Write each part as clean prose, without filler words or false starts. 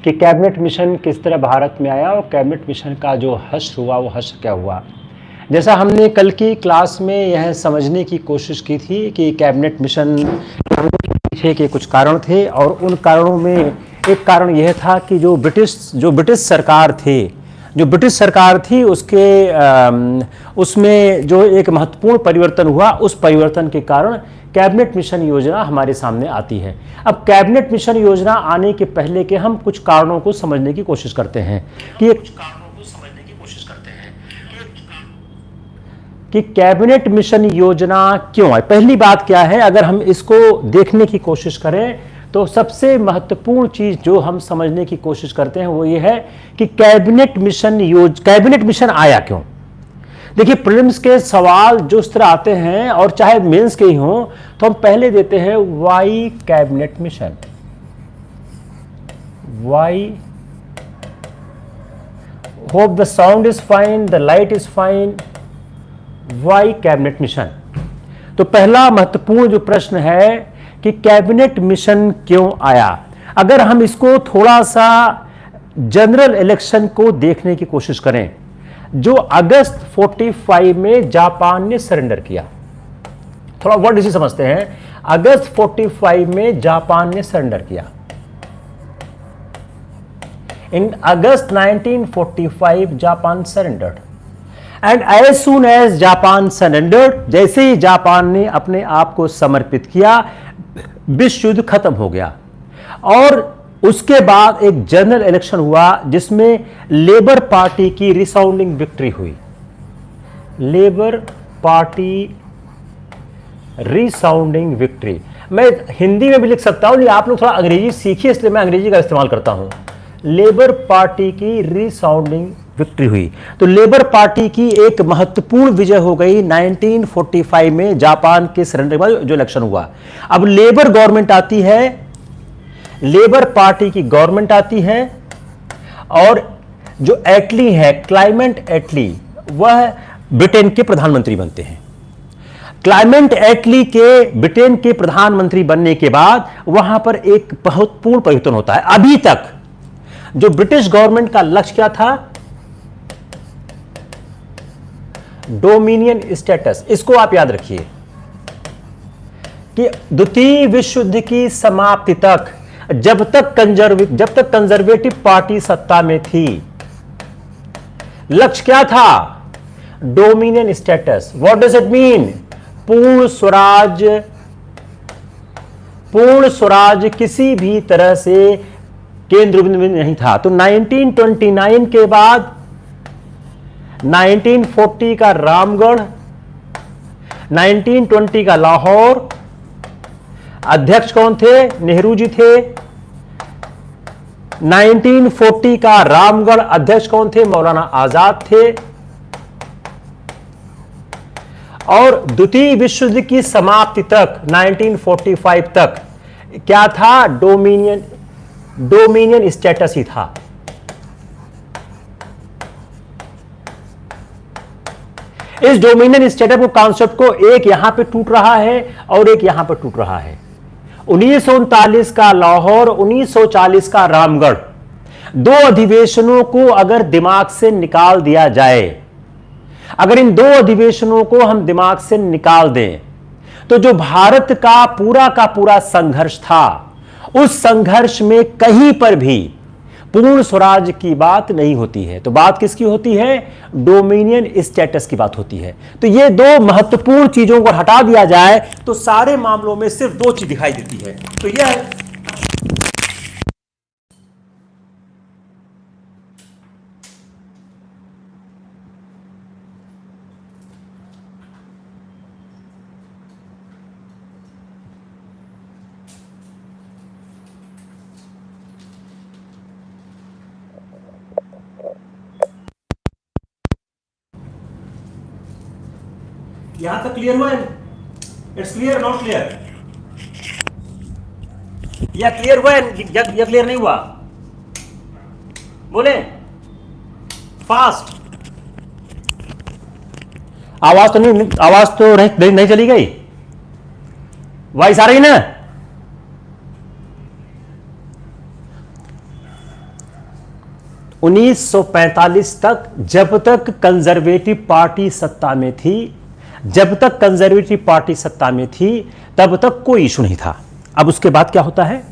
कि cabinet mission किस तरह भारत में आया और कैबिनेट मिशन का जो हश्र हुआ वो हश्र क्या हुआ। जैसा हमने कल की क्लास में यह समझने की कोशिश की थी कि कैबिनेट मिशन के पीछे के कुछ कारण थे और उन कारणों में एक कारण यह था कि जो ब्रिटिश सरकार थी उसमें जो एक महत्वपूर्ण परिवर्तन हुआ, उस परिवर्तन के कारण कैबिनेट मिशन योजना हमारे सामने आती है। अब कैबिनेट मिशन योजना आने के पहले के हम कुछ कारणों को समझने की कोशिश करते हैं कि कैबिनेट मिशन योजना क्यों आई। पहली बात क्या है, अगर हम इसको देखने की कोशिश करें तो सबसे महत्वपूर्ण चीज जो हम समझने की कोशिश करते हैं वो ये है कि कैबिनेट मिशन आया क्यों। देखिए, प्रीलिम्स के सवाल जो इस तरह आते हैं और चाहे मेंस के ही हों तो हम पहले देते हैं why cabinet mission, why, hope the sound is fine, the light is fine, why cabinet mission. तो पहला महत्वपूर्ण जो प्रश्न है कि कैबिनेट मिशन क्यों आया। अगर हम इसको थोड़ा सा जनरल इलेक्शन को देखने की कोशिश करें, जो अगस्त 45 में जापान ने सरेंडर किया, थोड़ा वर्ड इसी समझते हैं। अगस्त 45 में जापान ने सरेंडर किया। In August 1945 Japan surrendered and as soon as Japan surrendered, जैसे ही जापान ने अपने आप को समर्पित किया, विश्व युद्ध खत्म हो गया। और उसके बाद एक जनरल इलेक्शन हुआ जिसमें लेबर पार्टी की रिसाउंडिंग विक्ट्री हुई। लेबर पार्टी रिसाउंडिंग विक्ट्री, मैं हिंदी में भी लिख सकता हूं, लेकिन आप लोग थोड़ा अंग्रेजी सीखिए इसलिए मैं अंग्रेजी का इस्तेमाल करता हूं। लेबर पार्टी की रिसाउंडिंग विक्ट्री हुई। तो लेबर पार्टी की एक महत्वपूर्ण विजय हो गई 1945 में जापान के सरेंडर के बाद जो इलेक्शन हुआ। अब लेबर गवर्नमेंट आती है, लेबर पार्टी की गवर्नमेंट आती है और जो एटली है, क्लाइमेट एटली, वह ब्रिटेन के प्रधानमंत्री बनते हैं। क्लाइमेट एटली के ब्रिटेन के प्रधानमंत्री बनने के बाद वहां पर एक महत्वपूर्ण परिवर्तन होता है। अभी तक जो ब्रिटिश गवर्नमेंट का लक्ष्य क्या था, डोमिनियन स्टेटस। इसको आप याद रखिए कि द्वितीय विश्व युद्ध की समाप्ति तक जब तक कंजर्वेटिव पार्टी सत्ता में थी, लक्ष्य क्या था, dominion status. What does it mean, पूर्ण स्वराज किसी भी तरह से केंद्र बिंदु में नहीं था। तो 1929 के बाद 1940 का रामगढ़, 1920 का लाहौर, अध्यक्ष कौन थे, नेहरू जी थे। 1940 का रामगढ़ अध्यक्ष कौन थे, मौलाना आजाद थे। और द्वितीय विश्व युद्ध की समाप्ति तक 1945 तक क्या था, डोमिनियन स्टेटस ही था। इस डोमिनियन स्टेटस को कॉन्सेप्ट को एक यहां पे टूट रहा है और एक यहां पे टूट रहा है। 1939 का लाहौर, 1940 का रामगढ़, दो अधिवेशनों को अगर दिमाग से निकाल दिया जाए, अगर इन दो अधिवेशनों को हम दिमाग से निकाल दें तो जो भारत का पूरा संघर्ष था, उस संघर्ष में कहीं पर भी पूर्ण स्वराज की बात नहीं होती है। तो बात किसकी होती है, डोमिनियन स्टेटस की बात होती है। तो ये दो महत्वपूर्ण चीजों को हटा दिया जाए तो सारे मामलों में सिर्फ दो चीज दिखाई देती है। तो यह यहां तक क्लियर हुआ है? It's clear, not clear? या क्लियर हुआ है या क्लियर नहीं हुआ? बोले फास्ट। आवाज तो नहीं चली गई, वॉइस आ रही ना? 1945 तक, जब तक कंजर्वेटिव पार्टी सत्ता में थी, जब तक कंजर्वेटिव पार्टी सत्ता में थी, तब तक कोई इशू नहीं था। अब उसके बाद क्या होता है?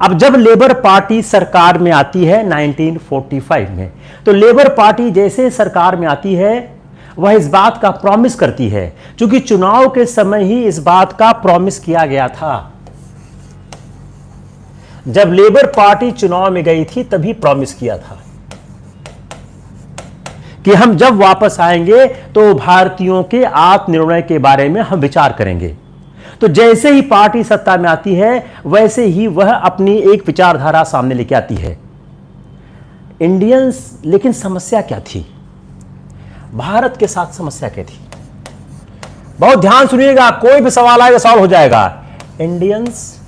अब जब लेबर पार्टी सरकार में आती है 1945 में, तो लेबर पार्टी जैसे सरकार में आती है, वह इस बात का प्रॉमिस करती है, क्योंकि चुनाव के समय ही इस बात का प्रॉमिस किया गया था। जब लेबर पार्टी चुनाव में गई थी तभी प्रॉमिस किया था कि हम जब वापस आएंगे तो भारतीयों के आत्मनिर्णय के बारे में हम विचार करेंगे। तो जैसे ही पार्टी सत्ता में आती है, वैसे ही वह अपनी एक विचारधारा सामने लेके आती है। इंडियंस, लेकिन समस्या क्या थी? भारत के साथ समस्या क्या थी? बहुत ध्यान सुनिएगा, कोई भी सवाल आएगा सॉल्व हो जाएगा। Indians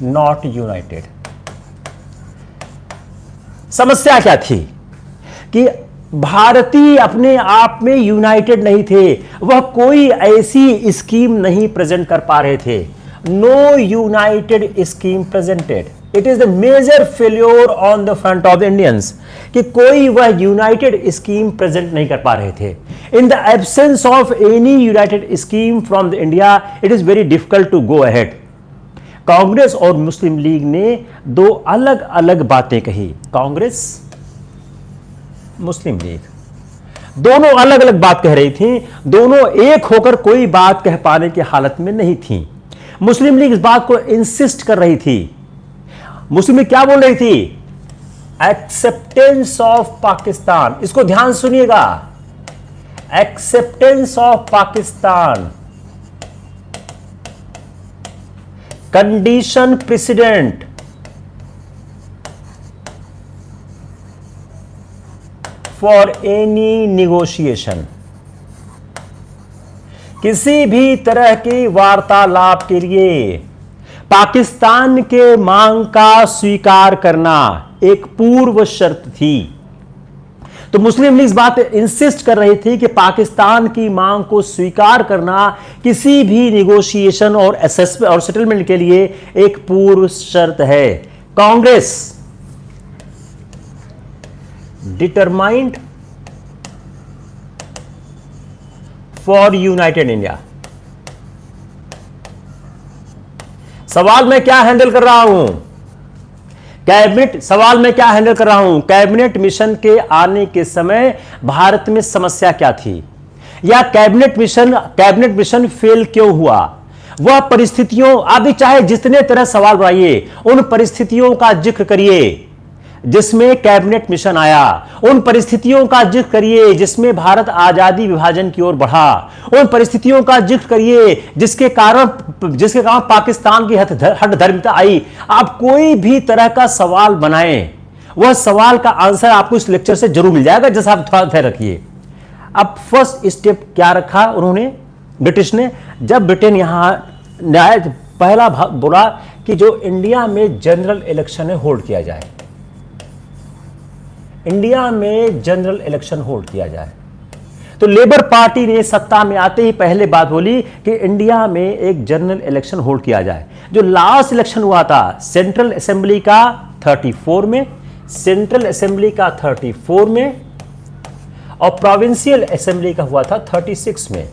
not United. समस्या क्या थी? कि भारतीय अपने आप में यूनाइटेड नहीं थे, वह कोई ऐसी स्कीम नहीं प्रेजेंट कर पा रहे थे। No united scheme presented. It is the major failure on the front of Indians, कि कोई वह यूनाइटेड स्कीम प्रेजेंट नहीं कर पा रहे थे। In the absence of any united scheme from the India, it is very difficult to go ahead. Congress और Muslim League ने दो अलग अलग बातें कही। कांग्रेस, मुस्लिम लीग दोनों अलग अलग बात कह रही थी, दोनों एक होकर कोई बात कह पाने की हालत में नहीं थी। मुस्लिम लीग इस बात को इंसिस्ट कर रही थी। मुस्लिम लीग क्या बोल रही थी? Acceptance of Pakistan. इसको ध्यान सुनिएगा, acceptance of Pakistan, condition president for any negotiation. किसी भी तरह की वार्तालाप के लिए पाकिस्तान के मांग का स्वीकार करना एक पूर्व शर्त थी। तो मुस्लिम लीग इस बात इंसिस्ट कर रही थी कि पाकिस्तान की मांग को स्वीकार करना किसी भी निगोशिएशन और असेसमेंट और सेटलमेंट के लिए एक पूर्व शर्त है। Congress determined for United India. सवाल मैं क्या हैंडल कर रहा हूं? कैबिनेट, सवाल मैं क्या हैंडल कर रहा हूं? कैबिनेट मिशन के आने के समय भारत में समस्या क्या थी, या कैबिनेट मिशन फेल क्यों हुआ? वह परिस्थितियों, आप भी चाहे जितने तरह सवाल बनाइए, उन परिस्थितियों का जिक्र करिए जिसमें कैबिनेट मिशन आया, उन परिस्थितियों का जिक्र करिए जिसमें भारत आजादी विभाजन की ओर बढ़ा, उन परिस्थितियों का जिक्र करिए जिसके कारण पाकिस्तान की हठधर्मिता आई। आप कोई भी तरह का सवाल बनाएं, वह सवाल का आंसर आपको इस लेक्चर से जरूर मिल जाएगा, जैसा आप थोड़ा ध्यान रखिए। अब फर्स्ट स्टेप क्या रखा उन्होंने, ब्रिटिश ने? जब ब्रिटेन यहां आया, पहला बोला कि जो इंडिया में जनरल इलेक्शन है होल्ड किया जाए, इंडिया में जनरल इलेक्शन होल्ड किया जाए। तो लेबर पार्टी ने सत्ता में आते ही पहले बात बोली कि इंडिया में एक जनरल इलेक्शन होल्ड किया जाए। जो लास्ट इलेक्शन हुआ था सेंट्रल असेंबली का 34 में, सेंट्रल असेंबली का 34 में, और प्रोविंशियल असेंबली का हुआ था 36 में।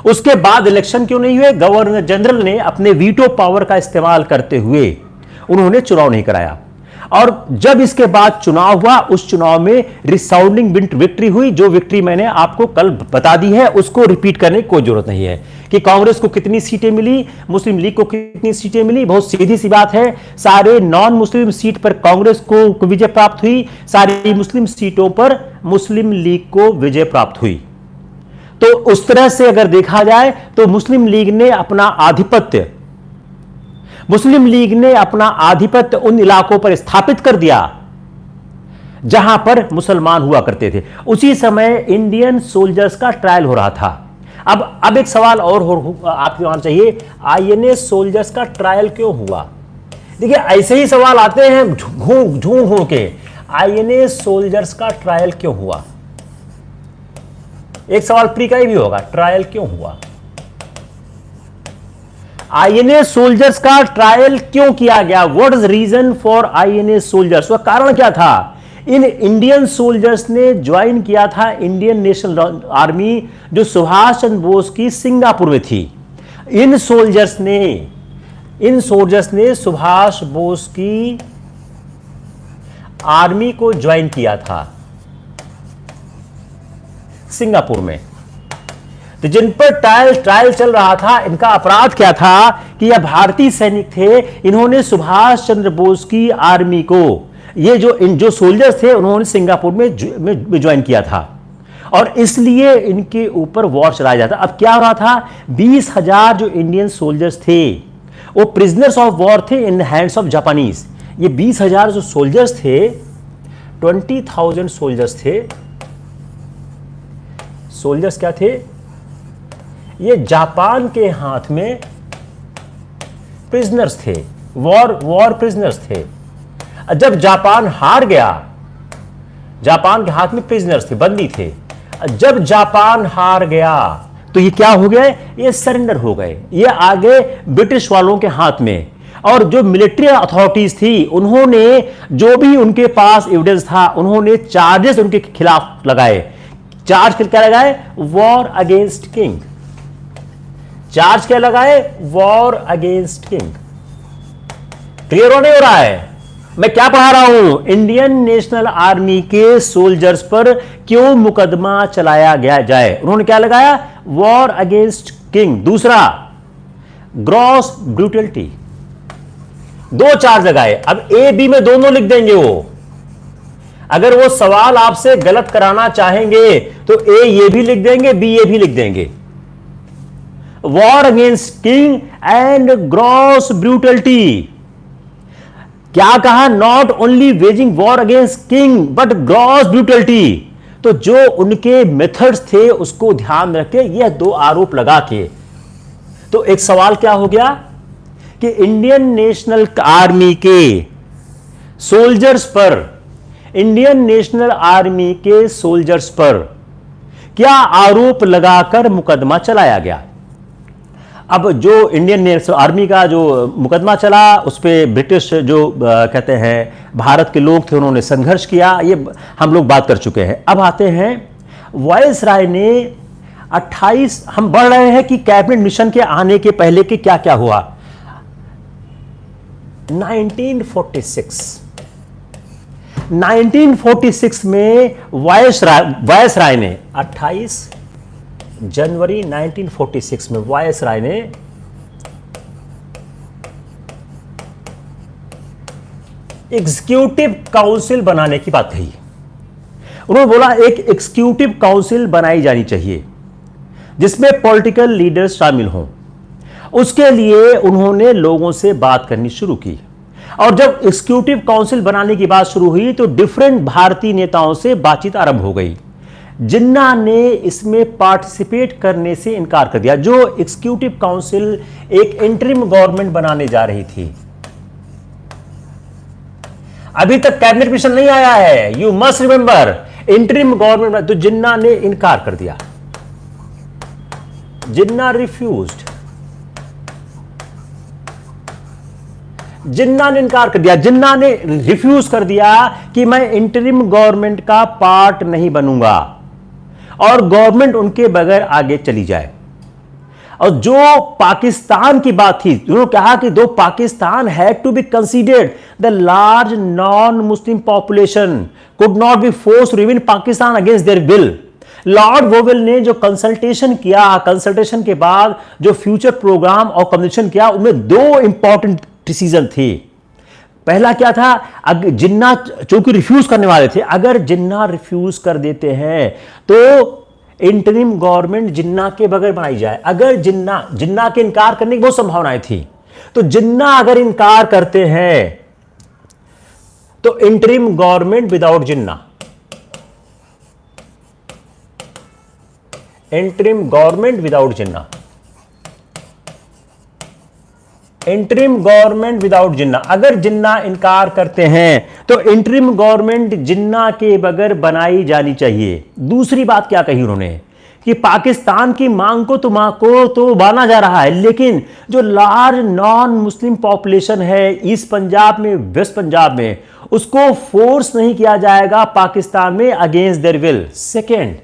उसके बाद इलेक्शन क्यों नहीं हुए? गवर्नर जनरल ने अपने वीटो पावर का इस्तेमाल करते हुए उन्होंने चुनाव नहीं कराया। और जब इसके बाद चुनाव हुआ, उस चुनाव में रिसाउंडिंग विक्ट्री हुई। जो विक्ट्री मैंने आपको कल बता दी है, उसको रिपीट करने की कोई जरूरत नहीं है कि कांग्रेस को कितनी सीटें मिली, मुस्लिम लीग को कितनी सीटें मिली। बहुत सीधी सी बात है, सारे नॉन मुस्लिम सीट पर कांग्रेस को विजय प्राप्त हुई, सारी मुस्लिम सीटों पर मुस्लिम लीग को विजय प्राप्त हुई। तो उस तरह से अगर देखा जाए तो मुस्लिम लीग ने अपना आधिपत्य उन इलाकों पर स्थापित कर दिया जहां पर मुसलमान हुआ करते थे। उसी समय इंडियन सोल्जर्स का ट्रायल हो रहा था। अब एक सवाल और आपके आना चाहिए, आईएनए सोल्जर्स का ट्रायल क्यों हुआ? देखिए, ऐसे ही सवाल आते हैं घूम के, आईएनए सोल्जर्स का ट्रायल क्यों हुआ? एक सवाल प्री का भी होगा, ट्रायल क्यों हुआ? आईएनए सोल्जर्स का ट्रायल क्यों किया गया? What is reason for INA soldiers? वह कारण क्या था? इन इंडियन सोल्जर्स ने ज्वाइन किया था इंडियन नेशनल आर्मी, जो सुभाष चंद्र बोस की सिंगापुर में थी। इन सोल्जर्स ने सुभाष बोस की आर्मी को ज्वाइन किया था सिंगापुर में। तो जिन पर ट्रायल चल रहा था, इनका अपराध क्या था कि यह भारतीय सैनिक थे। इन्होंने सुभाष चंद्र बोस की आर्मी को, ये जो सोल्जर्स थे, उन्होंने सिंगापुर में ज्वाइन किया था और इसलिए इनके ऊपर वॉर चलाया जाता। अब क्या हो रहा था? 20,000 जो इंडियन सोल्जर्स थे वो प्रिजनर्स ऑफ वॉर थे in the hands of Japanese. ये 20,000 जो सोल्जर्स थे, 20,000 सोल्जर्स थे। सोल्जर्स क्या थे? ये जापान के हाथ में प्रिजनर्स थे, वॉर प्रिजनर्स थे। जब जापान हार गया, जापान के हाथ में प्रिजनर्स थे, बंदी थे। जब जापान हार गया तो ये क्या हो गए? ये सरेंडर हो गए, ये आगे ब्रिटिश वालों के हाथ में। और जो मिलिट्री अथॉरिटीज थी, उन्होंने जो भी उनके पास एविडेंस था, उन्होंने चार्जेस उनके खिलाफ लगाए। चार्ज क्या लगाए? War against king. चार्ज क्या लगाए? War against king. क्लियर हो नहीं हो रहा है? मैं क्या पढ़ा रहा हूं? इंडियन नेशनल आर्मी के सोल्जर्स पर क्यों मुकदमा चलाया गया जाए। उन्होंने क्या लगाया? War against king. दूसरा, ग्रॉस ब्रूटलिटी। 2 चार्ज लगाए। अब ए बी में दोनों लिख देंगे वो। अगर वो सवाल आपसे गलत कराना चाहेंगे तो ए ये भी लिख देंगे, बी ये भी लिख देंगे। War against king and gross brutality. क्या कहा? Not only waging war against king but gross brutality. तो जो उनके मेथड्स थे उसको ध्यान में रखे, यह 2 आरोप लगा के। तो एक सवाल क्या हो गया कि इंडियन नेशनल आर्मी के सोल्जर्स पर, इंडियन नेशनल आर्मी के सोल्जर्स पर क्या आरोप लगाकर मुकदमा चलाया गया। अब जो इंडियन नेशनल आर्मी का जो मुकदमा चला, उस पर ब्रिटिश जो कहते हैं भारत के लोग थे, उन्होंने संघर्ष किया। ये हम लोग बात कर चुके हैं। अब आते हैं वायसराय ने 28, हम बढ़ रहे हैं कि कैबिनेट मिशन के आने के पहले के क्या क्या हुआ। 1946 में वायसराय ने 28 जनवरी 1946 में वायसराय ने एग्जीक्यूटिव काउंसिल बनाने की बात कही। उन्होंने बोला एक एग्जीक्यूटिव काउंसिल बनाई जानी चाहिए जिसमें पॉलिटिकल लीडर्स शामिल हों। उसके लिए उन्होंने लोगों से बात करनी शुरू की और जब एग्जीक्यूटिव काउंसिल बनाने की बात शुरू हुई तो डिफरेंट भारतीय नेताओं से बातचीत आरंभ हो गई। जिन्ना ने इसमें पार्टिसिपेट करने से इनकार कर दिया। जो एग्जीक्यूटिव काउंसिल एक इंटरिम गवर्नमेंट बनाने जा रही थी, अभी तक कैबिनेट मिशन नहीं आया है, you must remember, interim government, तो जिन्ना ने इनकार कर दिया। जिन्ना रिफ्यूज्ड, जिन्ना ने इनकार कर दिया। जिन्ना ने रिफ्यूज कर दिया कि मैं इंटरिम गवर्नमेंट का पार्ट नहीं बनूंगा और गवर्नमेंट उनके बगैर आगे चली जाए। और जो पाकिस्तान की बात थी, उन्होंने कहा कि दो Pakistan had to be considered, the large non Muslim population could not be forced to live in Pakistan against their will. Lord Wavell ने जो कंसल्टेशन किया, कंसल्टेशन के बाद जो फ्यूचर प्रोग्राम और कन्वेंशन किया, उनमें 2 इंपॉर्टेंट डिसीजन थे। पहला क्या था? अगर जिन्ना चूंकि रिफ्यूज करने वाले थे, अगर जिन्ना रिफ्यूज कर देते हैं तो इंटरिम गवर्नमेंट जिन्ना के बगैर बनाई जाए। अगर जिन्ना के इनकार करने की बहुत संभावनाएं थी, तो जिन्ना अगर इनकार करते हैं तो इंटरिम गवर्नमेंट विदाउट जिन्ना, इंटरिम गवर्नमेंट विदाउट जिन्ना, इंटरिम गवर्नमेंट विदाउट जिन्ना। अगर जिन्ना इनकार करते हैं तो इंटरिम गवर्नमेंट जिन्ना के बगैर बनाई जानी चाहिए। दूसरी बात क्या कही उन्होंने कि पाकिस्तान की मांग को तो माना जा रहा है, लेकिन जो लार्ज नॉन मुस्लिम पॉपुलेशन है ईस्ट पंजाब में, वेस्ट पंजाब में, उसको फोर्स नहीं किया जाएगा पाकिस्तान में against their will. Second,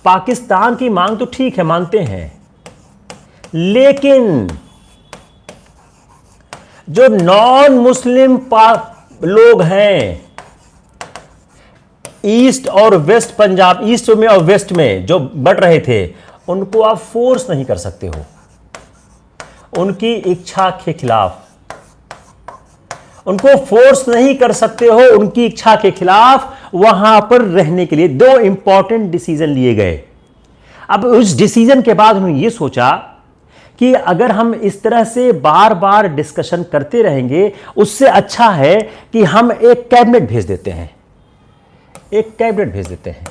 Pakistan की मांग तो ठीक है, मानते हैं, लेकिन जो नॉन मुस्लिम लोग हैं ईस्ट और वेस्ट पंजाब, ईस्ट में और वेस्ट में जो बढ़ रहे थे, उनको आप फोर्स नहीं कर सकते हो उनकी इच्छा के खिलाफ, उनको फोर्स नहीं कर सकते हो उनकी इच्छा के खिलाफ वहां पर रहने के लिए। दो इंपॉर्टेंट डिसीजन लिए गए। अब उस डिसीजन के बाद उन्होंने ये सोचा कि अगर हम इस तरह से बार बार डिस्कशन करते रहेंगे, उससे अच्छा है कि हम एक कैबिनेट भेज देते हैं, एक कैबिनेट भेज देते हैं।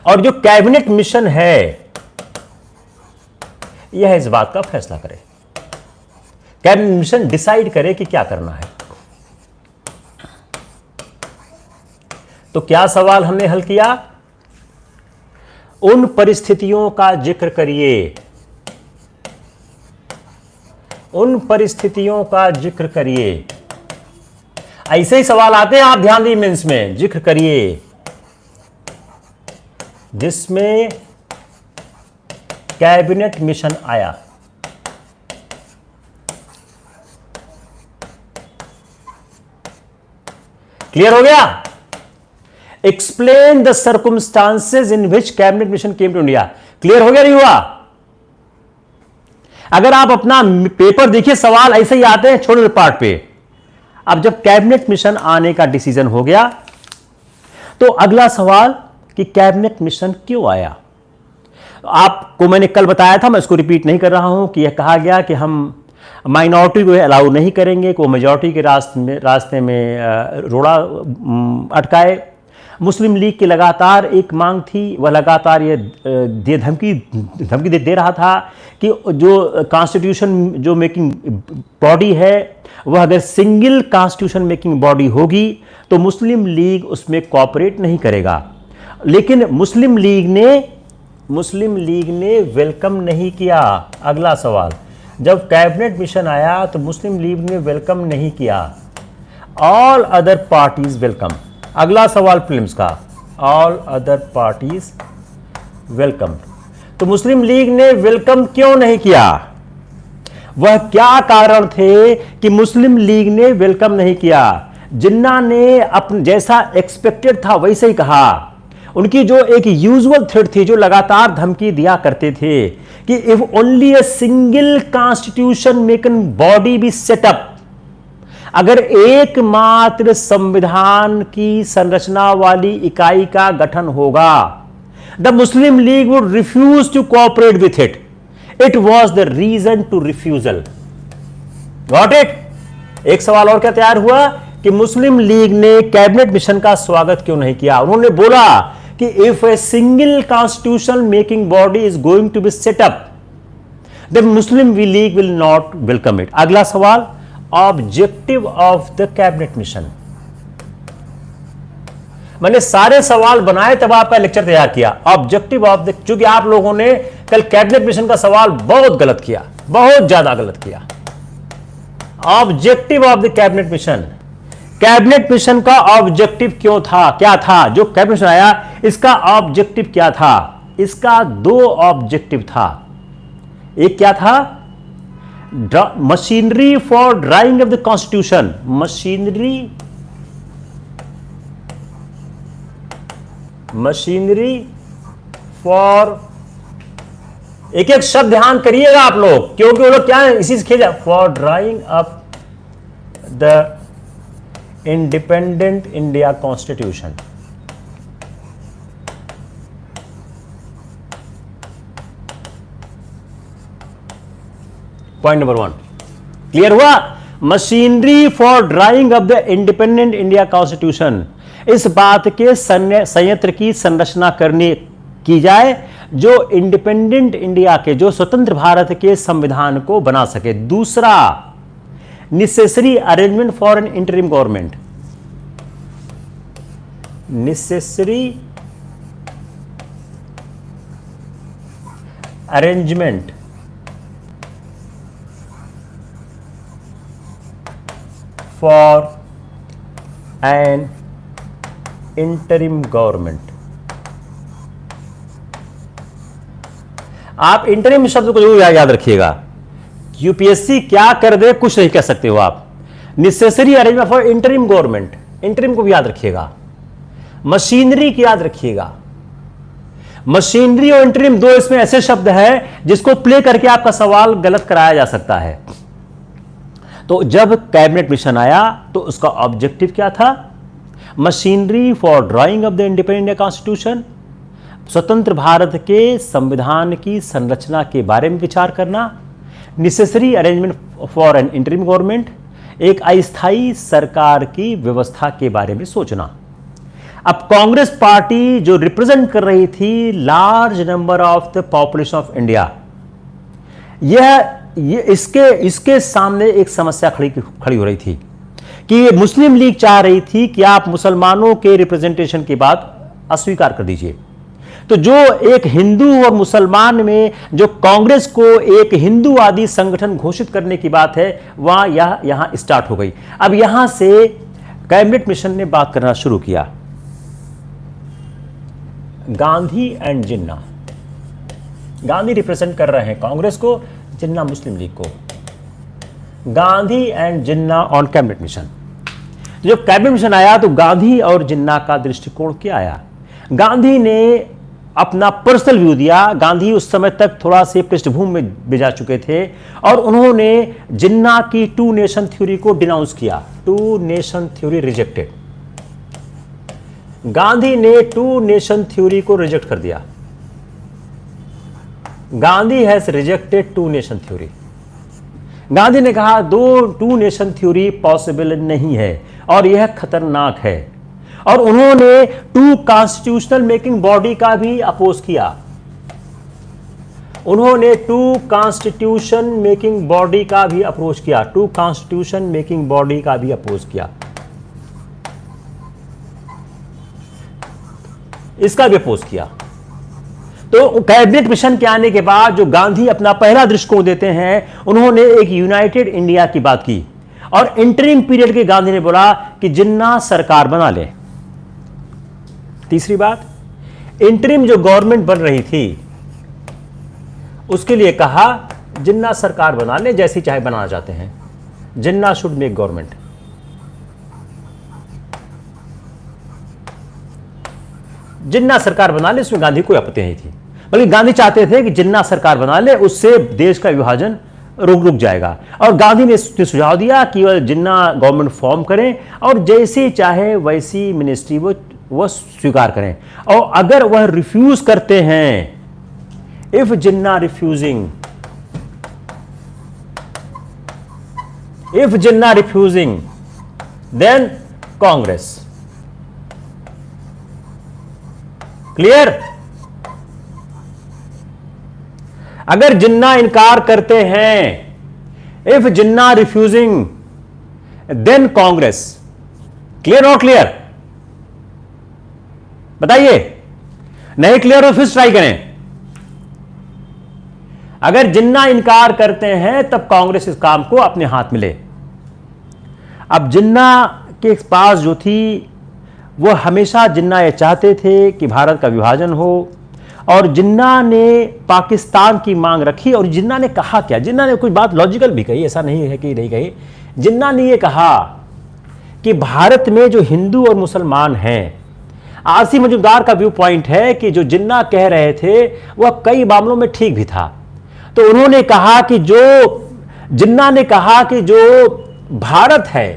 और जो कैबिनेट मिशन है यह इस बात का फैसला करे, कैबिनेट मिशन डिसाइड करे कि क्या करना है। तो क्या सवाल हमने हल किया? उन परिस्थितियों का जिक्र करिए, उन परिस्थितियों का जिक्र करिए। ऐसे ही सवाल आते हैं, आप ध्यान दीजिए मेंस में, जिक्र करिए जिसमें कैबिनेट मिशन आया। क्लियर हो गया? Explain the circumstances in which cabinet mission came to India. Clear हो गया नहीं हुआ? अगर आप अपना पेपर देखिए, सवाल ऐसे ही आते हैं छोटे पार्ट पे। अब जब कैबिनेट मिशन आने का डिसीजन हो गया, तो अगला सवाल कि कैबिनेट मिशन क्यों आया। आपको मैंने कल बताया था, मैं इसको रिपीट नहीं कर रहा हूं, कि यह कहा गया कि हम माइनॉरिटी को अलाउ नहीं करेंगे कि वो मेजॉरिटी के रास्ते में रोड़ा अटकाए। मुस्लिम लीग की लगातार एक मांग थी, वह लगातार ये धमकी दे रहा था कि जो कॉन्स्टिट्यूशन जो मेकिंग बॉडी है, वह अगर सिंगल कॉन्स्टिट्यूशन मेकिंग बॉडी होगी तो मुस्लिम लीग उसमें कोऑपरेट नहीं करेगा। लेकिन मुस्लिम लीग ने वेलकम नहीं किया। अगला सवाल, जब कैबिनेट मिशन आया तो मुस्लिम लीग ने वेलकम नहीं किया, ऑल अदर पार्टीज वेलकम। अगला सवाल फिल्म्स का, ऑल अदर पार्टीज वेलकम। तो मुस्लिम लीग ने वेलकम क्यों नहीं किया? वह क्या कारण थे कि मुस्लिम लीग ने वेलकम नहीं किया? जिन्ना ने अपने जैसा एक्सपेक्टेड था वैसे ही कहा। उनकी जो एक यूजुअल थ्रेड थी, जो लगातार धमकी दिया करते थे कि if only a single constitution making body be set up, अगर एकमात्र संविधान की संरचना वाली इकाई का गठन होगा, the Muslim League would refuse to cooperate with it. It was the reason to refusal. Got it? एक सवाल और क्या तैयार हुआ कि मुस्लिम लीग ने कैबिनेट मिशन का स्वागत क्यों नहीं किया। उन्होंने बोला कि if a single constitution making body is going to be set up, the Muslim League will not welcome it. अगला सवाल, objective of the Cabinet Mission. मैंने सारे सवाल बनाए तब आपका लेक्चर तैयार किया। ऑब्जेक्टिव ऑफ द, चूंकि आप लोगों ने कल कैबिनेट मिशन का सवाल बहुत गलत किया, बहुत ज्यादा गलत किया। Objective of the Cabinet mission, cabinet Mission का ऑब्जेक्टिव क्यों था, क्या था? जो कैबिनेट मिशन आया इसका ऑब्जेक्टिव क्या था? इसका दो ऑब्जेक्टिव था। एक क्या था? Machinery for drawing of the constitution, machinery for, एक एक शब्द ध्यान करिएगा आप लोग, क्योंकि वो लोग क्या है इसी से खेल, for drawing up the independent India constitution. Point number 1 clear हुआ? Machinery for drawing of the independent India constitution, इस बात के संयंत्र की संरचना करने की जाए जो इंडिपेंडेंट इंडिया के, जो स्वतंत्र भारत के संविधान को बना सके। दूसरा, necessary arrangement for an interim government, necessary arrangement for an interim government. आप इंटरिम शब्द को जरूर याद रखिएगा। यूपीएससी क्या कर दे कुछ नहीं कह सकते हो आप। Necessary arrangement for interim government, interim को भी याद रखिएगा। मशीनरी की याद रखिएगा। मशीनरी और इंटरिम दो इसमें ऐसे शब्द हैं जिसको प्ले करके आपका सवाल गलत कराया जा सकता है। तो जब कैबिनेट मिशन आया तो उसका ऑब्जेक्टिव क्या था? Machinery for drawing of the independent constitution, स्वतंत्र भारत के संविधान की संरचना के बारे में विचार करना। Necessary arrangement for an interim government, एक अस्थायी सरकार की व्यवस्था के बारे में सोचना। अब कांग्रेस पार्टी जो रिप्रेजेंट कर रही थी large number of the population of India, ये इसके सामने एक समस्या खड़ी हो रही थी कि मुस्लिम लीग चाह रही थी कि आप मुसलमानों के रिप्रेजेंटेशन की बात अस्वीकार कर दीजिए। तो जो एक हिंदू और मुसलमान में जो कांग्रेस को एक हिंदूवादी संगठन घोषित करने की बात है, वहां यहां स्टार्ट हो गई। अब यहां से कैबिनेट मिशन ने बात करना शुरू किया। Gandhi and Jinnah, Gandhi represent कर रहे हैं कांग्रेस को, जिन्ना मुस्लिम लीग को। Gandhi and Jinnah on cabinet mission. जब कैबिनेट मिशन आया तो गांधी और जिन्ना का दृष्टिकोण क्या आया? गांधी ने अपना पर्सनल व्यू दिया। गांधी उस समय तक थोड़ा से पृष्ठभूमि में भिजा चुके थे और उन्होंने जिन्ना की टू नेशन थ्योरी को डिनाउंस किया। Two nation theory rejected. Gandhi ने टू नेशन थ्योरी को रिजेक्ट कर दिया। Gandhi has rejected two nation theory. Gandhi ने कहा दो टू नेशन थ्योरी पॉसिबल नहीं है और यह खतरनाक है। और उन्होंने टू कॉन्स्टिट्यूशनल मेकिंग बॉडी का भी अपोज किया। उन्होंने टू कॉन्स्टिट्यूशन मेकिंग बॉडी का भी अपोज किया। टू कॉन्स्टिट्यूशन मेकिंग बॉडी का भी अपोज किया, इसका भी अपोज किया। तो कैबिनेट मिशन के आने के बाद जो गांधी अपना पहला दृष्टिकोण देते हैं, उन्होंने एक यूनाइटेड इंडिया की बात की और इंटरिम पीरियड के गांधी ने बोला कि जिन्ना सरकार बना ले। तीसरी बात, इंटरिम जो गवर्नमेंट बन रही थी उसके लिए कहा जिन्ना सरकार बना ले, जैसी चाहे बनाना चाहते हैं। जिन्ना शुड मेक गवर्नमेंट। जिन्ना सरकार बना ले, उसमें गांधी कोई आपत्ति नहीं थी, बल्कि गांधी चाहते थे कि जिन्ना सरकार बना ले, उससे देश का विभाजन रुक जाएगा। और गांधी ने सुझाव दिया कि वह जिन्ना गवर्नमेंट फॉर्म करें और जैसी चाहे वैसी मिनिस्ट्री वो स्वीकार करें। और अगर वह रिफ्यूज करते हैं, if Jinnah refusing then Congress. Clear? अगर जिन्ना इनकार करते हैं, if Jinnah refusing then Congress. Clear not clear? बताइए। नहीं क्लियर हो फिर ट्राई करें। अगर जिन्ना इनकार करते हैं तब कांग्रेस इस काम को अपने हाथ में ले। अब जिन्ना के पास जो थी, वो हमेशा जिन्ना ये चाहते थे कि भारत का विभाजन हो और जिन्ना ने पाकिस्तान की मांग रखी। और जिन्ना ने कहा क्या? जिन्ना ने कुछ बात लॉजिकल भी कही, ऐसा नहीं है कि नहीं कही। जिन्ना ने ये कहा कि भारत में जो हिंदू और मुसलमान हैं, आरसी मजूमदार का व्यू पॉइंट है कि जो जिन्ना कह रहे थे वह कई मामलों में ठीक भी था। तो उन्होंने कहा कि जिन्ना ने कहा कि जो भारत है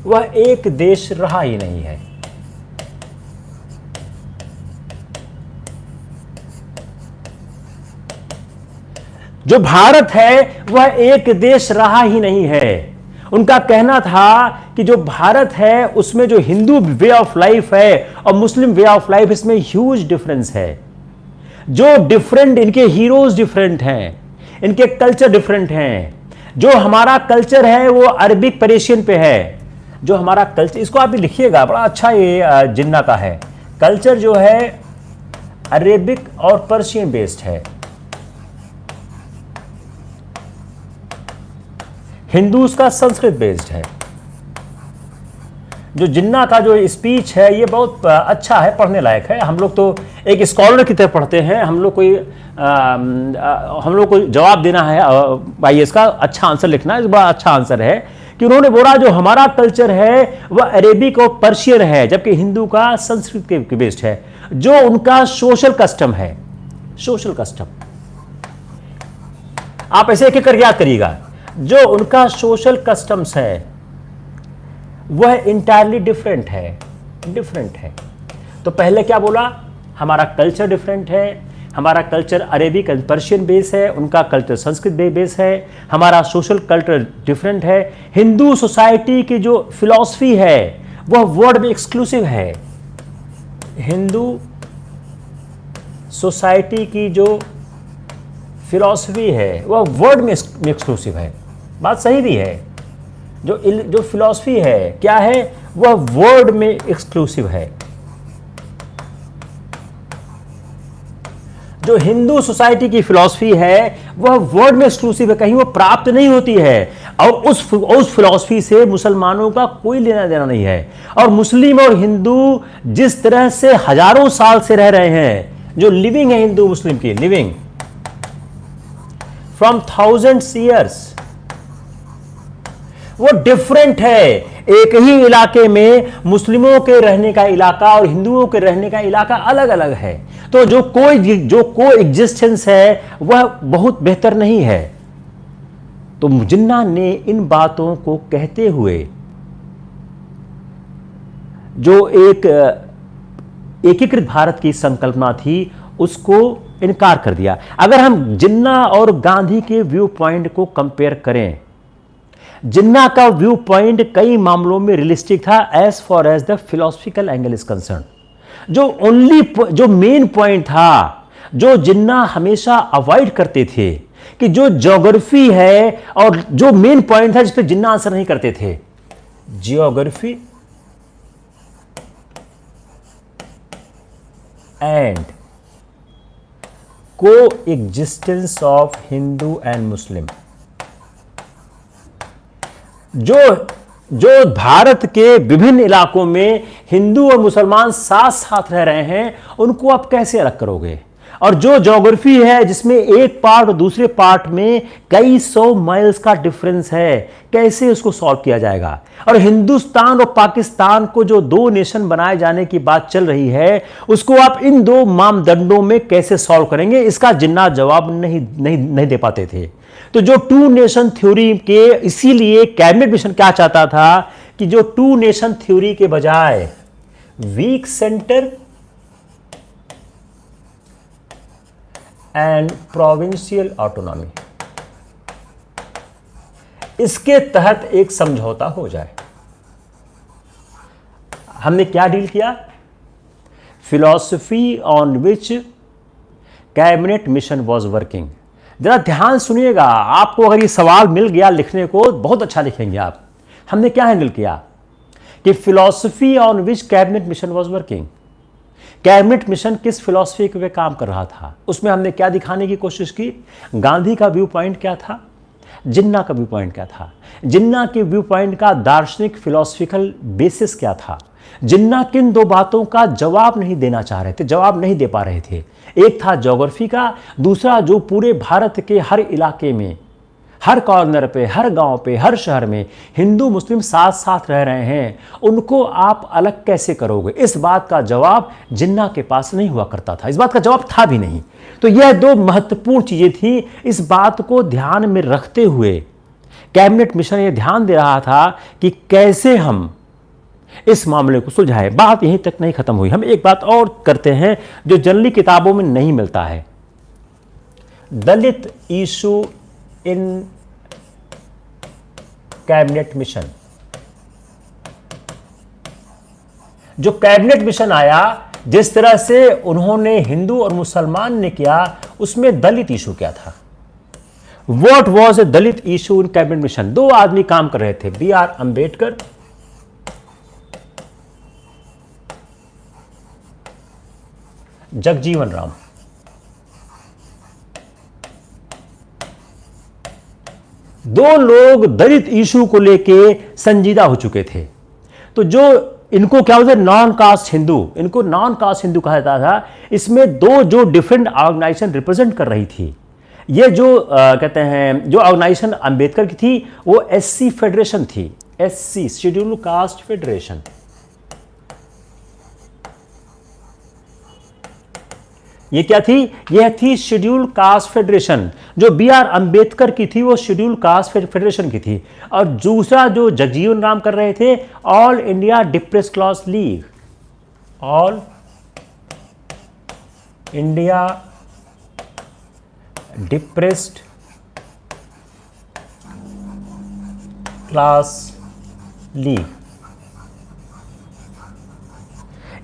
वह एक देश रहा ही नहीं है। जो भारत है वह एक देश रहा ही नहीं है। उनका कहना था कि जो भारत है उसमें जो हिंदू वे ऑफ लाइफ है और मुस्लिम वे ऑफ लाइफ, इसमें ह्यूज डिफरेंस है। जो डिफरेंट, इनके हीरोज डिफरेंट हैं, इनके कल्चर डिफरेंट हैं। जो हमारा कल्चर है वो अरबिक पर्शियन पे है, जो हमारा कल्चर, इसको आप भी लिखिएगा, बड़ा अच्छा ये जिन्ना का है। कल्चर जो है अरेबिक और पर्शियन बेस्ड है, हिंदूज का संस्कृत बेस्ड है। जो जिन्ना का जो स्पीच है ये बहुत अच्छा है, पढ़ने लायक है। हम लोग तो एक स्कॉलर की तरह पढ़ते हैं, हम लोग को जवाब देना है भाई, इसका अच्छा आंसर लिखना है। बड़ा अच्छा आंसर है कि उन्होंने बोला जो हमारा कल्चर है वह अरेबिक और पर्शियन है, जबकि हिंदू का संस्कृत के बेस्ड है। जो उनका सोशल कस्टम है, सोशल कस्टम, आप ऐसे एक एक करके याद करिएगा, जो उनका सोशल कस्टम्स है वह इंटायरली डिफरेंट है, डिफरेंट है। तो पहले क्या बोला, हमारा कल्चर डिफरेंट है, हमारा culture Arabic and Persian base है, उनका कल्चर संस्कृत बेस है, हमारा सोशल कल्चर डिफरेंट है। हिंदू सोसाइटी की जो फिलॉसफी है वह वर्ड में एक्सक्लूसिव है। हिंदू सोसाइटी की जो फिलॉसफी है वह वर्ड में एक्सक्लूसिव है। बात सही भी है, जो फिलॉसफी है क्या है, वह वर्ड में एक्सक्लूसिव है। जो हिंदू सोसाइटी की फिलॉसफी है वह वर्ड में एक्सक्लूसिव है, कहीं वो प्राप्त नहीं होती है। और उस फिलॉसफी से मुसलमानों का कोई लेना देना नहीं है। और मुस्लिम और हिंदू जिस तरह से हजारों साल से रह रहे हैं, जो लिविंग है हिंदू मुस्लिम की, लिविंग फ्रॉम थाउजेंड्स ईयर्स, वो डिफरेंट है। एक ही इलाके में मुस्लिमों के रहने का इलाका और हिंदुओं के रहने का इलाका अलग अलग है। तो जो को एग्जिस्टेंस है वह बहुत बेहतर नहीं है। तो जिन्ना ने इन बातों को कहते हुए जो एक एकीकृत भारत की संकल्पना थी उसको इनकार कर दिया। अगर हम जिन्ना और गांधी के व्यू पॉइंट को कंपेयर करें, जिन्ना का व्यू पॉइंट कई मामलों में रियलिस्टिक था as far as the philosophical angle is concern. जो मेन पॉइंट था, जो जिन्ना हमेशा अवॉइड करते थे, कि जो ज्योग्राफी है और जो मेन पॉइंट था जिस पे जिन्ना आंसर नहीं करते थे, जियोग्राफी एंड को existence of Hindu and Muslim. जो भारत के विभिन्न इलाकों में हिंदू और मुसलमान साथ साथ रह रहे हैं, उनको आप कैसे अलग करोगे? और जो ज्योग्राफी है जिसमें एक पार्ट और दूसरे पार्ट में कई 100 माइल्स का डिफरेंस है, कैसे उसको सॉल्व किया जाएगा? और हिंदुस्तान और पाकिस्तान को जो दो नेशन बनाए जाने की बात चल रही है, उसको आप इन दो मापदंडों में कैसे सॉल्व करेंगे? इसका जिन्ना जवाब नहीं दे पाते थे। तो जो टू नेशन थ्योरी के, इसीलिए कैबिनेट मिशन क्या चाहता था कि जो टू नेशन थ्योरी के बजाय weak centre and provincial autonomy, इसके तहत एक समझौता हो जाए। हमने क्या डील किया? Philosophy on which cabinet mission was working. जरा ध्यान सुनिएगा, आपको अगर ये सवाल मिल गया लिखने को, बहुत अच्छा लिखेंगे आप। हमने क्या हैंडल किया कि philosophy on which cabinet mission was working, cabinet mission किस फिलॉसफी पे काम कर रहा था, उसमें हमने क्या दिखाने की कोशिश की? गांधी का व्यू पॉइंट क्या था, जिन्ना का व्यू पॉइंट क्या था, जिन्ना के व्यू पॉइंट का दार्शनिक फिलॉसफिकल बेसिस क्या था, जिन्ना किन दो बातों का जवाब नहीं देना चाह रहे थे, जवाब नहीं दे पा रहे थे। एक था ज्योग्राफी का, दूसरा जो पूरे भारत के हर इलाके में, हर कॉर्नर पे, हर गांव पे, हर शहर में हिंदू मुस्लिम साथ साथ रह रहे हैं, उनको आप अलग कैसे करोगे? इस बात का जवाब जिन्ना के पास नहीं हुआ करता था, इस बात का जवाब था भी नहीं। तो यह दो महत्वपूर्ण चीजें थी। इस बात को ध्यान में रखते हुए कैबिनेट मिशन ये ध्यान दे रहा था कि कैसे हम इस मामले को सुलझाए। बात यहीं तक नहीं खत्म हुई, हम एक बात और करते हैं जो जनरली किताबों में नहीं मिलता है। दलित इशू इन कैबिनेट मिशन। जो कैबिनेट मिशन आया, जिस तरह से उन्होंने हिंदू और मुसलमान ने किया, उसमें दलित इशू क्या था? What was a Dalit issue in cabinet mission? दो आदमी काम कर रहे थे, बी आर अंबेडकर जगजीवन राम। दो लोग दलित इशू को लेके संजीदा हो चुके थे। तो जो इनको क्या बोलते, नॉन कास्ट हिंदू, इनको नॉन कास्ट हिंदू कहा जाता था। इसमें दो जो डिफरेंट ऑर्गेनाइजेशन रिप्रेजेंट कर रही थी, ये जो कहते हैं, जो ऑर्गेनाइजेशन अंबेडकर की थी वो एससी फेडरेशन थी, एससी शेड्यूल्ड कास्ट फेडरेशन। ये क्या थी? यह थी शेड्यूल्ड कास्ट फेडरेशन। जो बी आर अंबेडकर की थी वो शेड्यूल्ड कास्ट फेडरेशन की थी। और दूसरा जो जगजीवन राम कर रहे थे, all India depressed class league, all India depressed class league.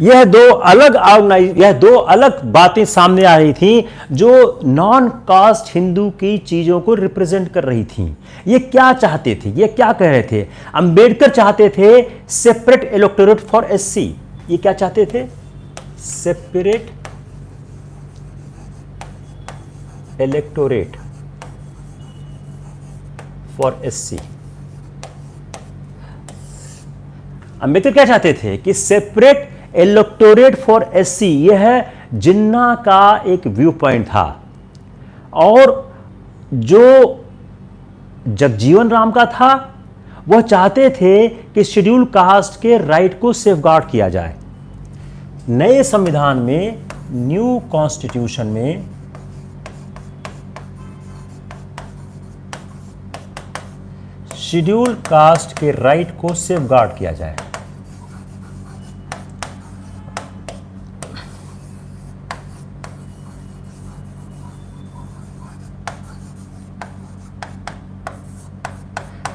यह दो अलग बातें सामने आ रही थी जो नॉन कास्ट हिंदू की चीजों को रिप्रेजेंट कर रही थी। ये क्या चाहते थे? ये क्या कह रहे थे? अंबेडकर चाहते थे सेपरेट इलेक्टोरेट फॉर एससी। ये क्या चाहते थे? Separate electorate for SC. Ambedkar क्या चाहते थे? कि सेपरेट इलेक्टोरेट फॉर एससी। यह जिन्ना का एक व्यू पॉइंट था। और जो जगजीवन राम का था, वह चाहते थे कि शेड्यूल कास्ट के राइट को सेफगार्ड किया जाए। नए संविधान में, न्यू कॉन्स्टिट्यूशन में शेड्यूल कास्ट के राइट को सेफगार्ड किया जाए।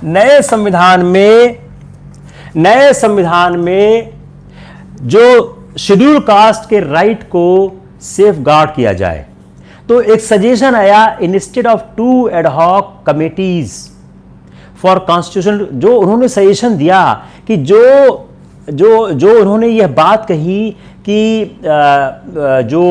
नए संविधान में जो शेड्यूल कास्ट के राइट को सेफगार्ड किया जाए, तो एक सजेशन आया, instead of 2 ad hoc committees for constitution. जो उन्होंने सजेशन दिया कि जो उन्होंने यह बात कही कि जो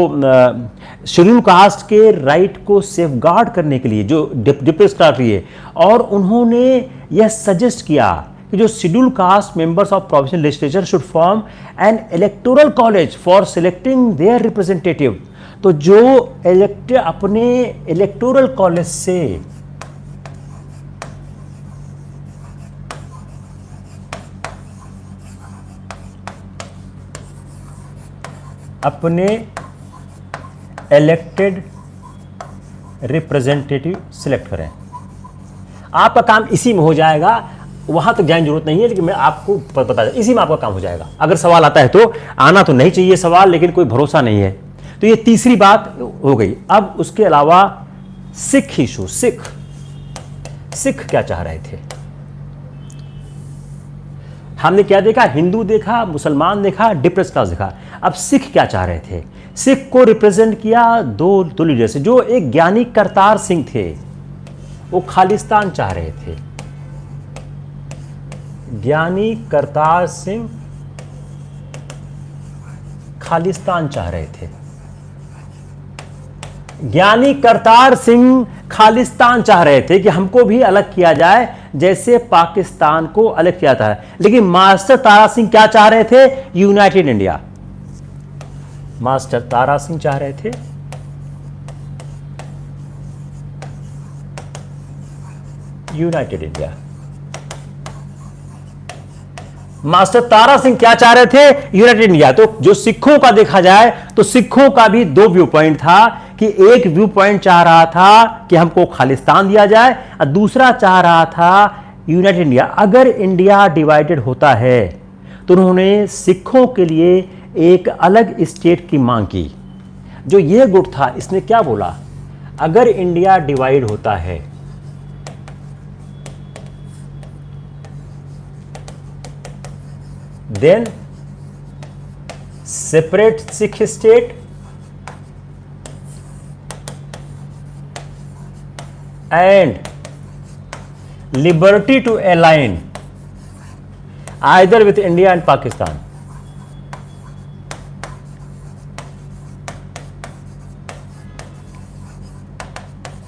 शेड्यूल कास्ट के राइट को सेफगार्ड करने के लिए जो डिप्रेस कर रही है, और उन्होंने यह सजेस्ट किया कि जो schedule caste members of provincial legislature should form an electoral college for selecting their representative. तो जो अपने इलेक्टोरल कॉलेज से अपने इलेक्टेड रिप्रेजेंटेटिव सिलेक्ट करें। आपका काम इसी में हो जाएगा, वहां तक जाने की जरूरत नहीं है, लेकिन मैं आपको बता दूं, इसी में आपका काम हो जाएगा। अगर सवाल आता है तो आना तो नहीं चाहिए सवाल, लेकिन कोई भरोसा नहीं है। तो ये तीसरी बात हो गई। अब उसके अलावा सिख इशू, सिख क्या चाह रहे थे? हमने क्या देखा? हिंदू देखा, मुसलमान देखा, डिप्रेस क्लास देखा। अब सिख क्या चाह रहे थे? सिख को रिप्रेजेंट किया दो लीडर से। जो एक ज्ञानी करतार सिंह थे, वो खालिस्तान चाह रहे थे। ज्ञानी करतार सिंह खालिस्तान चाह रहे थे। ज्ञानी करतार सिंह खालिस्तान चाह रहे थे कि हमको भी अलग किया जाए जैसे पाकिस्तान को अलग किया था। लेकिन मास्टर तारा सिंह क्या चाह रहे थे? United India. Master Tara Singh चाह रहे थे United India. Master Tara Singh क्या चाह रहे थे? United India. तो जो सिखों का देखा जाए तो सिखों का भी दो व्यू पॉइंट था कि एक व्यू पॉइंट चाह रहा था कि हमको खालिस्तान दिया जाए, और दूसरा चाह रहा था यूनाइटेड इंडिया। अगर इंडिया डिवाइडेड होता है तो उन्होंने सिखों के लिए एक अलग स्टेट की मांग की। जो ये गुट था, इसने क्या बोला? अगर इंडिया डिवाइड होता है then separate Sikh state and liberty to align either with India and Pakistan.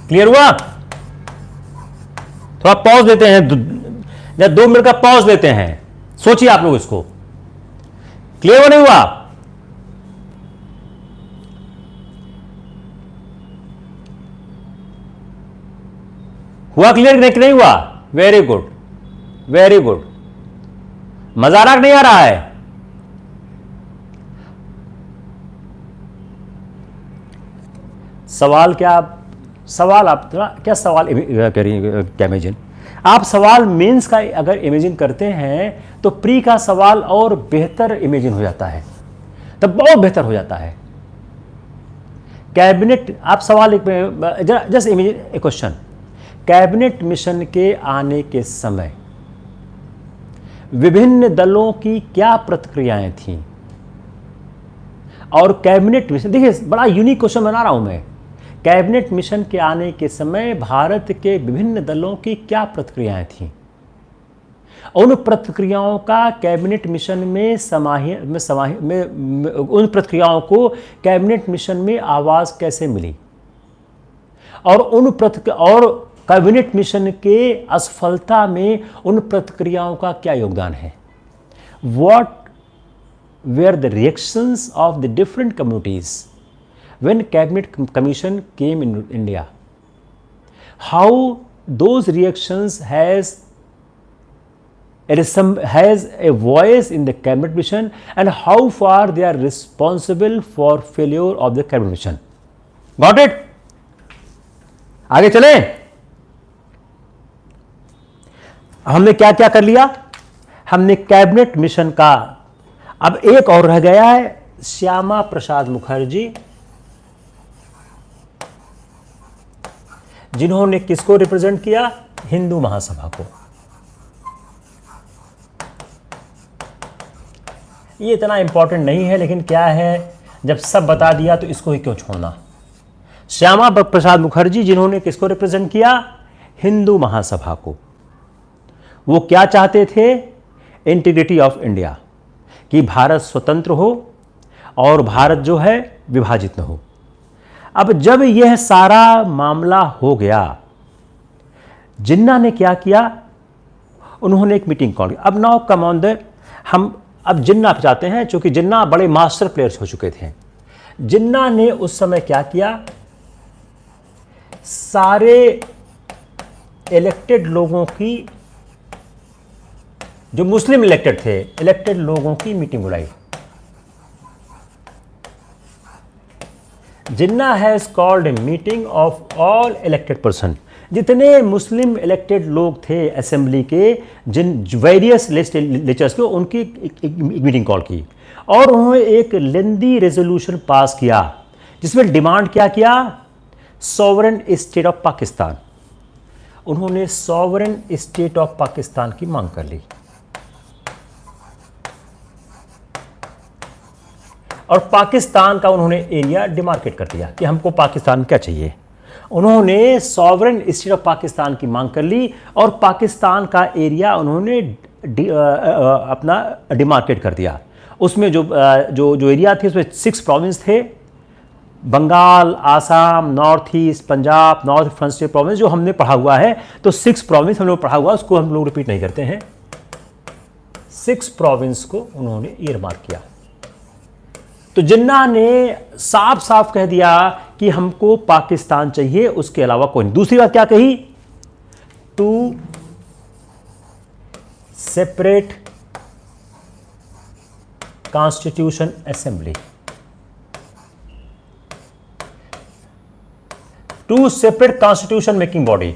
Clear हुआ? थोड़ा पॉज लेते हैं, या 2 मिनट का पॉज लेते हैं, सोचिए आप लोग इसको। क्लियर हो नहीं हुआ? हुआ क्लियर कि नहीं हुआ? Very good, very good. मजा आ रहा नहीं आ रहा है? सवाल क्या? सवाल आप क्या सवाल करिए, क्या इमेजिन आप सवाल मेंस का अगर इमेजिन करते हैं तो प्री का सवाल और बेहतर इमेजिन हो जाता है, तब बहुत बेहतर हो जाता है। कैबिनेट, आप सवाल जस्ट इमेजिन ए क्वेश्चन, कैबिनेट मिशन के आने के समय विभिन्न दलों की क्या प्रतिक्रियाएं थीं? और कैबिनेट मिशन, देखिए बड़ा यूनिक क्वेश्चन बना रहा हूं मैं। कैबिनेट मिशन के आने के समय भारत के विभिन्न दलों की क्या प्रतिक्रियाएं थीं? उन प्रतिक्रियाओं का कैबिनेट मिशन में उन प्रतिक्रियाओं को कैबिनेट मिशन में आवाज कैसे मिली? और कैबिनेट मिशन के असफलता में उन प्रतिक्रियाओं का क्या योगदान है? What were the reactions of the different communities when Cabinet Commission came in India? How those reactions has a voice in the Cabinet Mission, and how far they are responsible for failure of the Cabinet Mission? Got it? आगे चलें। हमने क्या क्या कर लिया? हमने cabinet Mission का, अब एक और रह गया है, श्यामा प्रसाद मुखर्जी, जिन्होंने किसको रिप्रेजेंट किया? हिंदू महासभा को। ये इतना इंपॉर्टेंट नहीं है, लेकिन क्या है, जब सब बता दिया तो इसको ही क्यों छोड़ना। श्यामा प्रसाद मुखर्जी, जिन्होंने किसको रिप्रेजेंट किया? हिंदू महासभा को। वो क्या चाहते थे? इंटीग्रिटी ऑफ इंडिया, कि भारत स्वतंत्र हो और भारत जो है विभाजित न हो। अब जब यह सारा मामला हो गया, जिन्ना ने क्या किया? उन्होंने एक मीटिंग कॉल की। अब नाउ कम ऑन द, हम अब जिन्ना पे जाते हैं, क्योंकि जिन्ना बड़े मास्टर प्लेयर्स हो चुके थे। जिन्ना ने उस समय क्या किया? सारे इलेक्टेड लोगों की, जो मुस्लिम इलेक्टेड थे, इलेक्टेड लोगों की मीटिंग बुलाई। Jinnah has called a meeting of all elected person. जितने मुस्लिम इलेक्टेड लोग थे असेंबली के, जिन वेरियस लेजिस्लेचर्स के, उनकी एक मीटिंग कॉल की, और उन्होंने एक लेंदी रेजोल्यूशन पास किया, जिसमें डिमांड क्या किया? Sovereign state of Pakistan. उन्होंने सॉवरेन स्टेट ऑफ पाकिस्तान की मांग कर ली, और पाकिस्तान का उन्होंने एरिया डिमार्केट कर दिया कि हमको पाकिस्तान क्या चाहिए। उन्होंने सॉवरेन स्टेट ऑफ पाकिस्तान की मांग कर ली, और पाकिस्तान का एरिया उन्होंने अपना डिमार्केट कर दिया। उसमें जो एरिया थे, उसमें 6 प्रोविंस थे, Bengal, Assam, north east, Punjab, north frontier province, जो हमने पढ़ा हुआ है। तो 6 प्रोविंस हम लोग पढ़ा हुआ, उसको हम लोग रिपीट नहीं करते हैं। 6 प्रोविंस को उन्होंने ईयरमार्क किया। तो जिन्ना ने साफ साफ कह दिया कि हमको पाकिस्तान चाहिए, उसके अलावा कोई नहीं। दूसरी बात क्या कही? Two separate constitution assembly, two separate constitution making body.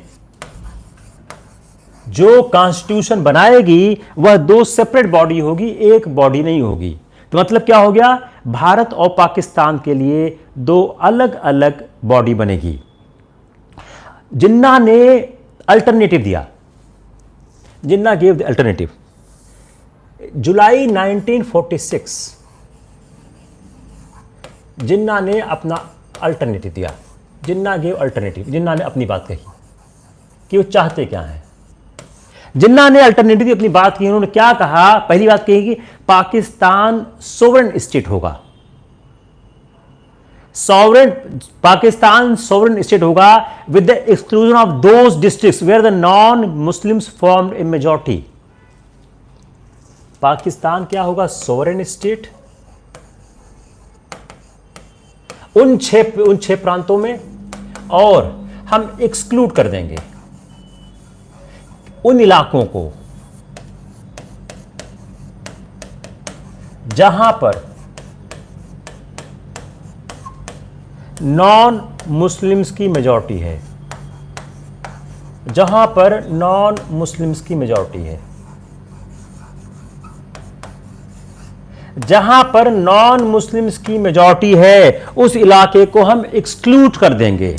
जो कॉन्स्टिट्यूशन बनाएगी वह 2 सेपरेट बॉडी होगी, एक बॉडी नहीं होगी। तो मतलब क्या हो गया? भारत और पाकिस्तान के लिए 2 अलग अलग बॉडी बनेगी। जिन्ना ने अल्टरनेटिव दिया, जिन्ना गेव द अल्टरनेटिव। जुलाई 1946 जिन्ना ने अपना अल्टरनेटिव दिया। जिन्ना गेव अल्टरनेटिव, जिन्ना ने अपनी बात कही कि वो चाहते क्या हैं। जिन्ना ने अल्टरनेटिव अपनी बात की। उन्होंने क्या कहा? पहली बात कही कि पाकिस्तान सोवरेन स्टेट होगा, सॉवरेन, पाकिस्तान सॉवरेन स्टेट होगा with the exclusion of those districts where the non Muslims formed a majority. Pakistan क्या होगा? सॉवरेन स्टेट उन छह प्रांतों में, और हम एक्सक्लूड कर देंगे उन इलाकों को जहां पर नॉन मुस्लिम्स की मेजॉरिटी है, जहां पर नॉन मुस्लिम्स की मेजॉरिटी है, जहां पर नॉन मुस्लिम्स की मेजॉरिटी है, उस इलाके को हम एक्सक्लूड कर देंगे।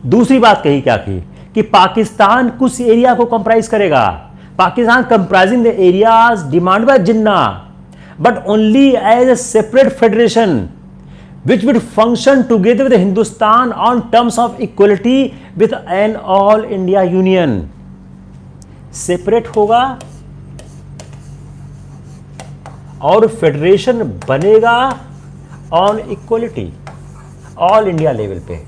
दूसरी बात कही क्या की कि पाकिस्तान कुछ एरिया को कंप्राइज करेगा। Pakistan comprising the areas demand by Jinnah, but only as a separate federation which would function together with Hindustan on terms of equality with an all India union। Separate होगा और फेडरेशन बनेगा on equality all India level पे।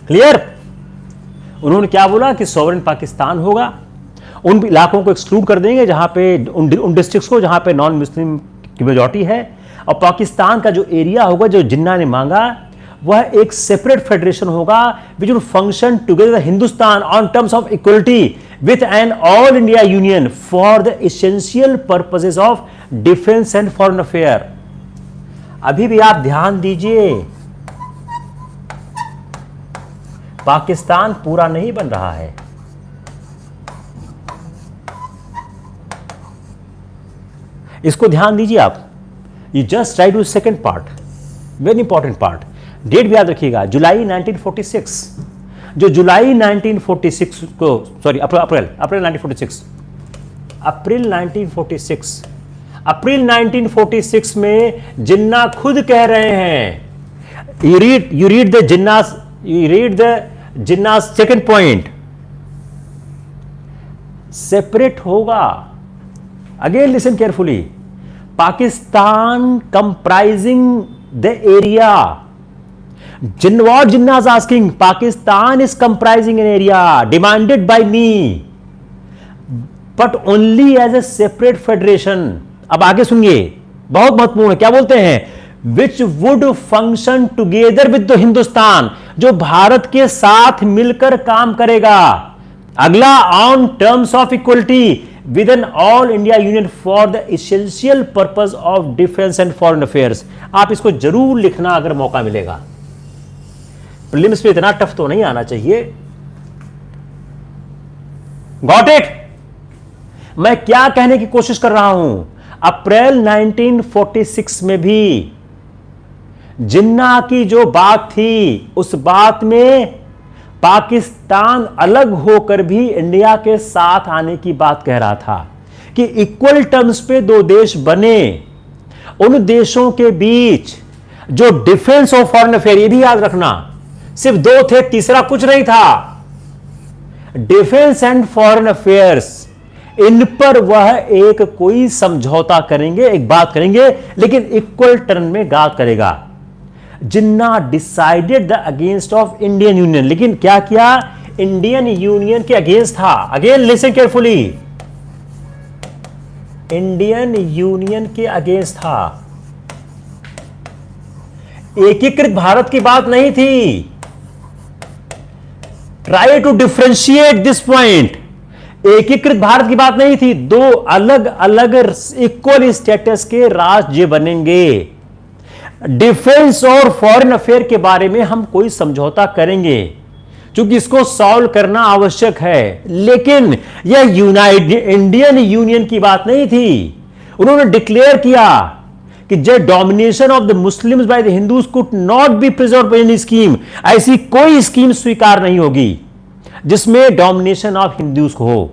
Clear? उन्होंने क्या बोला कि sovereign Pakistan होगा, उन इलाकों को एक्सक्लूड कर देंगे जहां पे उन डिस्ट्रिक्ट्स को जहां पे नॉन मुस्लिम की मेजॉरिटी है, और पाकिस्तान का जो एरिया होगा जो जिन्ना ने मांगा वह एक सेपरेट फेडरेशन होगा which will function together Hindustan on terms of equality with an all India union for the essential purposes of defence and foreign affair. अभी भी आप ध्यान दीजिए, पाकिस्तान पूरा नहीं बन रहा है। इसको ध्यान दीजिए आप। You just write to second part, very important part. Date भी याद रखिएगा, जुलाई 1946। जो जुलाई 1946 को, सॉरी अप्रैल 1946, अप्रैल 1946 में जिन्ना खुद कह रहे हैं, you read the Jinnah's second point, separate होगा। Again listen carefully, Pakistan comprising the area, what Jinnah is asking, Pakistan is comprising an area demanded by me but only as a separate federation। अब आगे सुनिए, बहुत महत्वपूर्ण है, क्या बोलते हैं? which would function together with the Hindustan, जो भारत के साथ मिलकर काम करेगा। अगला, on terms of equality with an all India union for the essential purpose of defense and foreign affairs। आप इसको जरूर लिखना अगर मौका मिलेगा। प्रीलिम्स पे इतना टफ तो नहीं आना चाहिए। Got it? मैं क्या कहने की कोशिश कर रहा हूं, अप्रैल 1946 में भी जिन्ना की जो बात थी, उस बात में पाकिस्तान अलग होकर भी इंडिया के साथ आने की बात कह रहा था कि इक्वल टर्म्स पे दो देश बने। उन देशों के बीच जो डिफेंस और फॉरेन अफेयर, ये भी याद रखना, सिर्फ दो थे, तीसरा कुछ नहीं था। डिफेंस एंड फॉरेन अफेयर्स, इन पर वह एक कोई समझौता करेंगे, एक बात करेंगे, लेकिन इक्वल टर्म में बात करेगा। Jinnah decided the against of Indian union, लेकिन क्या किया? इंडियन यूनियन के अगेंस्ट था। Again listen carefully, Indian union के अगेंस्ट था। एकीकृत भारत की बात नहीं थी। Try to differentiate this point. एकीकृत भारत की बात नहीं थी, दो अलग अलग इक्वल स्टेटस के राज्य बनेंगे। डिफेंस और फॉरेन अफेयर के बारे में हम कोई समझौता करेंगे, क्योंकि इसको सॉल्व करना आवश्यक है, लेकिन यह इंडियन यूनियन की बात नहीं थी। उन्होंने डिक्लेयर किया कि the domination of the Muslims by the Hindus could not B preserved by any scheme. ऐसी कोई स्कीम स्वीकार नहीं होगी जिसमें डोमिनेशन ऑफ हिंदूज को हो।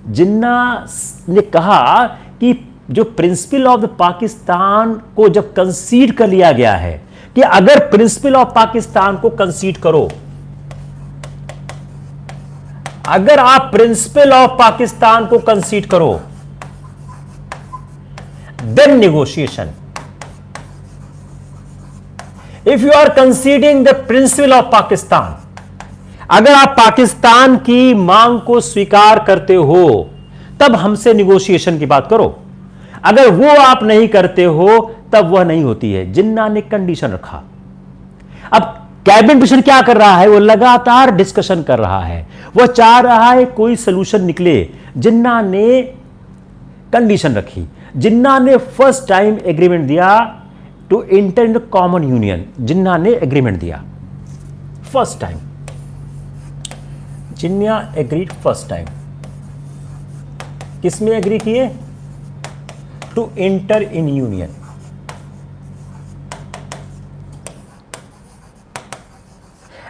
जिन्ना ने कहा कि जो प्रिंसिपल ऑफ द पाकिस्तान को जब कंसीड कर लिया गया है कि अगर प्रिंसिपल ऑफ पाकिस्तान को कंसीड करो, अगर आप प्रिंसिपल ऑफ पाकिस्तान को कंसीड करो, then negotiation. If you are conceding the principle of Pakistan, अगर आप पाकिस्तान की मांग को स्वीकार करते हो तब हमसे नेगोशिएशन की बात करो। अगर वो आप नहीं करते हो तब वह नहीं होती है। जिन्ना ने कंडीशन रखा। अब कैबिनेट मिशन क्या कर रहा है? वो लगातार डिस्कशन कर रहा है, वो चाह रहा है कोई सोल्यूशन निकले। जिन्ना ने कंडीशन रखी, जिन्ना ने फर्स्ट टाइम एग्रीमेंट दिया to enter in common union. Jinnah ने एग्रीमेंट दिया first time, Jinnah agreed first time. किसमें एग्री किए? To enter in union.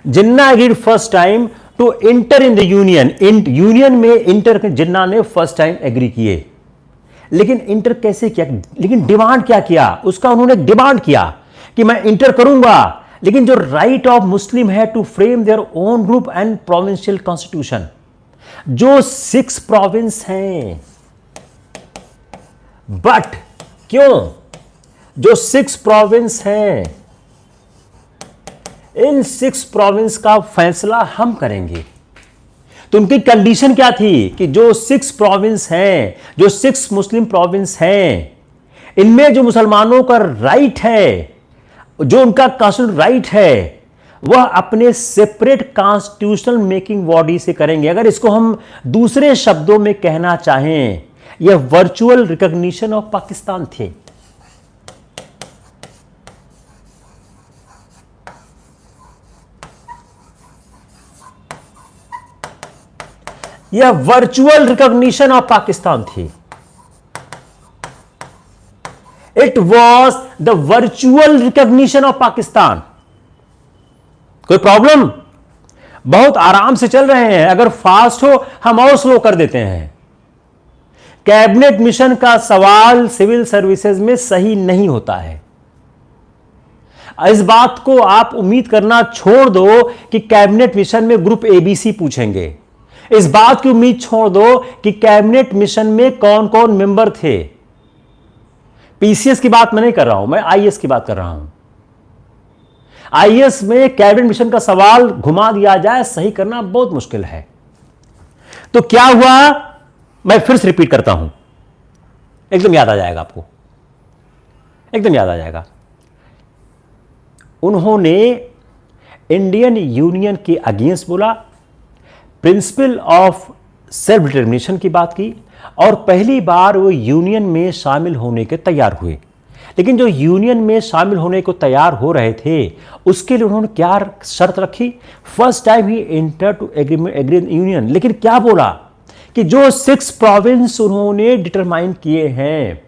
Jinnah agreed first time to enter in the union. Union में इंटर जिन्ना ने फर्स्ट टाइम एग्री किए, लेकिन inter कैसे किया? लेकिन डिमांड क्या किया उसका? उन्होंने डिमांड किया कि मैं इंटर करूंगा, लेकिन जो राइट ऑफ मुस्लिम है to frame their own group and provincial constitution. जो 6 प्रोविंस हैं, बट क्यों जो 6 प्रोविंस हैं, इन 6 प्रोविंस का फैसला हम करेंगे। तो उनकी कंडीशन क्या थी कि जो 6 प्रोविंस हैं, जो 6 मुस्लिम प्रोविंस हैं, इनमें जो मुसलमानों का राइट है, जो उनका कॉन्स्टिट्यूशनल राइट है, वह अपने सेपरेट कॉन्स्टिट्यूशनल मेकिंग बॉडी से करेंगे। अगर इसको हम दूसरे शब्दों में कहना चाहें, यह वर्चुअल रिकॉग्निशन ऑफ पाकिस्तान थे। यह वर्चुअल रिकॉग्निशन ऑफ पाकिस्तान थी। It was the virtual recognition of Pakistan. कोई प्रॉब्लम? बहुत आराम से चल रहे हैं। अगर फास्ट हो हम और स्लो कर देते हैं। कैबिनेट मिशन का सवाल सिविल सर्विसेज में सही नहीं होता है। इस बात को आप उम्मीद करना छोड़ दो कि कैबिनेट मिशन में ग्रुप एबीसी पूछेंगे। इस बात की उम्मीद छोड़ दो कि कैबिनेट मिशन में कौन कौन मेंबर थे। पीसीएस की बात मैं नहीं कर रहा हूं, मैं आईएएस की बात कर रहा हूं। आईएएस में कैबिनेट मिशन का सवाल घुमा दिया जाए, सही करना बहुत मुश्किल है। तो क्या हुआ, मैं फिर से रिपीट करता हूं, एकदम याद आ जाएगा आपको, एकदम याद आ जाएगा। उन्होंने इंडियन यूनियन के अगेंस्ट बोला, प्रिंसिपल ऑफ सेल्फ डिटर्मिनेशन की बात की, और पहली बार वो यूनियन में शामिल होने के तैयार हुए। लेकिन जो यूनियन में शामिल होने को तैयार हो रहे थे, उसके लिए उन्होंने क्या शर्त रखी? फर्स्ट टाइम ही एंटर टू एग्री यूनियन। लेकिन क्या बोला कि जो 6 प्रोविंस उन्होंने डिटरमाइन किए हैं,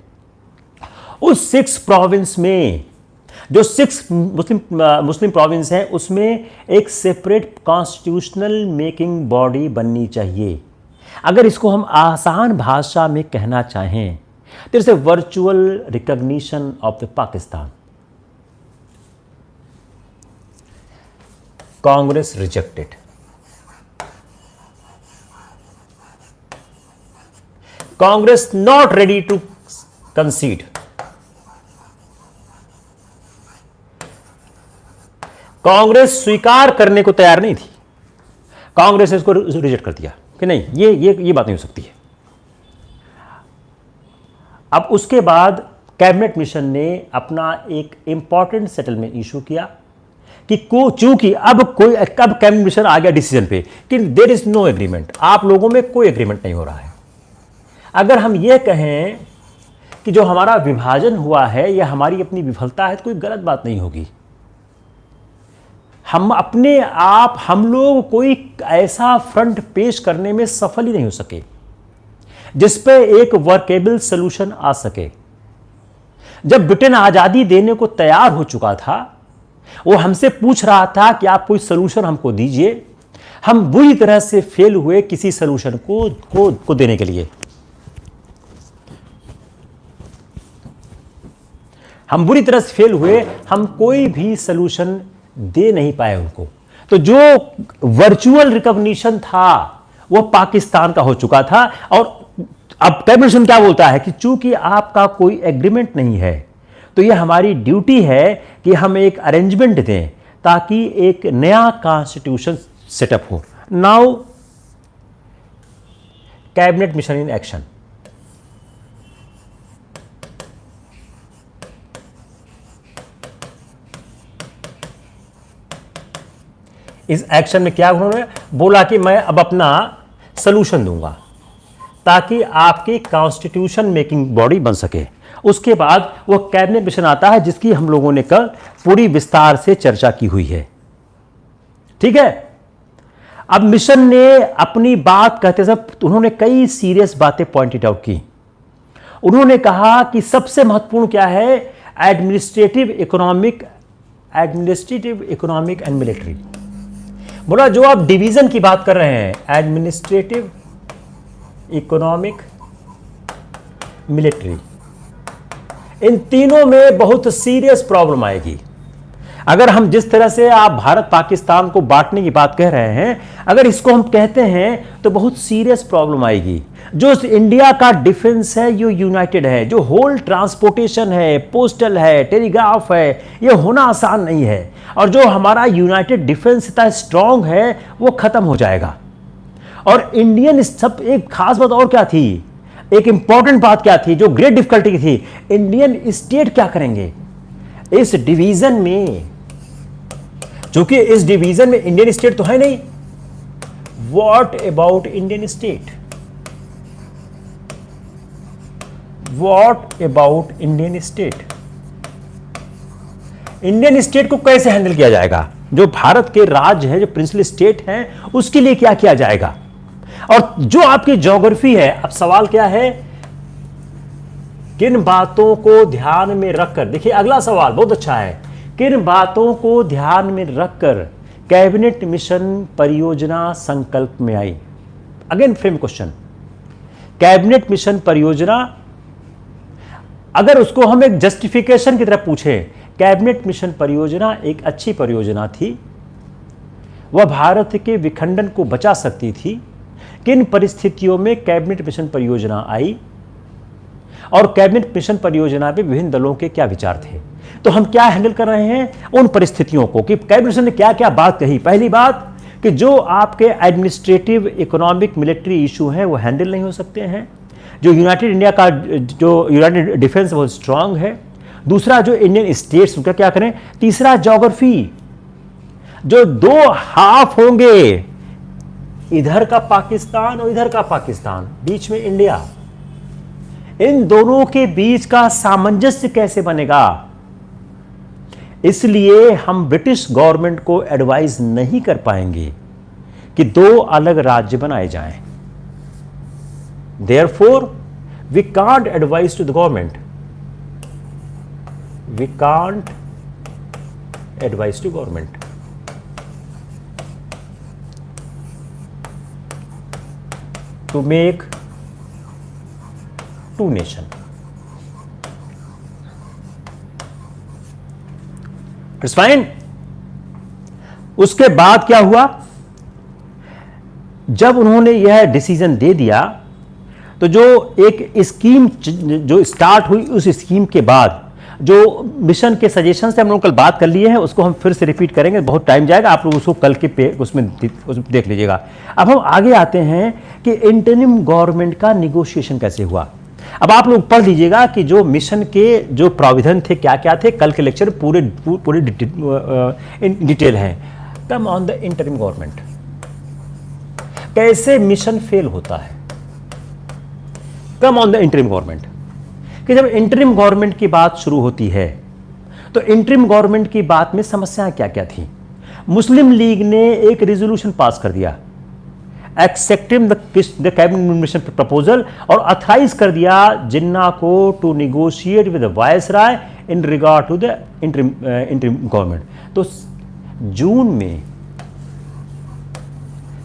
उस 6 प्रोविंस में जो 6 मुस्लिम प्रोविंस हैं, उसमें एक सेपरेट कॉन्स्टिट्यूशनल मेकिंग बॉडी बननी चाहिए। अगर इसको हम आसान भाषा में कहना चाहें तो it's a virtual recognition of the Pakistan. Congress rejected. Congress not ready to concede. Congress स्वीकार करने को तैयार नहीं थी। कांग्रेस ने इसको रिजेक्ट कर दिया कि नहीं, ये बात नहीं हो सकती है। अब उसके बाद कैबिनेट मिशन ने अपना एक इंपॉर्टेंट सेटलमेंट इशू किया कि चूंकि अब कैबिनेट मिशन आ गया डिसीजन पे कि देयर इज नो एग्रीमेंट, आप लोगों में कोई एग्रीमेंट नहीं हो रहा है। अगर हम ये कहें कि जो हमारा विभाजन हुआ है यह हमारी अपनी विफलता है, तो कोई गलत बात नहीं होगी। हम अपने आप, हम लोग कोई ऐसा फ्रंट पेश करने में सफल ही नहीं हो सके जिस पे एक वर्केबल सॉल्यूशन आ सके। जब ब्रिटेन आजादी देने को तैयार हो चुका था, वो हमसे पूछ रहा था कि आप कोई सॉल्यूशन हमको दीजिए। हम बुरी तरह से फेल हुए किसी सॉल्यूशन को देने के लिए। हम बुरी तरह से फेल हुए, हम कोई भी सॉल्यूशन दे नहीं पाए उनको। तो जो वर्चुअल रिकॉग्निशन था वो पाकिस्तान का हो चुका था। और अब कैबिनेट मिशन क्या बोलता है कि चूंकि आपका कोई एग्रीमेंट नहीं है तो ये हमारी ड्यूटी है कि हम एक अरेंजमेंट दें ताकि एक नया कॉन्स्टिट्यूशन सेटअप हो। Now cabinet mission in action. इस एक्शन में क्या उन्होंने बोला कि मैं अब अपना सलूशन दूंगा ताकि आपकी कॉन्स्टिट्यूशन मेकिंग बॉडी बन सके। उसके बाद वो कैबिनेट मिशन आता है जिसकी हम लोगों ने कल पूरी विस्तार से चर्चा की हुई है। ठीक है, अब मिशन ने अपनी बात कहते समय उन्होंने कई सीरियस बातें पॉइंटेड आउट की। उन्होंने कहा कि सबसे महत्वपूर्ण क्या है, एडमिनिस्ट्रेटिव इकोनॉमिक एंड मिलिट्री। बोला जो आप डिवीजन की बात कर रहे हैं, एडमिनिस्ट्रेटिव, इकोनॉमिक, मिलिट्री, इन तीनों में बहुत सीरियस प्रॉब्लम आएगी। अगर हम जिस तरह से आप भारत पाकिस्तान को बांटने की बात कह रहे हैं, अगर इसको हम कहते हैं तो बहुत सीरियस प्रॉब्लम आएगी। जो इंडिया का डिफेंस है ये यूनाइटेड है, जो होल ट्रांसपोर्टेशन है, पोस्टल है, टेलीग्राफ है, ये होना आसान नहीं है। और जो हमारा यूनाइटेड डिफेंस इतना स्ट्रांग है वो खत्म हो जाएगा। और इंडियन सब एक खास बात और क्या थी, एक इंपॉर्टेंट बात क्या थी जो ग्रेट डिफिकल्टी की थी, इंडियन स्टेट क्या करेंगे इस डिवीजन में, क्योंकि इस डिवीजन में इंडियन स्टेट तो है नहीं। What about Indian state, what about Indian state, Indian state को कैसे हैंडल किया जाएगा, जो भारत के राज्य है, जो प्रिंसिपल स्टेट है, उसके लिए क्या किया जाएगा। और जो आपकी ज्योग्राफी है, अब सवाल क्या है, किन बातों को ध्यान में रखकर, देखिए अगला सवाल बहुत अच्छा है, किन बातों को ध्यान में रखकर कैबिनेट मिशन परियोजना संकल्प में आई। Again frame question, cabinet mission परियोजना, अगर उसको हम एक जस्टिफिकेशन की तरफ पूछें, कैबिनेट मिशन परियोजना एक अच्छी परियोजना थी, वह भारत के विखंडन को बचा सकती थी। किन परिस्थितियों में कैबिनेट मिशन परियोजना आई और कैबिनेट मिशन परियोजना पे विभिन्न दलों के क्या विचार थे। तो हम क्या हैंडल कर रहे हैं उन परिस्थितियों को कि कैबिनेट मिशन ने क्या क्या बात कही। पहली बात कि जो आपके एडमिनिस्ट्रेटिव, इकोनॉमिक, मिलिट्री इशू हैं वो हैंडल नहीं हो सकते हैं। जो यूनाइटेड इंडिया का जो यूनाइटेड डिफेंस बहुत स्ट्रांग है। दूसरा जो इंडियन स्टेट्स उनका क्या करें। तीसरा ज्योग्राफी, जो दो हाफ होंगे, इधर का पाकिस्तान और इधर का पाकिस्तान, बीच में इंडिया, इन दोनों के बीच का सामंजस्य कैसे बनेगा। इसलिए हम ब्रिटिश गवर्नमेंट को एडवाइज नहीं कर पाएंगे कि दो अलग राज्य बनाए जाएं। Therefore, we can't advise to the government. We can't advise to government. To make two nation. It's fine. उसके बाद क्या हुआ, जब उन्होंने यह डिसीजन दे दिया तो जो एक स्कीम जो स्टार्ट हुई, उस स्कीम के बाद जो मिशन के सजेशन से हम लोग कल बात कर लिए हैं उसको हम फिर से रिपीट करेंगे, बहुत टाइम जाएगा, आप लोग उसको कल के उसमें देख लीजिएगा। अब हम आगे आते हैं कि इंटरिम गवर्नमेंट का निगोशिएशन कैसे हुआ। अब आप लोग पढ़ लीजिएगा कि जो मिशन के जो प्राविधान थे क्या क्या थे, कल के लेक्चर पूरे डिटेल है। Come on the interim government, कैसे मिशन फेल होता है। Come on the interim government, कि जब इंटरिम गवर्नमेंट की बात शुरू होती है तो इंटरिम गवर्नमेंट की बात में समस्याएं क्या क्या थी। मुस्लिम लीग ने एक रेजोल्यूशन पास कर दिया accepting the Cabinet Mission proposal और अथराइज कर दिया जिन्ना को to negotiate with the viceroy in regard to the interim government. तो जून में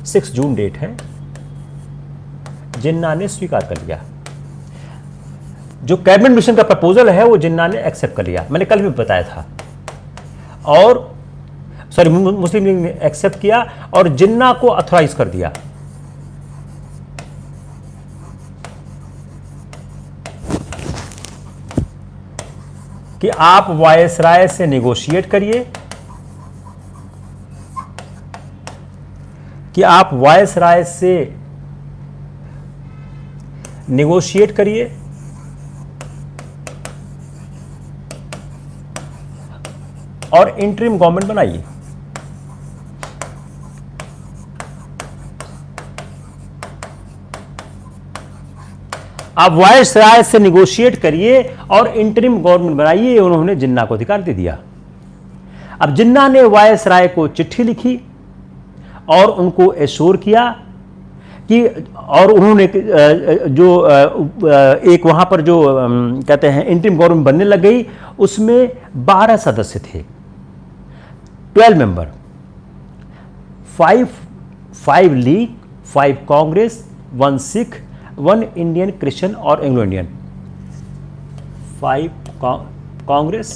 6 जून डेट है, जिन्ना ने स्वीकार कर लिया। जो कैबिनेट मिशन का प्रपोजल है वो जिन्ना ने एक्सेप्ट कर लिया, मैंने कल भी बताया था। और सॉरी, मुस्लिम लीग ने एक्सेप्ट किया और जिन्ना को अथॉराइज कर दिया। कि आप वायसराय से नेगोशिएट करिए, कि आप वायसराय से नेगोशिएट करिए और इंटरिम गवर्नमेंट बनाइए। आप वायसराय से नेगोशिएट करिए और इंटरिम गवर्नमेंट बनाइए, उन्होंने जिन्ना को अधिकार दे दिया। अब जिन्ना ने वायसराय को चिट्ठी लिखी और उनको एश्योर किया कि, और उन्होंने जो एक वहां पर जो कहते हैं इंटरिम गवर्नमेंट बनने लग गई, उसमें 12 सदस्य थे, 12 member, 5 league, 5 Congress, 1 Sikh, 1 Indian Christian और Anglo Indian. 5 Congress,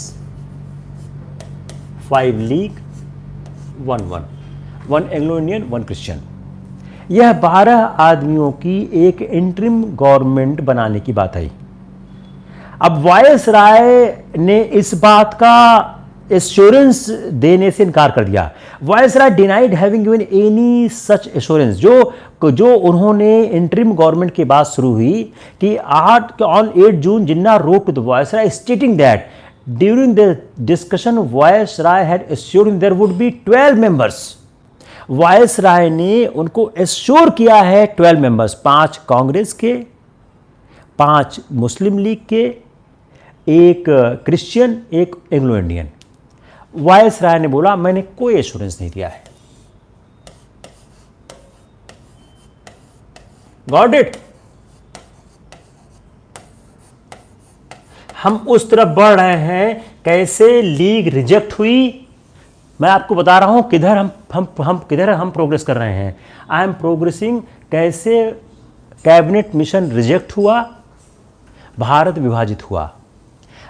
5 league, 1 Anglo Indian, 1 Christian. यह 12 आदमियों की एक इंटरिम गवर्नमेंट बनाने की बात आई। अब वायसराय ने इस बात का एश्योरेंस देने से इनकार कर दिया। Viceroy denied having given any such assurance. जो उन्होंने इंटरिम गवर्नमेंट की बात शुरू हुई कि on 8 June Jinnah wrote to the viceroy stating that during the discussion viceroy had assured there would be 12 members. Viceroy ने उनको एश्योर किया है 12 मेंबर्स, 5 कांग्रेस के, 5 मुस्लिम लीग के, 1 क्रिश्चियन, 1 एंग्लो इंडियन। वायसराय ने बोला मैंने कोई एश्योरेंस नहीं दिया है। Got it? हम उस तरफ बढ़ रहे हैं कैसे लीग रिजेक्ट हुई। मैं आपको बता रहा हूं किधर हम प्रोग्रेस कर रहे हैं। आई एम प्रोग्रेसिंग कैसे कैबिनेट मिशन रिजेक्ट हुआ, भारत विभाजित हुआ।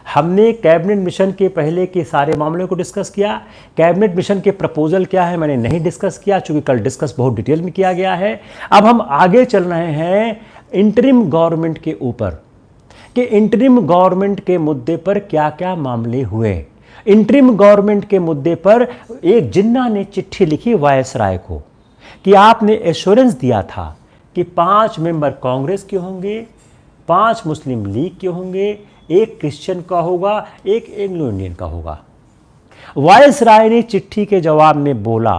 हमने कैबिनेट मिशन के पहले के सारे मामलों को डिस्कस किया। कैबिनेट मिशन के प्रपोजल क्या है मैंने नहीं डिस्कस किया, चूंकि कल डिस्कस बहुत डिटेल में किया गया है। अब हम आगे चल रहे हैं इंटरिम गवर्नमेंट के ऊपर कि इंटरिम गवर्नमेंट के मुद्दे पर क्या क्या मामले हुए। इंटरिम गवर्नमेंट के मुद्दे पर एक जिन्ना ने चिट्ठी लिखी वायसराय को कि आपने एश्योरेंस दिया था कि 5 मेंबर कांग्रेस के होंगे, 5 मुस्लिम लीग के होंगे, 1 क्रिश्चियन का होगा, 1 एंग्लो इंडियन का होगा। वायसराय ने चिट्ठी के जवाब में बोला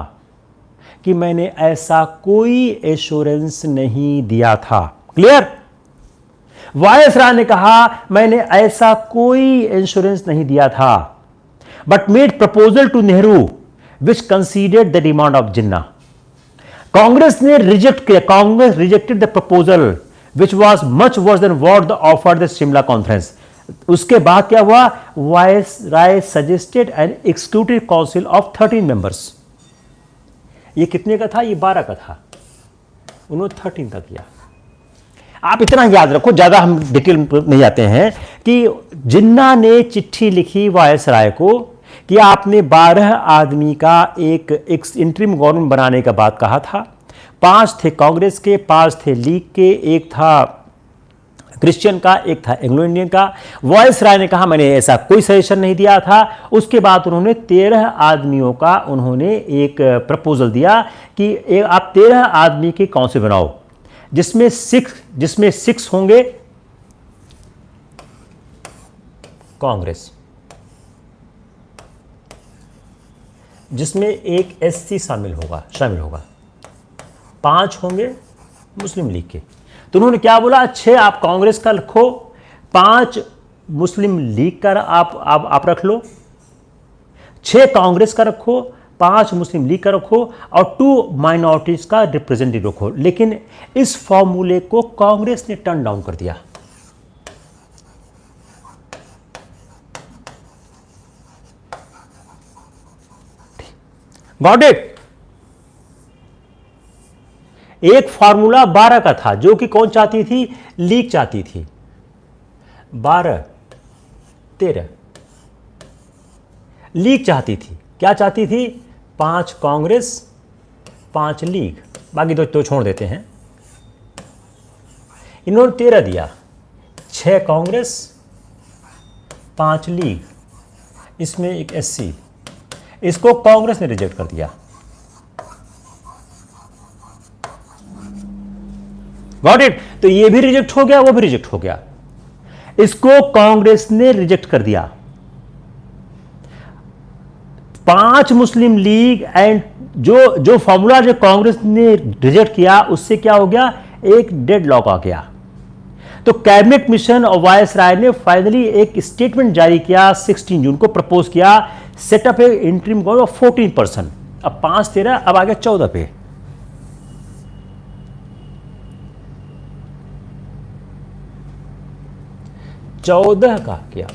कि मैंने ऐसा कोई एश्योरेंस नहीं दिया था। क्लियर? वायसराय ने कहा मैंने ऐसा कोई इंश्योरेंस नहीं दिया था, but made proposal to Nehru which considered the demand of Jinnah. Congress ने रिजेक्ट किया, Congress rejected the proposal which was much worse than what the offered the Shimla conference. उसके बाद क्या हुआ? Viceroy suggested an executive council of 13 members. ये कितने का था? ये 12 का था, उन्होंने 13 का किया। आप इतना याद रखो, ज्यादा हम डिटेल नहीं जाते हैं, कि जिन्ना ने चिट्ठी लिखी वायसराय को कि आपने 12 आदमी का एक इंटरिम गवर्नमेंट बनाने का बात कहा था। 5 थे कांग्रेस के, 5 थे लीग के, 1 था क्रिश्चियन का, 1 था एंग्लो इंडियन का। वायसराय ने कहा मैंने ऐसा कोई सजेशन नहीं दिया था। उसके बाद उन्होंने 13 आदमियों का उन्होंने एक प्रपोजल दिया कि आप 13 आदमी की काउंसिल बनाओ, जिसमें 6 होंगे कांग्रेस, जिसमें 1 एससी शामिल होगा, 5 होंगे मुस्लिम लीग के। तो उन्होंने क्या बोला? 6 आप कांग्रेस का रखो, 5 मुस्लिम लीग का आप रख लो, 6 कांग्रेस का रखो, 5 मुस्लिम लीग का रखो और 2 माइनॉरिटीज का रिप्रेजेंटेटिव रखो। लेकिन इस फॉर्मूले को कांग्रेस ने टर्न डाउन कर दिया। Got it? एक फार्मूला 12 का था जो कि कौन चाहती थी? लीग चाहती थी। 12, 13 लीग चाहती थी। क्या चाहती थी? 5 कांग्रेस, 5 लीग, बाकी तो छोड़ देते हैं। इन्होंने 13 दिया, 6 कांग्रेस, 5 लीग, इसमें एक SC, इसको कांग्रेस ने रिजेक्ट कर दिया। Got it? तो ये भी रिजेक्ट हो गया, वो भी रिजेक्ट हो गया, इसको कांग्रेस ने रिजेक्ट कर दिया। 5 मुस्लिम लीग एंड जो फॉर्मूला जो कांग्रेस ने रिजेक्ट किया, उससे क्या हो गया, एक डेडलॉक आ गया। तो कैबिनेट मिशन और वायसराय ने फाइनली एक स्टेटमेंट जारी किया 16 जून को, प्रपोज किया setup A interim government of 14%। अब 5-13, अब आ गया 14 पे। चौदह का किया,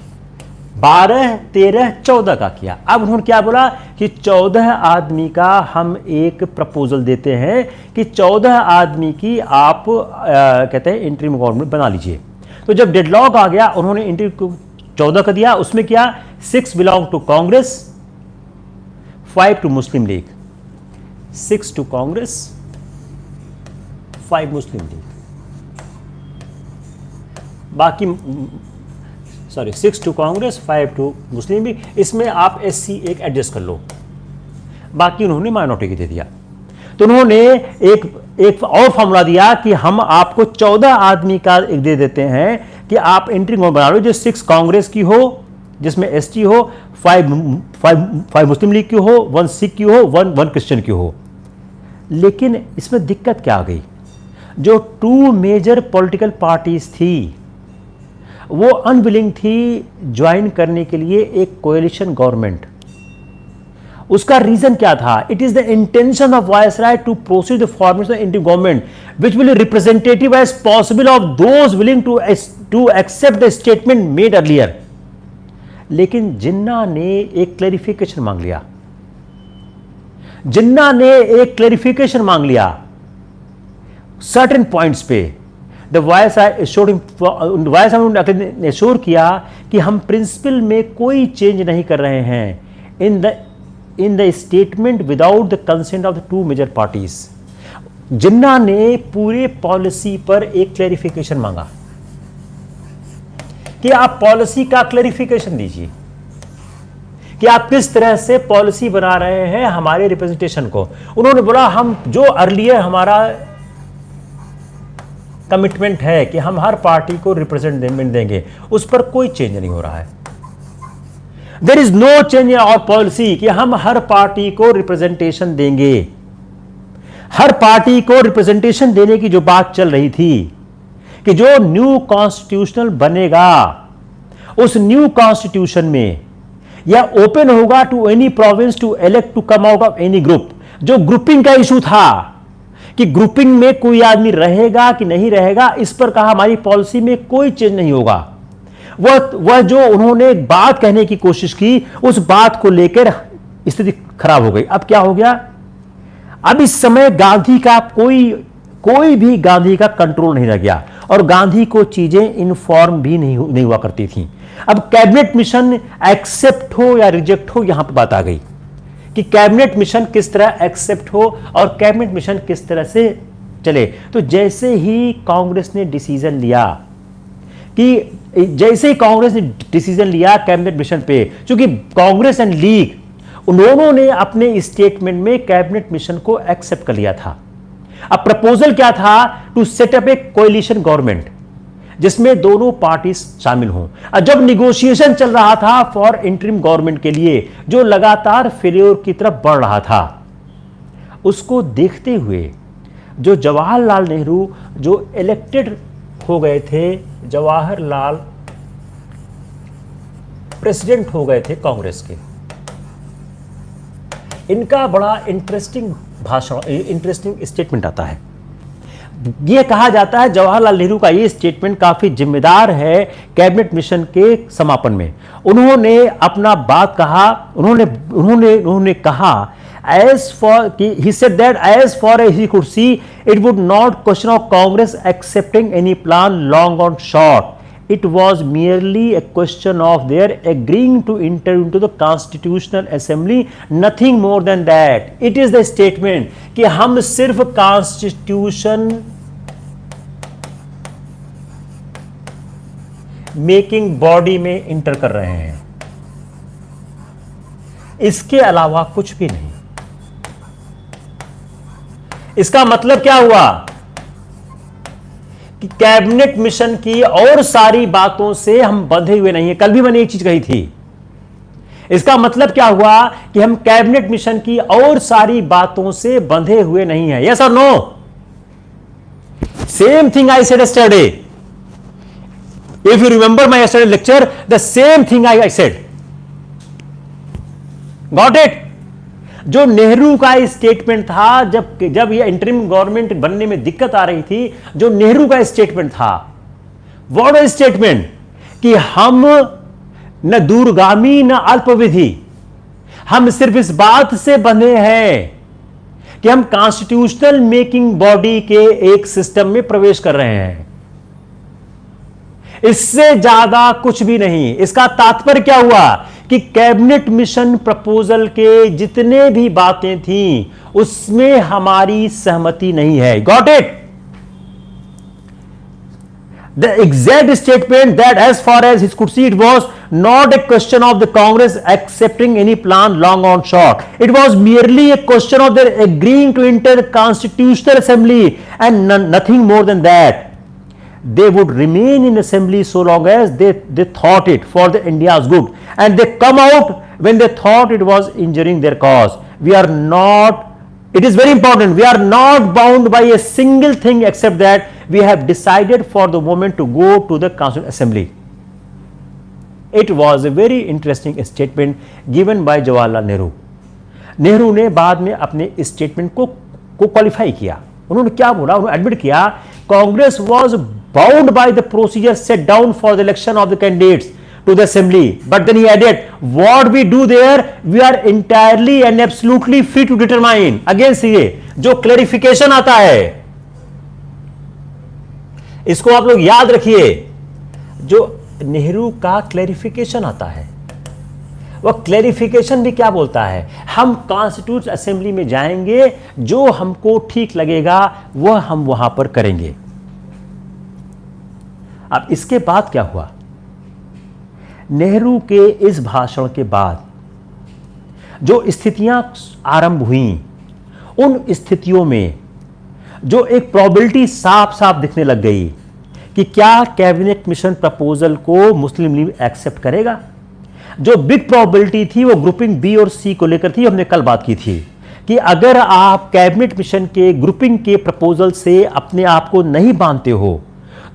12, 13, 14 का किया। अब उन्होंने क्या बोला कि 14 आदमी का हम एक प्रपोजल देते हैं कि 14 आदमी की आप कहते हैं इंटरिम गवर्नमेंट बना लीजिए। तो जब डेडलॉक आ गया, उन्होंने इंटरिम को 14 का दिया। उसमें क्या, 6 belong to Congress, 5 to Muslim League, 6 to Congress, 5 Muslim League, बाकी 6 to Congress, 5 to Muslim League. इसमें आप SC एक एडजस्ट कर लो, बाकी उन्होंने माइनॉरिटी की दे दिया। तो उन्होंने एक और फॉर्मूला दिया कि हम आपको 14 आदमी का एक दे देते हैं कि आप इंटरिम गवर्नमेंट बना लो, जो 6 कांग्रेस की हो, जिसमें ST हो, 5 मुस्लिम लीग की हो, 1 सिख की हो, 1 क्रिश्चियन की हो। लेकिन इसमें दिक्कत क्या आ गई, जो 2 मेजर पॉलिटिकल पार्टीज थी वो अनविलिंग थी ज्वाइन करने के लिए एक कोएलिशन गवर्नमेंट। उसका रीजन क्या था, it is the intention of viceroy to proceed the formation of Indian government which will representative as possible of those willing to accept the statement made earlier. लेकिन जिन्ना ने एक क्लैरिफिकेशन मांग लिया, जिन्ना ने एक क्लैरिफिकेशन मांग लिया सर्टेन पॉइंट्स पे। द वायसराय ने एश्योर किया कि हम प्रिंसिपल में कोई चेंज नहीं कर रहे हैं in the statement without the consent of the 2 major parties. Jinnah ने पूरे पॉलिसी पर एक क्लैरिफिकेशन मांगा कि आप पॉलिसी का क्लैरिफिकेशन दीजिए कि आप किस तरह से पॉलिसी बना रहे हैं हमारे रिप्रेजेंटेशन को। उन्होंने बोला हम जो अर्लियर हमारा कमिटमेंट है कि हम हर पार्टी को रिप्रेजेंटेशन देंगे, उस पर कोई चेंज नहीं हो रहा है। There is no change in our policy कि हम हर पार्टी को रिप्रेजेंटेशन देंगे। हर पार्टी को रिप्रेजेंटेशन देने की जो बात चल रही थी कि जो न्यू कॉन्स्टिट्यूशनल बनेगा, उस न्यू कॉन्स्टिट्यूशन में यह ओपन होगा to any province to elect to come out of any group. जो ग्रुपिंग का इशू था कि ग्रुपिंग में कोई आदमी रहेगा कि नहीं रहेगा, इस पर कहा हमारी पॉलिसी में कोई चेंज नहीं होगा। वह जो उन्होंने बात कहने की कोशिश की, उस बात को लेकर स्थिति खराब हो गई। अब क्या हो गया, अब इस समय गांधी का कोई भी गांधी का कंट्रोल नहीं रह गया और गांधी को चीजें इन्फॉर्म भी नहीं हुआ करती थी। अब कैबिनेट मिशन एक्सेप्ट हो या रिजेक्ट हो, यहां पर बात आ गई कि कैबिनेट मिशन किस तरह एक्सेप्ट हो और कैबिनेट मिशन किस तरह से चले। तो जैसे ही कांग्रेस ने डिसीजन लिया कैबिनेट मिशन पे, क्योंकि कांग्रेस एंड लीग उन्होंने ने अपने स्टेटमेंट में कैबिनेट मिशन को एक्सेप्ट कर लिया था। अब प्रपोजल क्या था, to set up a coalition government जिसमें दोनों पार्टी शामिल हों। जब निगोशिएशन चल रहा था फॉर इंटरिम गवर्नमेंट के लिए, जो लगातार फेल्योर की तरफ बढ़ रहा था, उसको देखते हुए जो जवाहरलाल नेहरू जो इलेक्टेड हो गए थे, जवाहरलाल प्रेसिडेंट हो गए थे कांग्रेस के, इनका बड़ा इंटरेस्टिंग स्टेटमेंट आता है। यह कहा जाता है जवाहरलाल नेहरू का यह स्टेटमेंट काफी जिम्मेदार है कैबिनेट मिशन के समापन में। उन्होंने अपना बात कहा, उन्होंने कहा as for he said that as far as he could see it would not question of Congress accepting any plan long or short. It was merely a question of their agreeing to enter into the Constitutional Assembly, nothing more than that. It is the statement कि हम सिर्फ constitution making body में inter कर रहे हैं। इसके अलावा कुछ भी नहीं। इसका मतलब क्या हुआ कि कैबिनेट मिशन की और सारी बातों से हम बंधे हुए नहीं है। कल भी मैंने एक चीज कही थी। इसका मतलब क्या हुआ कि हम कैबिनेट मिशन की और सारी बातों से बंधे हुए नहीं है। यस और no? Same thing I said yesterday. If you remember my yesterday lecture, the same thing I said. Got it? जो नेहरू का स्टेटमेंट था, जब यह इंटरिम गवर्नमेंट बनने में दिक्कत आ रही थी, जो नेहरू का स्टेटमेंट था, व्हाट वाज स्टेटमेंट? कि हम न दूरगामी न अल्पविधि, हम सिर्फ इस बात से बंधे हैं कि हम कॉन्स्टिट्यूशनल मेकिंग बॉडी के एक सिस्टम में प्रवेश कर रहे हैं। इससे ज्यादा कुछ भी नहीं। इसका तात्पर्य क्या हुआ कि कैबिनेट मिशन प्रपोजल के जितने भी बातें थी उसमें हमारी सहमति नहीं है। Got it? The exact statement that as far as he could see, it was not a question of the Congress accepting any plan long or short. It was merely a question of their agreeing to enter the Constitutional Assembly and nothing more than that. They would remain in assembly so long as they thought it for the India's good, and they come out when they thought it was injuring their cause. We are not, it is very important, we are not bound by a single thing except that we have decided for the moment to go to the Constitutional Assembly. It was a very interesting statement given by Jawaharlal Nehru. Nehru ने बाद में अपने statement को qualify किया। उन्होंने क्या बोला? उन्होंने एडमिट किया, Congress was bound by the procedure set down for the election of the candidates to the assembly, but then he added, what we do there, we are entirely and absolutely free to determine. Again see, जो clarification आता है, इसको आप लोग याद रखिए। जो नेहरू का क्लैरिफिकेशन आता है, वह क्लैरिफिकेशन भी क्या बोलता है? हम कॉन्स्टिट्यूशन असेंबली में जाएंगे, जो हमको ठीक लगेगा वह हम वहां पर करेंगे। अब इसके बाद क्या हुआ? नेहरू के इस भाषण के बाद जो स्थितियां आरंभ हुई, उन स्थितियों में जो एक प्रोबेबिलिटी साफ साफ दिखने लग गई कि क्या कैबिनेट मिशन प्रपोजल को मुस्लिम लीग एक्सेप्ट करेगा। जो बिग प्रोबेबिलिटी थी वो ग्रुपिंग बी और सी को लेकर थी। हमने कल बात की थी कि अगर आप कैबिनेट मिशन के ग्रुपिंग के प्रपोजल से अपने आप को नहीं बांधते हो,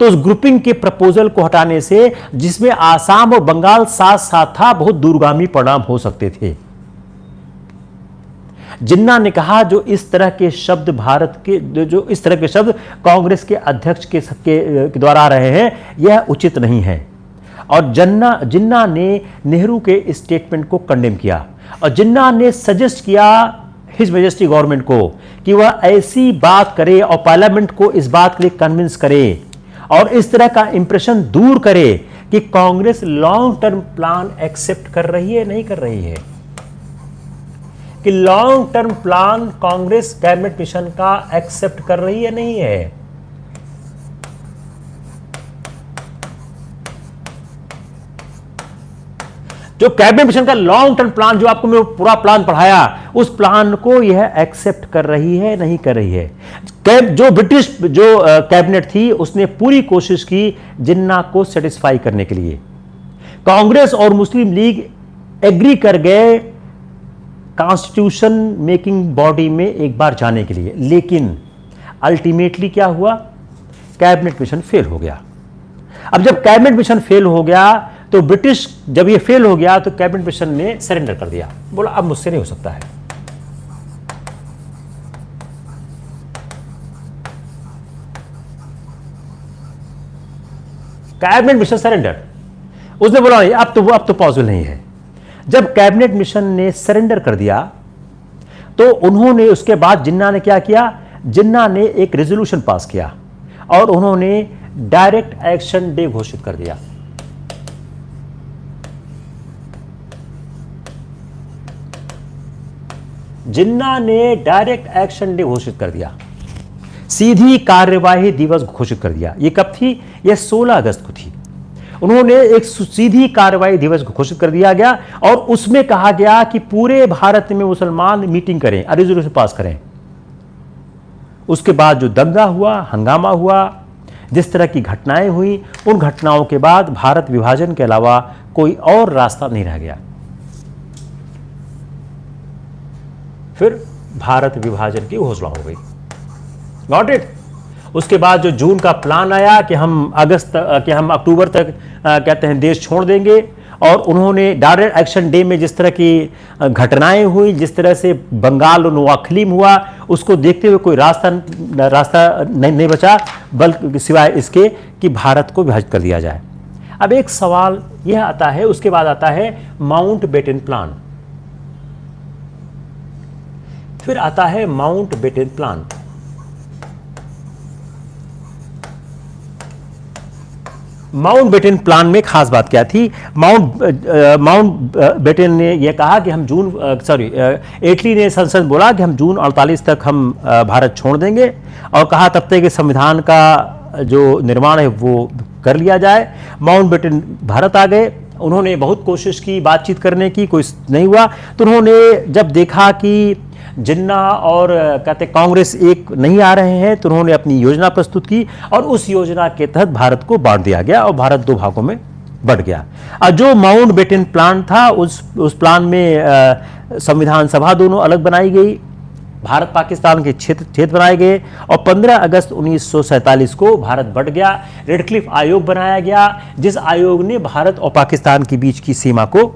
तो उस ग्रुपिंग के प्रपोजल को हटाने से, जिसमें आसाम और बंगाल साथ साथ था, बहुत दूरगामी परिणाम हो सकते थे। जिन्ना ने कहा, जो इस तरह के शब्द भारत के, जो इस तरह के शब्द कांग्रेस के अध्यक्ष के द्वारा आ रहे हैं, यह उचित नहीं है। और जिन्ना ने नेहरू के स्टेटमेंट को कंडेम किया, और जिन्ना ने सजेस्ट किया हिज मैजेस्टी गवर्नमेंट को कि वह ऐसी बात करे और पार्लियामेंट को इस बात के लिए कन्विंस करे और इस तरह का इंप्रेशन दूर करे कि Congress long term plan accept कर रही है, नहीं कर रही है, कि long term plan Congress Cabinet Mission का एक्सेप्ट कर रही है, नहीं है। जो कैबिनेट मिशन का लॉन्ग टर्म प्लान, जो आपको मैं पूरा प्लान पढ़ाया, उस प्लान को यह एक्सेप्ट कर रही है, नहीं कर रही है। जो ब्रिटिश जो कैबिनेट थी, उसने पूरी कोशिश की जिन्ना को सेटिस्फाई करने के लिए। कांग्रेस और मुस्लिम लीग एग्री कर गए कॉन्स्टिट्यूशन मेकिंग बॉडी में एक बार जाने के लिए, लेकिन अल्टीमेटली क्या हुआ? कैबिनेट मिशन फेल हो गया। अब जब कैबिनेट मिशन फेल हो गया, तो ब्रिटिश, जब ये फेल हो गया, तो कैबिनेट मिशन ने सरेंडर कर दिया, बोला अब मुझसे नहीं हो सकता है। कैबिनेट मिशन सरेंडर, उसने बोला अब तो पॉसिबल नहीं है। जब कैबिनेट मिशन ने सरेंडर कर दिया, तो उन्होंने, उसके बाद जिन्ना ने क्या किया? जिन्ना ने एक रेजोल्यूशन पास किया और उन्होंने डायरेक्ट एक्शन डे घोषित कर दिया। जिन्ना ने डायरेक्ट एक्शन डे घोषित कर दिया, सीधी कार्यवाही दिवस घोषित कर दिया। यह कब थी? यह 16 अगस्त को थी। उन्होंने एक सीधी कार्रवाई दिवस घोषित कर दिया गया और उसमें कहा गया कि पूरे भारत में मुसलमान मीटिंग करें, रेजोल्यूशन पास करें। उसके बाद जो दंगा हुआ, हंगामा हुआ, जिस तरह की घटनाएं हुई, उन घटनाओं के बाद भारत विभाजन के अलावा कोई और रास्ता नहीं रह गया। फिर भारत विभाजन की घोषणा हो गई। Got it. उसके बाद जो जून का प्लान आया कि हम अक्टूबर तक कहते हैं देश छोड़ देंगे, और उन्होंने डायरेक्ट एक्शन डे में जिस तरह की घटनाएं हुई, जिस तरह से बंगाल और नोआखलीम हुआ, उसको देखते हुए कोई रास्ता नहीं बचा बल्कि सिवाय इसके कि भारत को विभाजित कर दिया जाए। अब एक सवाल यह आता है, उसके बाद आता है माउंटबेटन प्लान। फिर आता है माउंटबेटन प्लान। माउंटबेटन प्लान में खास बात क्या थी? माउंटबेटन ने यह कहा कि हम एटली ने संसद बोला कि हम जून 48 तक हम भारत छोड़ देंगे, और कहा तब तक कि संविधान का जो निर्माण है वो कर लिया जाए। माउंटबेटन भारत आ गए, उन्होंने बहुत कोशिश की बातचीत करने की, कोई नहीं हुआ। तो उन्होंने जब देखा कि जिन्ना और कहते कांग्रेस एक नहीं आ रहे हैं, तो उन्होंने अपनी योजना प्रस्तुत की, और उस योजना के तहत भारत को बांट दिया गया और भारत दो भागों में बट गया। जो माउंटबेटन प्लान था, उस प्लान में संविधान सभा दोनों अलग बनाई गई, भारत पाकिस्तान के क्षेत्र बनाए गए, और 15 अगस्त 1947 को भारत बट गया। रेडक्लिफ आयोग बनाया गया, जिस आयोग ने भारत और पाकिस्तान के बीच की सीमा को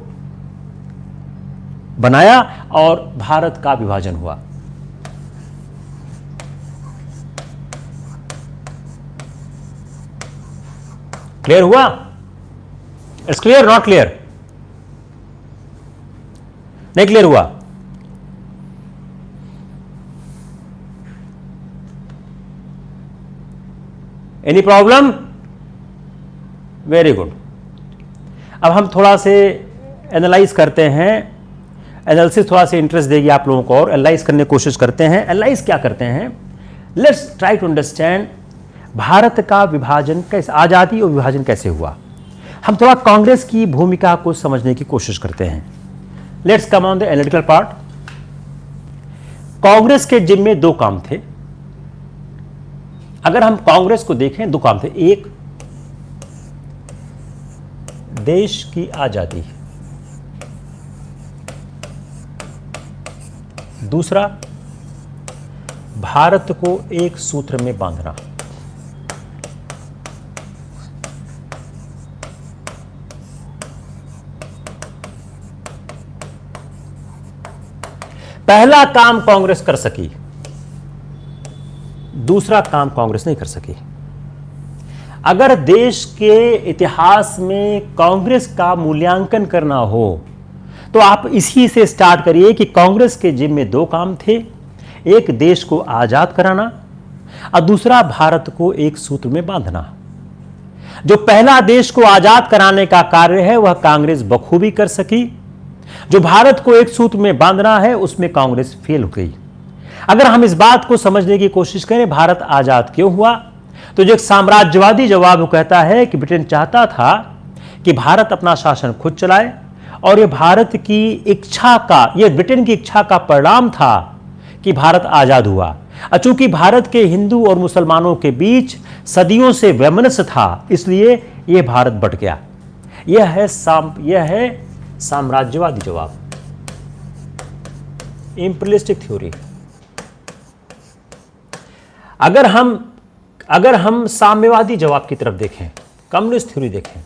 बनाया और भारत का विभाजन हुआ। क्लियर हुआ? It's clear, not clear? नहीं क्लियर हुआ? Any problem? Very good. अब हम थोड़ा से एनालाइज करते हैं। एनालिसिस थोड़ा सा इंटरेस्ट देगी आप लोगों को, और एनालाइज करने की कोशिश करते हैं। एनालाइज क्या करते हैं? Let's try to understand Bharat का विभाजन कैसे, आजादी और विभाजन कैसे हुआ। हम थोड़ा कांग्रेस की भूमिका को समझने की कोशिश करते हैं। Let's come on the analytical part. Congress के जिम्मे दो काम थे। अगर हम कांग्रेस को देखें, दो काम थे। एक, देश की आजादी, दूसरा, भारत को एक सूत्र में बांधना। पहला काम कांग्रेस कर सकी, दूसरा काम कांग्रेस नहीं कर सकी। अगर देश के इतिहास में कांग्रेस का मूल्यांकन करना हो तो आप इसी से स्टार्ट करिए कि कांग्रेस के जिम्मे दो काम थे। एक, देश को आजाद कराना, और दूसरा, भारत को एक सूत्र में बांधना। जो पहला देश को आजाद कराने का कार्य है वह कांग्रेस बखूबी कर सकी। जो भारत को एक सूत्र में बांधना है उसमें कांग्रेस फेल हो गई। अगर हम इस बात को समझने की कोशिश करें भारत आजाद क्यों हुआ, तो जो एक साम्राज्यवादी जवाब कहता है कि ब्रिटेन चाहता था कि भारत अपना शासन खुद चलाए, और यह भारत की इच्छा का, यह ब्रिटेन की इच्छा का परिणाम था कि भारत आजाद हुआ। चूंकि भारत के हिंदू और मुसलमानों के बीच सदियों से वैमनस्य था, इसलिए यह भारत बट गया। यह है साम्राज्यवादी जवाब, इंपीरियलिस्टिक थ्योरी। अगर हम साम्यवादी जवाब की तरफ देखें, कम्युनिस्ट थ्योरी देखें,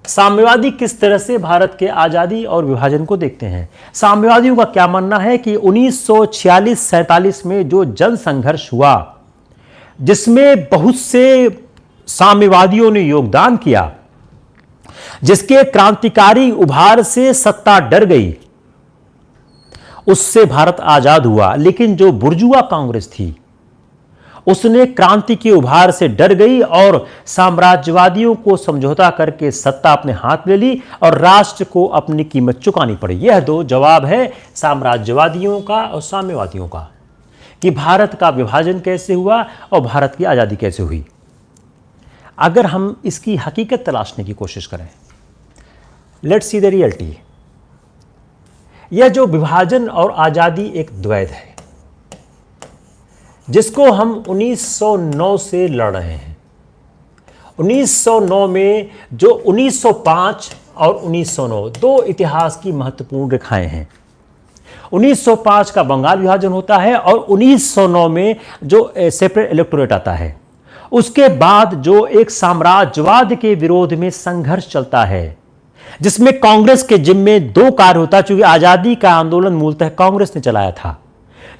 साम्यवादी किस तरह से भारत के आजादी और विभाजन को देखते हैं। साम्यवादियों का क्या मानना है कि 1946-47 में जो जन संघर्ष हुआ, जिसमें बहुत से साम्यवादियों ने योगदान किया, जिसके क्रांतिकारी उभार से सत्ता डर गई, उससे भारत आजाद हुआ। लेकिन जो बुर्जुआ कांग्रेस थी उसने क्रांति के उभार से डर गई और साम्राज्यवादियों को समझौता करके सत्ता अपने हाथ ले ली और राष्ट्र को अपनी कीमत चुकानी पड़ी। यह दो जवाब है साम्राज्यवादियों का और साम्यवादियों का, कि भारत का विभाजन कैसे हुआ और भारत की आजादी कैसे हुई। अगर हम इसकी हकीकत तलाशने की कोशिश करें, लेट्स सी द रियलिटी। यह जो विभाजन और आज़ादी एक द्वैध है जिसको हम 1909 से लड़ रहे हैं। 1909 में जो 1905 और 1909 दो इतिहास की महत्वपूर्ण रेखाएं हैं। 1905 का बंगाल विभाजन होता है और 1909 में जो सेपरेट इलेक्टोरेट आता है। उसके बाद जो एक साम्राज्यवाद के विरोध में संघर्ष चलता है जिसमें कांग्रेस के जिम्मे दो कार्य होता है, चूंकि आजादी का आंदोलन मूलतः कांग्रेस ने चलाया था,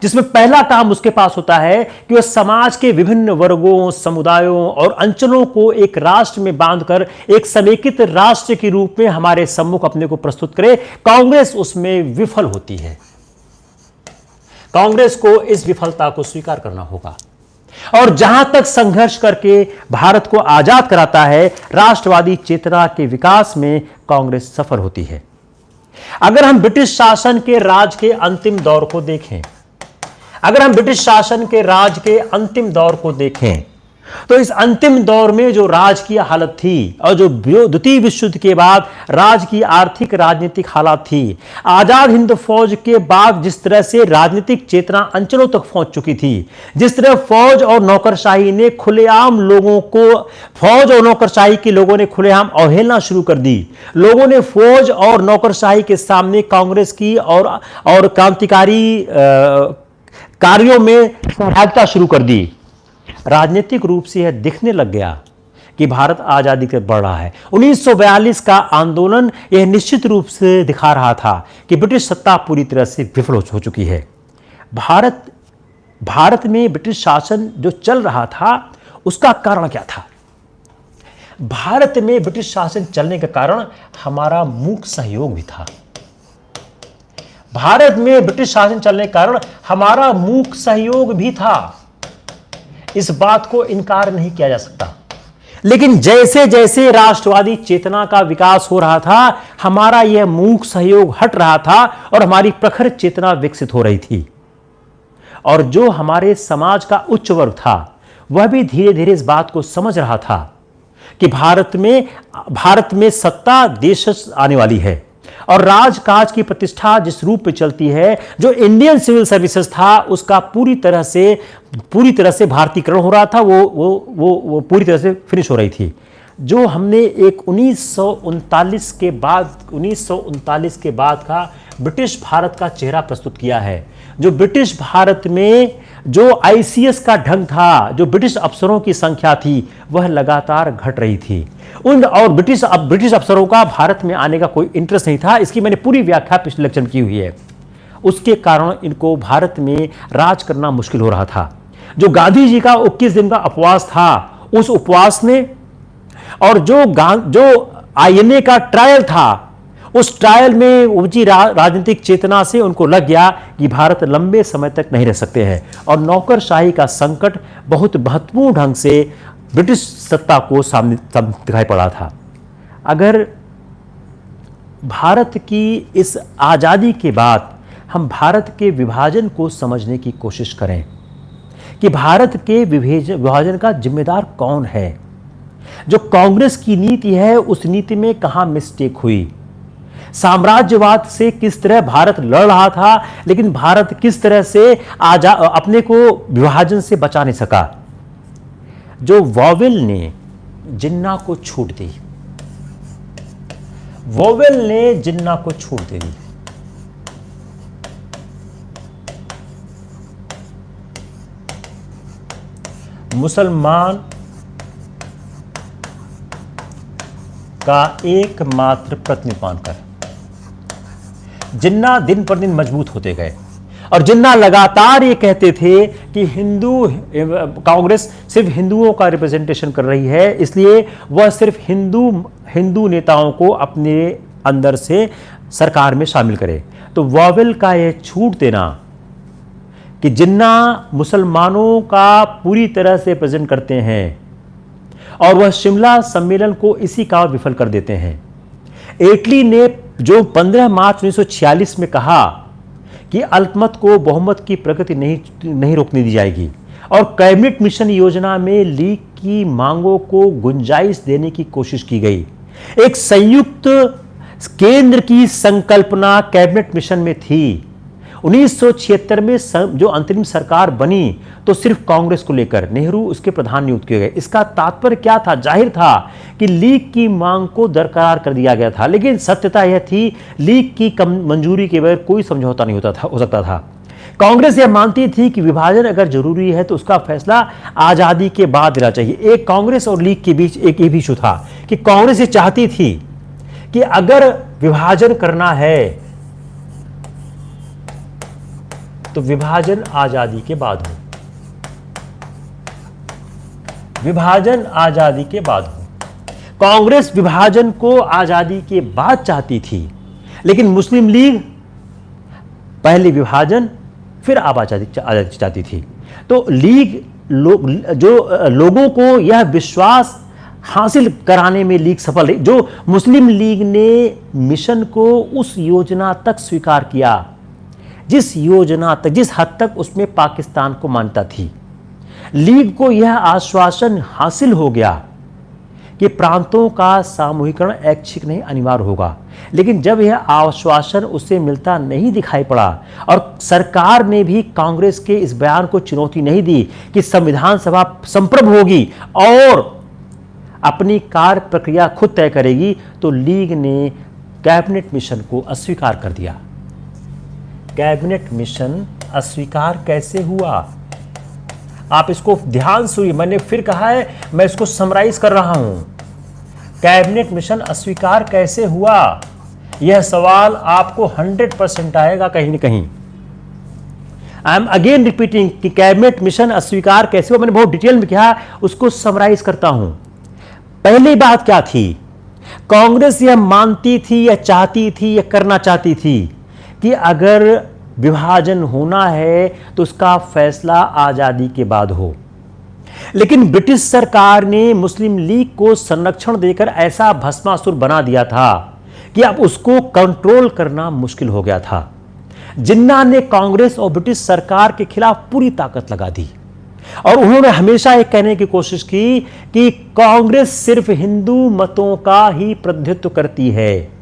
जिसमें पहला काम उसके पास होता है कि वह समाज के विभिन्न वर्गों, समुदायों और अंचलों को एक राष्ट्र में बांधकर एक समेकित राष्ट्र के रूप में हमारे सम्मुख अपने को प्रस्तुत करे। कांग्रेस उसमें विफल होती है। कांग्रेस को इस विफलता को स्वीकार करना होगा और जहां तक संघर्ष करके भारत को आजाद कराता है, राष्ट्रवादी चेतना के विकास में कांग्रेस सफल होती है। अगर हम ब्रिटिश शासन के राज के अंतिम दौर को देखें, अगर हम ब्रिटिश शासन के राज के अंतिम दौर को देखें तो इस अंतिम दौर में जो राज की हालत थी और जो द्वितीय विश्व युद्ध के बाद राज की आर्थिक राजनीतिक हालत थी, आजाद हिंद फौज के बाद जिस तरह से राजनीतिक चेतना अंचलों तक पहुंच चुकी थी, जिस तरह फौज और नौकरशाही ने खुलेआम लोगों को, फौज और नौकरशाही के लोगों ने खुलेआम अवहेलना शुरू कर दी। लोगों ने फौज और नौकरशाही के सामने कांग्रेस की और क्रांतिकारी कार्यों में सहभागिता शुरू कर दी। राजनीतिक रूप से यह दिखने लग गया कि भारत आजादी की तरफ बढ़ रहा है। 1942 का आंदोलन यह निश्चित रूप से दिखा रहा था कि ब्रिटिश सत्ता पूरी तरह से विफल हो चुकी है। भारत में ब्रिटिश शासन जो चल रहा था उसका कारण क्या था? भारत में ब्रिटिश शासन चलने का कारण हमारा मूक सहयोग भी था। भारत में ब्रिटिश शासन चलने के कारण हमारा मूक सहयोग भी था। इस बात को इनकार नहीं किया जा सकता। लेकिन जैसे जैसे राष्ट्रवादी चेतना का विकास हो रहा था, हमारा यह मूक सहयोग हट रहा था और हमारी प्रखर चेतना विकसित हो रही थी। और जो हमारे समाज का उच्च वर्ग था वह भी धीरे धीरे इस बात को समझ रहा था कि भारत में सत्ता देश आने वाली है और राजकाज की प्रतिष्ठा जिस रूप में चलती है, जो इंडियन सिविल सर्विसेज था उसका पूरी तरह से भारतीकरण हो रहा था, वो पूरी तरह से फिनिश हो रही थी। जो हमने एक 1939 के बाद का ब्रिटिश भारत का चेहरा प्रस्तुत किया है, जो ब्रिटिश भारत में जो आईसीएस का ढंग था, जो ब्रिटिश अफसरों की संख्या थी, वह लगातार घट रही थी। और ब्रिटिश अफसरों का भारत में आने का कोई इंटरेस्ट नहीं था। इसकी मैंने पूरी व्याख्या पिछले लेक्चर में की हुई है। उसके कारण इनको भारत में राज करना मुश्किल हो रहा था। जो गांधी जी का 21 दिन का उपवास था, उस उपवास ने, और जो आईएनए का ट्रायल था, उस ट्रायल में उपजी राजनीतिक चेतना से उनको लग गया कि भारत लंबे समय तक नहीं रह सकते हैं और नौकरशाही का संकट बहुत महत्वपूर्ण ढंग से ब्रिटिश सत्ता को सामने दिखाई पड़ा था। अगर भारत की इस आज़ादी के बाद हम भारत के विभाजन को समझने की कोशिश करें कि भारत के विभाजन का जिम्मेदार कौन है, जो कांग्रेस की नीति है उस नीति में कहां मिस्टेक हुई, साम्राज्यवाद से किस तरह भारत लड़ रहा था लेकिन भारत किस तरह से अपने को विभाजन से बचा नहीं सका। जो वॉवेल ने जिन्ना को छूट दी, वॉवेल ने जिन्ना को छूट दे दी। मुसलमान का एकमात्र प्रतिनिधित्व मानकर जिन्ना दिन पर दिन मजबूत होते गए और जिन्ना लगातार ये कहते थे कि कांग्रेस सिर्फ हिंदुओं का रिप्रेजेंटेशन कर रही है, इसलिए वह सिर्फ हिंदू नेताओं को अपने अंदर से सरकार में शामिल करे। तो वॉवेल का यह छूट देना कि जिन्ना मुसलमानों का पूरी तरह से प्रेजेंट करते हैं और वह शिमला सम्मेलन को इसी का विफल कर देते हैं। एटली ने जो 15 मार्च 1946 में कहा कि अल्पमत को बहुमत की प्रगति नहीं रोकने दी जाएगी और कैबिनेट मिशन योजना में लीग की मांगों को गुंजाइश देने की कोशिश की गई। एक संयुक्त केंद्र की संकल्पना कैबिनेट मिशन में थी। 1976 में जो अंतरिम सरकार बनी तो सिर्फ कांग्रेस को लेकर नेहरू उसके प्रधान नियुक्त किए गए। इसका तात्पर्य क्या था? जाहिर था कि लीग की मांग को बरकरार कर दिया गया था, लेकिन सत्यता यह थी लीग की मंजूरी के बगैर कोई समझौता नहीं हो सकता था। कांग्रेस यह मानती थी कि विभाजन अगर जरूरी है तो उसका फैसला आजादी के बाद देना चाहिए। एक कांग्रेस और लीग के बीच एक ये भी इशू था कि कांग्रेस ये चाहती थी कि अगर विभाजन करना है तो विभाजन आजादी के बाद हो, विभाजन आजादी के बाद हो। कांग्रेस विभाजन को आजादी के बाद चाहती थी, लेकिन मुस्लिम लीग पहले विभाजन फिर आजादी चाहती थी। तो लीग लोगों को यह विश्वास हासिल कराने में लीग सफल रही। जो मुस्लिम लीग ने मिशन को उस योजना तक स्वीकार किया जिस योजना तक, जिस हद तक उसमें पाकिस्तान को मान्यता थी। लीग को यह आश्वासन हासिल हो गया कि प्रांतों का सामूहिकरण ऐच्छिक नहीं अनिवार्य होगा, लेकिन जब यह आश्वासन उससे मिलता नहीं दिखाई पड़ा और सरकार ने भी कांग्रेस के इस बयान को चुनौती नहीं दी कि संविधान सभा संप्रभ होगी और अपनी कार्य प्रक्रिया खुद तय करेगी, तो लीग ने कैबिनेट मिशन को अस्वीकार कर दिया। कैबिनेट मिशन अस्वीकार कैसे हुआ? आप इसको ध्यान सुनिए, मैंने फिर कहा है, मैं इसको समराइज कर रहा हूं। कैबिनेट मिशन अस्वीकार कैसे हुआ? यह सवाल आपको 100% आएगा कहीं न कहीं। आई एम अगेन रिपीटिंग कि कैबिनेट मिशन अस्वीकार कैसे हुआ। मैंने बहुत डिटेल में कहा, उसको समराइज करता हूं। पहली बात क्या थी? कांग्रेस यह मानती थी या चाहती थी या करना चाहती थी कि अगर विभाजन होना है तो उसका फैसला आजादी के बाद हो, लेकिन ब्रिटिश सरकार ने मुस्लिम लीग को संरक्षण देकर ऐसा भस्मासुर बना दिया था कि अब उसको कंट्रोल करना मुश्किल हो गया था। जिन्ना ने कांग्रेस और ब्रिटिश सरकार के खिलाफ पूरी ताकत लगा दी और उन्होंने हमेशा ये कहने की कोशिश की कि कांग्रेस सिर्फ हिंदू मतों का ही प्रतिनिधित्व करती है।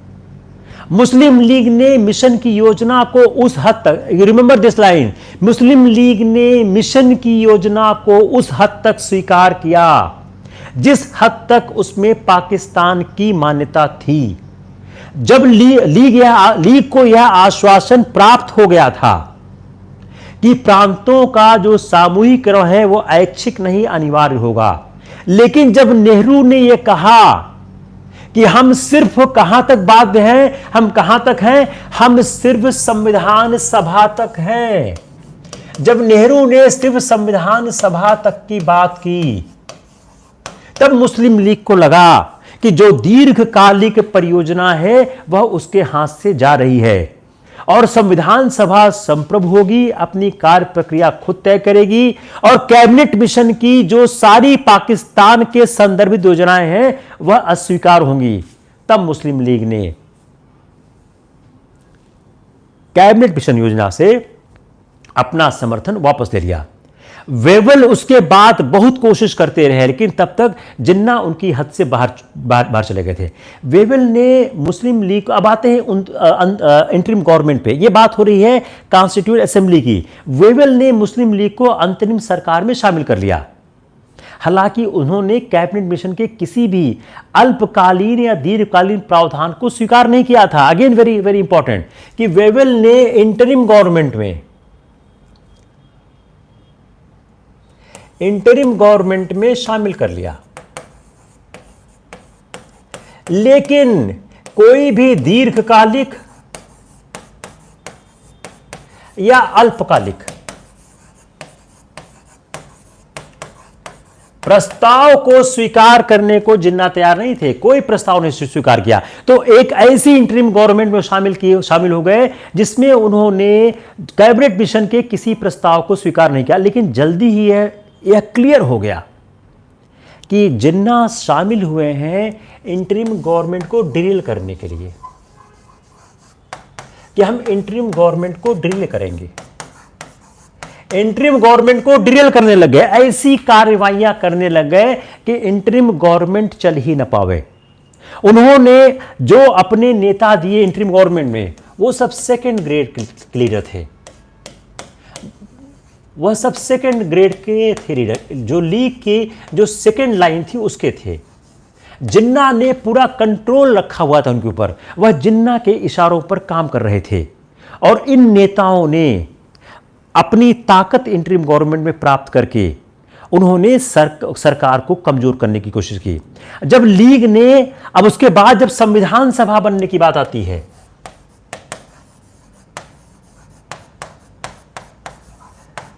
मुस्लिम लीग ने मिशन की योजना को उस हद तक, remember this line, Muslim League ने मिशन की योजना को उस हद तक स्वीकार किया जिस हद तक उसमें पाकिस्तान की मान्यता थी। जब लीग को यह आश्वासन प्राप्त हो गया था कि प्रांतों का जो सामूहिकरण है वो ऐच्छिक नहीं अनिवार्य होगा, लेकिन जब नेहरू ने यह कहा कि हम सिर्फ कहां तक बाध्य हैं, हम कहां तक हैं, हम सिर्फ संविधान सभा तक हैं, जब नेहरू ने सिर्फ संविधान सभा तक की बात की, तब मुस्लिम लीग को लगा कि जो दीर्घकालिक परियोजना है वह उसके हाथ से जा रही है और संविधान सभा संप्रभ होगी, अपनी कार्य प्रक्रिया खुद तय करेगी और कैबिनेट मिशन की जो सारी पाकिस्तान के संदर्भित योजनाएं हैं वह अस्वीकार होंगी। तब मुस्लिम लीग ने कैबिनेट मिशन योजना से अपना समर्थन वापस ले लिया। वेवल उसके बाद बहुत कोशिश करते रहे, लेकिन तब तक जिन्ना उनकी हद से बाहर चले गए थे। वेवल ने मुस्लिम लीग को, अब आते हैं इंटरिम गवर्नमेंट पे, ये बात हो रही है कॉन्स्टिट्यूएंट असेंबली की। वेवल ने मुस्लिम लीग को अंतरिम सरकार में शामिल कर लिया। हालांकि उन्होंने कैबिनेट मिशन के किसी भी अल्पकालीन या दीर्घकालीन प्रावधान को स्वीकार नहीं किया था। अगेन वेरी वेरी इंपॉर्टेंट कि वेवल ने इंटरिम गवर्नमेंट में शामिल कर लिया, लेकिन कोई भी दीर्घकालिक या अल्पकालिक प्रस्ताव को स्वीकार करने को जिन्ना तैयार नहीं थे। कोई प्रस्ताव नहीं स्वीकार किया। तो एक ऐसी इंटरिम गवर्नमेंट में शामिल हो गए जिसमें उन्होंने कैबिनेट मिशन के किसी प्रस्ताव को स्वीकार नहीं किया। लेकिन जल्दी ही यह क्लियर हो गया कि जिन्ना शामिल हुए हैं इंटरिम गवर्नमेंट को ड्रिल करने के लिए, कि हम इंटरिम गवर्नमेंट को ड्रिल करेंगे। इंटरिम गवर्नमेंट को डिरेल करने लग गए, ऐसी कार्रवाइयां करने लग गए कि इंटरिम गवर्नमेंट चल ही ना पावे। उन्होंने जो अपने नेता दिए इंटरिम गवर्नमेंट में, वो सब सेकंड ग्रेड के लीडर थे, वह सब सेकंड ग्रेड के थे लीडर, जो लीग की जो सेकंड लाइन थी उसके थे। जिन्ना ने पूरा कंट्रोल रखा हुआ था उनके ऊपर, वह जिन्ना के इशारों पर काम कर रहे थे। और इन नेताओं ने अपनी ताकत इंटरिम गवर्नमेंट में प्राप्त करके उन्होंने सरकार को कमजोर करने की कोशिश की। जब लीग ने, अब उसके बाद जब संविधान सभा बनने की बात आती है,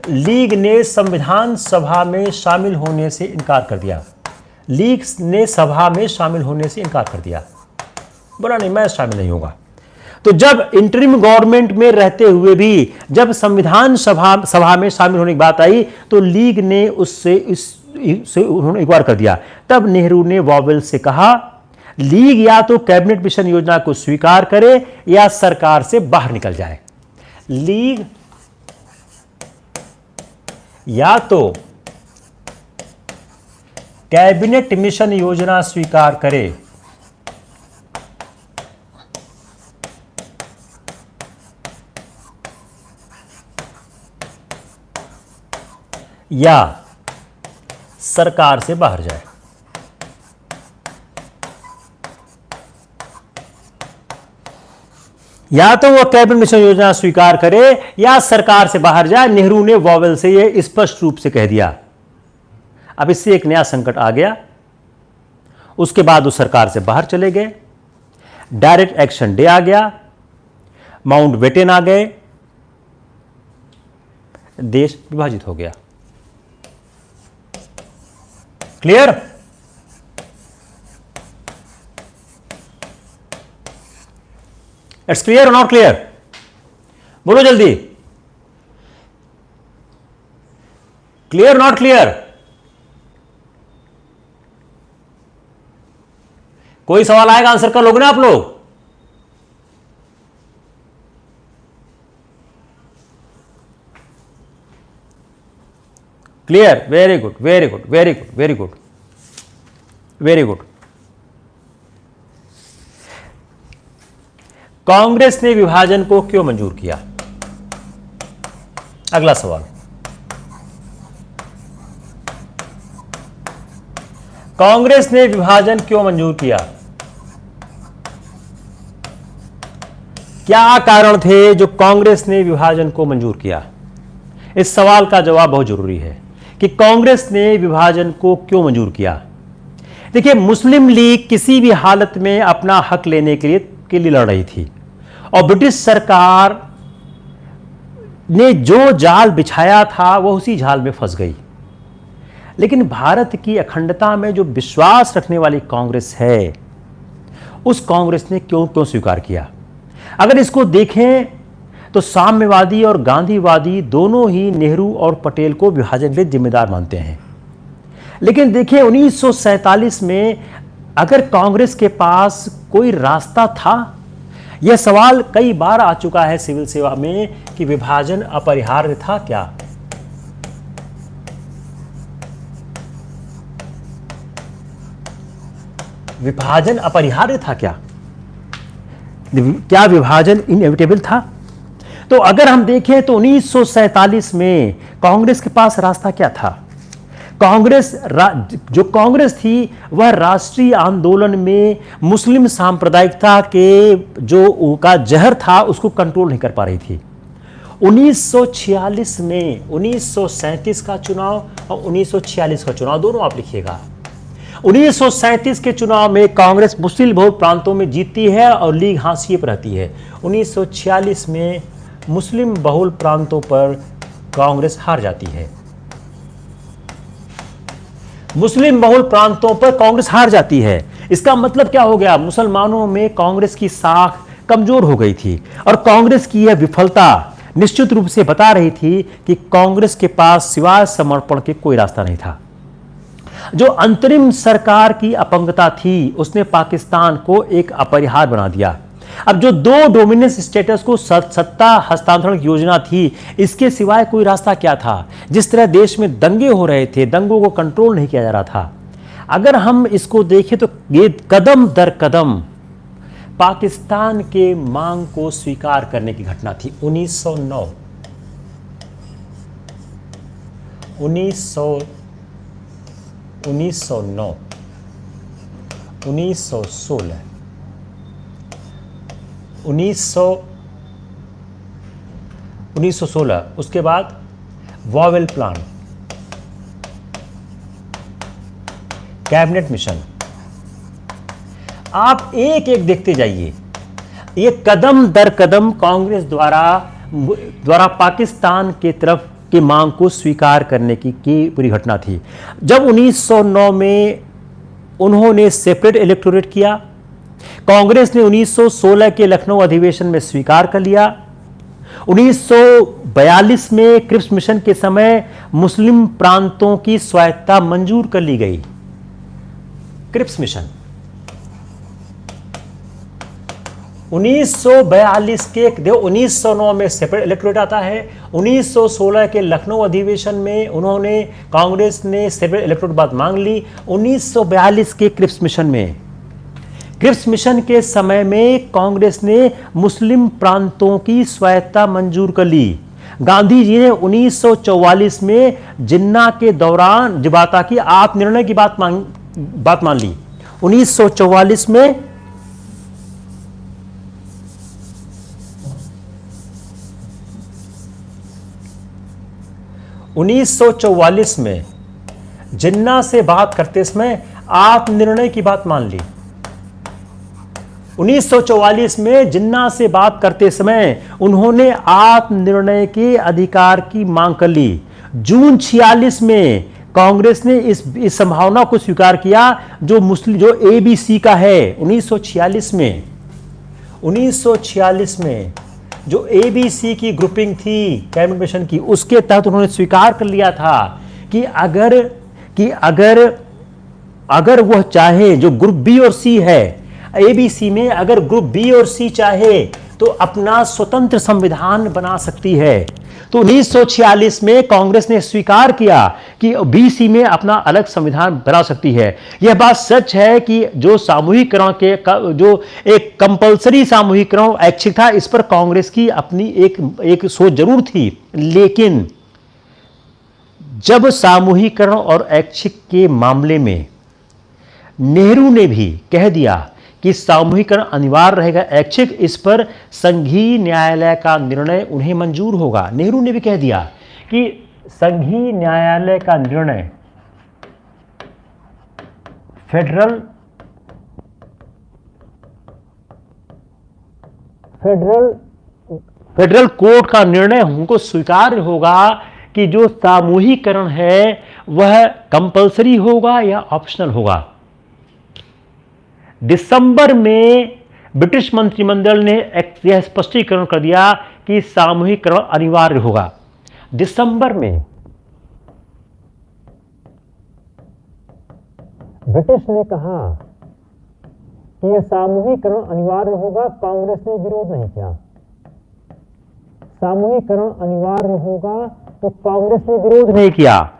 लीग ने संविधान सभा में शामिल होने से इनकार कर दिया। लीग ने सभा में शामिल होने से इनकार कर दिया, बोला नहीं मैं शामिल नहीं होगा। तो जब इंटरिम गवर्नमेंट में रहते हुए भी जब संविधान सभा में शामिल होने की बात आई तो लीग ने उससे उन्होंने इनकार कर दिया। तब नेहरू ने वॉवेल से कहा, लीग या तो कैबिनेट मिशन योजना को स्वीकार करे या सरकार से बाहर निकल जाए। लीग या तो कैबिनेट मिशन योजना स्वीकार करे या सरकार से बाहर जाए। या तो वो कैबिनेट मिशन योजना स्वीकार करे या सरकार से बाहर जाए। नेहरू ने वॉवेल से यह स्पष्ट रूप से कह दिया। अब इससे एक नया संकट आ गया। उसके बाद वो सरकार से बाहर चले गए, डायरेक्ट एक्शन डे आ गया, माउंटबेटन आ गए, देश विभाजित हो गया। क्लियर? इट्स क्लियर और नॉट क्लियर? बोलो जल्दी, क्लियर नॉट क्लियर? कोई सवाल आएगा आंसर कर लोगे ना आप लोग? Clear? Very good, very good, very good, very good, very good. Congress ने विभाजन को क्यों मंजूर किया? अगला सवाल, कांग्रेस ने विभाजन क्यों मंजूर किया? क्या कारण थे जो कांग्रेस ने विभाजन को मंजूर किया? इस सवाल का जवाब बहुत जरूरी है कि कांग्रेस ने विभाजन को क्यों मंजूर किया। देखिए, मुस्लिम लीग किसी भी हालत में अपना हक लेने के लिए लड़ रही थी और ब्रिटिश सरकार ने जो जाल बिछाया था वो उसी जाल में फंस गई। लेकिन भारत की अखंडता में जो विश्वास रखने वाली कांग्रेस है, उस कांग्रेस ने क्यों स्वीकार किया? अगर इसको देखें तो साम्यवादी और गांधीवादी दोनों ही नेहरू और पटेल को विभाजन के लिए जिम्मेदार मानते हैं। लेकिन देखिए, 1947 में अगर कांग्रेस के पास कोई रास्ता था, यह सवाल कई बार आ चुका है सिविल सेवा में कि विभाजन अपरिहार्य था क्या? विभाजन अपरिहार्य था क्या? क्या विभाजन इनएविटेबल था? तो अगर हम देखें तो 1947 में कांग्रेस के पास रास्ता क्या था? जो कांग्रेस थी वह राष्ट्रीय आंदोलन में मुस्लिम सांप्रदायिकता के जो का जहर था उसको कंट्रोल नहीं कर पा रही थी। 1946 में 1937 का चुनाव और 1946 का चुनाव दोनों आप लिखिएगा। 1937 के चुनाव में कांग्रेस मुस्लिम बहुल प्रांतों में जीतती है और लीग हाशिए पर रहती है। 1946 में मुस्लिम बहुल प्रांतों पर कांग्रेस हार जाती है। मुस्लिम बहुल प्रांतों पर कांग्रेस हार जाती है। इसका मतलब क्या हो गया? मुसलमानों में कांग्रेस की साख कमजोर हो गई थी और कांग्रेस की यह विफलता निश्चित रूप से बता रही थी कि कांग्रेस के पास सिवाय समर्पण के कोई रास्ता नहीं था। जो अंतरिम सरकार की अपंगता थी उसने पाकिस्तान को एक अपरिहार्य बना दिया। अब जो दो डोमिनेंस स्टेटस को सत्ता हस्तांतरण की योजना थी, इसके सिवाय कोई रास्ता क्या था? जिस तरह देश में दंगे हो रहे थे, दंगों को कंट्रोल नहीं किया जा रहा था। अगर हम इसको देखें तो ये कदम दर कदम पाकिस्तान के मांग को स्वीकार करने की घटना थी। 1909, 1909, 1916, 1916, उसके बाद वॉवेल प्लान, कैबिनेट मिशन। आप एक एक देखते जाइए। ये कदम दर कदम कांग्रेस द्वारा पाकिस्तान के तरफ की मांग को स्वीकार करने की पूरी घटना थी। जब 1909 में उन्होंने सेपरेट इलेक्टोरेट किया, कांग्रेस ने 1916 के लखनऊ अधिवेशन में स्वीकार कर लिया। 1942 में क्रिप्स मिशन के समय मुस्लिम प्रांतों की स्वायत्तता मंजूर कर ली गई। क्रिप्स मिशन 1942 के 1909 में सेपरेट इलेक्टोरेट आता है। 1916 के लखनऊ अधिवेशन में उन्होंने कांग्रेस ने सेपरेट इलेक्टोरेट बात मांग ली। 1942 के क्रिप्स मिशन के समय में कांग्रेस ने मुस्लिम प्रांतों की स्वायत्तता मंजूर कर ली। गांधी जी ने 1944 में जिन्ना के दौरान जबाता की आप निर्णय की बात मान ली। 1944 में जिन्ना से बात करते समय आप निर्णय की बात मान ली। 1944 में जिन्ना से बात करते समय उन्होंने आप निर्णय के अधिकार की मांग कर ली। जून 46 में कांग्रेस ने इस संभावना को स्वीकार किया जो एबीसी का है। 1946 में जो एबीसी की ग्रुपिंग थी कैबिनेट मिशन की, उसके तहत उन्होंने स्वीकार कर लिया था कि अगर वह चाहे, जो ग्रुप बी और सी है एबीसी में, अगर ग्रुप बी और सी चाहे तो अपना स्वतंत्र संविधान बना सकती है। तो 1946 में कांग्रेस ने स्वीकार किया कि बीसी में अपना अलग संविधान बना सकती है। यह बात सच है कि जो सामूहिकरण जो एक कंपलसरी सामूहिकरण ऐच्छिक था, इस पर कांग्रेस की अपनी एक सोच जरूर थी। लेकिन जब सामूहिकरण और ऐच्छिक के मामले में नेहरू ने भी कह दिया कि सामूहिकरण अनिवार्य रहेगा, ऐच्छिक इस पर संघीय न्यायालय का निर्णय उन्हें मंजूर होगा। नेहरू ने भी कह दिया कि संघीय न्यायालय का निर्णय फेडरल कोर्ट का निर्णय उनको स्वीकार्य होगा कि जो सामूहिकरण है वह कंपलसरी होगा या ऑप्शनल होगा। दिसंबर में ब्रिटिश मंत्रिमंडल ने यह स्पष्टीकरण कर दिया कि सामूहिकरण अनिवार्य होगा। दिसंबर में ब्रिटिश ने कहा कि यह सामूहिकरण अनिवार्य होगा, कांग्रेस ने विरोध नहीं किया। सामूहिकरण अनिवार्य होगा तो कांग्रेस ने विरोध नहीं किया।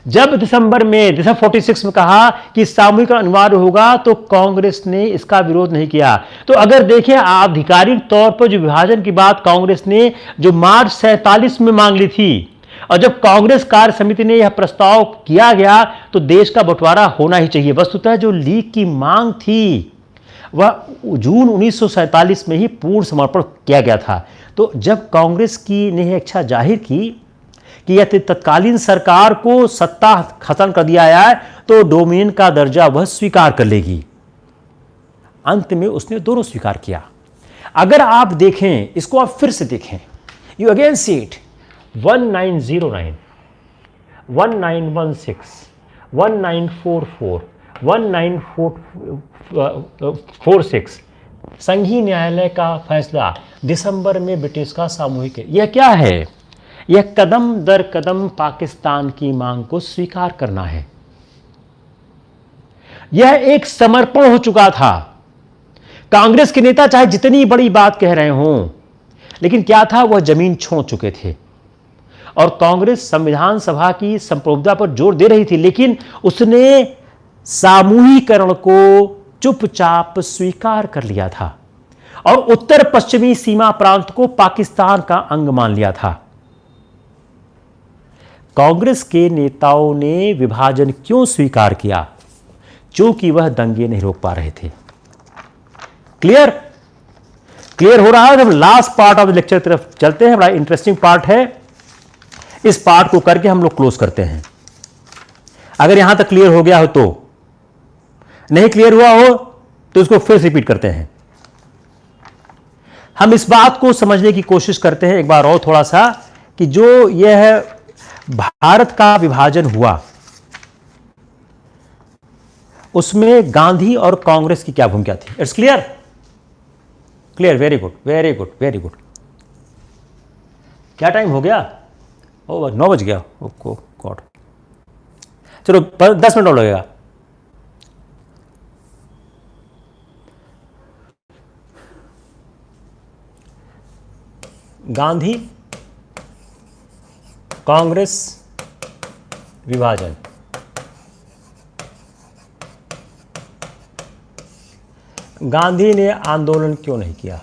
जब दिसंबर 46 में कहा कि सामूहिकरण अनिवार्य होगा तो कांग्रेस ने इसका विरोध नहीं किया। तो अगर देखें आधिकारिक तौर पर जो विभाजन की बात कांग्रेस ने जो मार्च 47 में मांग ली थी, और जब कांग्रेस कार्य समिति ने यह प्रस्ताव किया गया तो देश का बंटवारा होना ही चाहिए। वस्तुतः जो लीग की मांग थी वह जून 1947 में ही पूर्ण समर्पण किया गया था। तो जब कांग्रेस की ने इच्छा जाहिर की कि यह तत्कालीन सरकार को सत्ता खत्म कर दिया जाए तो डोमिनियन का दर्जा वह स्वीकार कर लेगी। अंत में उसने दोनों स्वीकार किया। अगर आप देखें इसको, आप फिर से देखें, यू अगेन सी इट, 1909, 1916, 1944, 1946 संघीय न्यायालय का फैसला, दिसंबर में ब्रिटिश का सामूहिक है। यह क्या है? यह कदम दर कदम पाकिस्तान की मांग को स्वीकार करना है। यह एक समर्पण हो चुका था। कांग्रेस के नेता चाहे जितनी बड़ी बात कह रहे हों, लेकिन क्या था, वह जमीन छोड़ चुके थे। और कांग्रेस संविधान सभा की संप्रभुता पर जोर दे रही थी, लेकिन उसने सामूहिकरण को चुपचाप स्वीकार कर लिया था और उत्तर पश्चिमी सीमा प्रांत को पाकिस्तान का अंग मान लिया था। कांग्रेस के नेताओं ने विभाजन क्यों स्वीकार किया? क्योंकि वह दंगे नहीं रोक पा रहे थे। क्लियर क्लियर हो रहा है। हम last part of the lecture की तरफ चलते हैं। बड़ा इंटरेस्टिंग पार्ट है, इस पार्ट को करके हम लोग क्लोज करते हैं। अगर यहां तक क्लियर हो गया हो तो, नहीं क्लियर हुआ हो तो इसको फिर रिपीट करते हैं। हम इस बात को समझने की कोशिश करते हैं एक बार और थोड़ा सा, कि जो यह भारत का विभाजन हुआ उसमें गांधी और कांग्रेस की क्या भूमिका थी। It's clear clear, very good very good very good. क्या टाइम हो गया? ओ 9 बज गया। ओको गॉड, चलो 10 मिनट और लगेगा। गांधी कांग्रेस विभाजन। गांधी ने आंदोलन क्यों नहीं किया?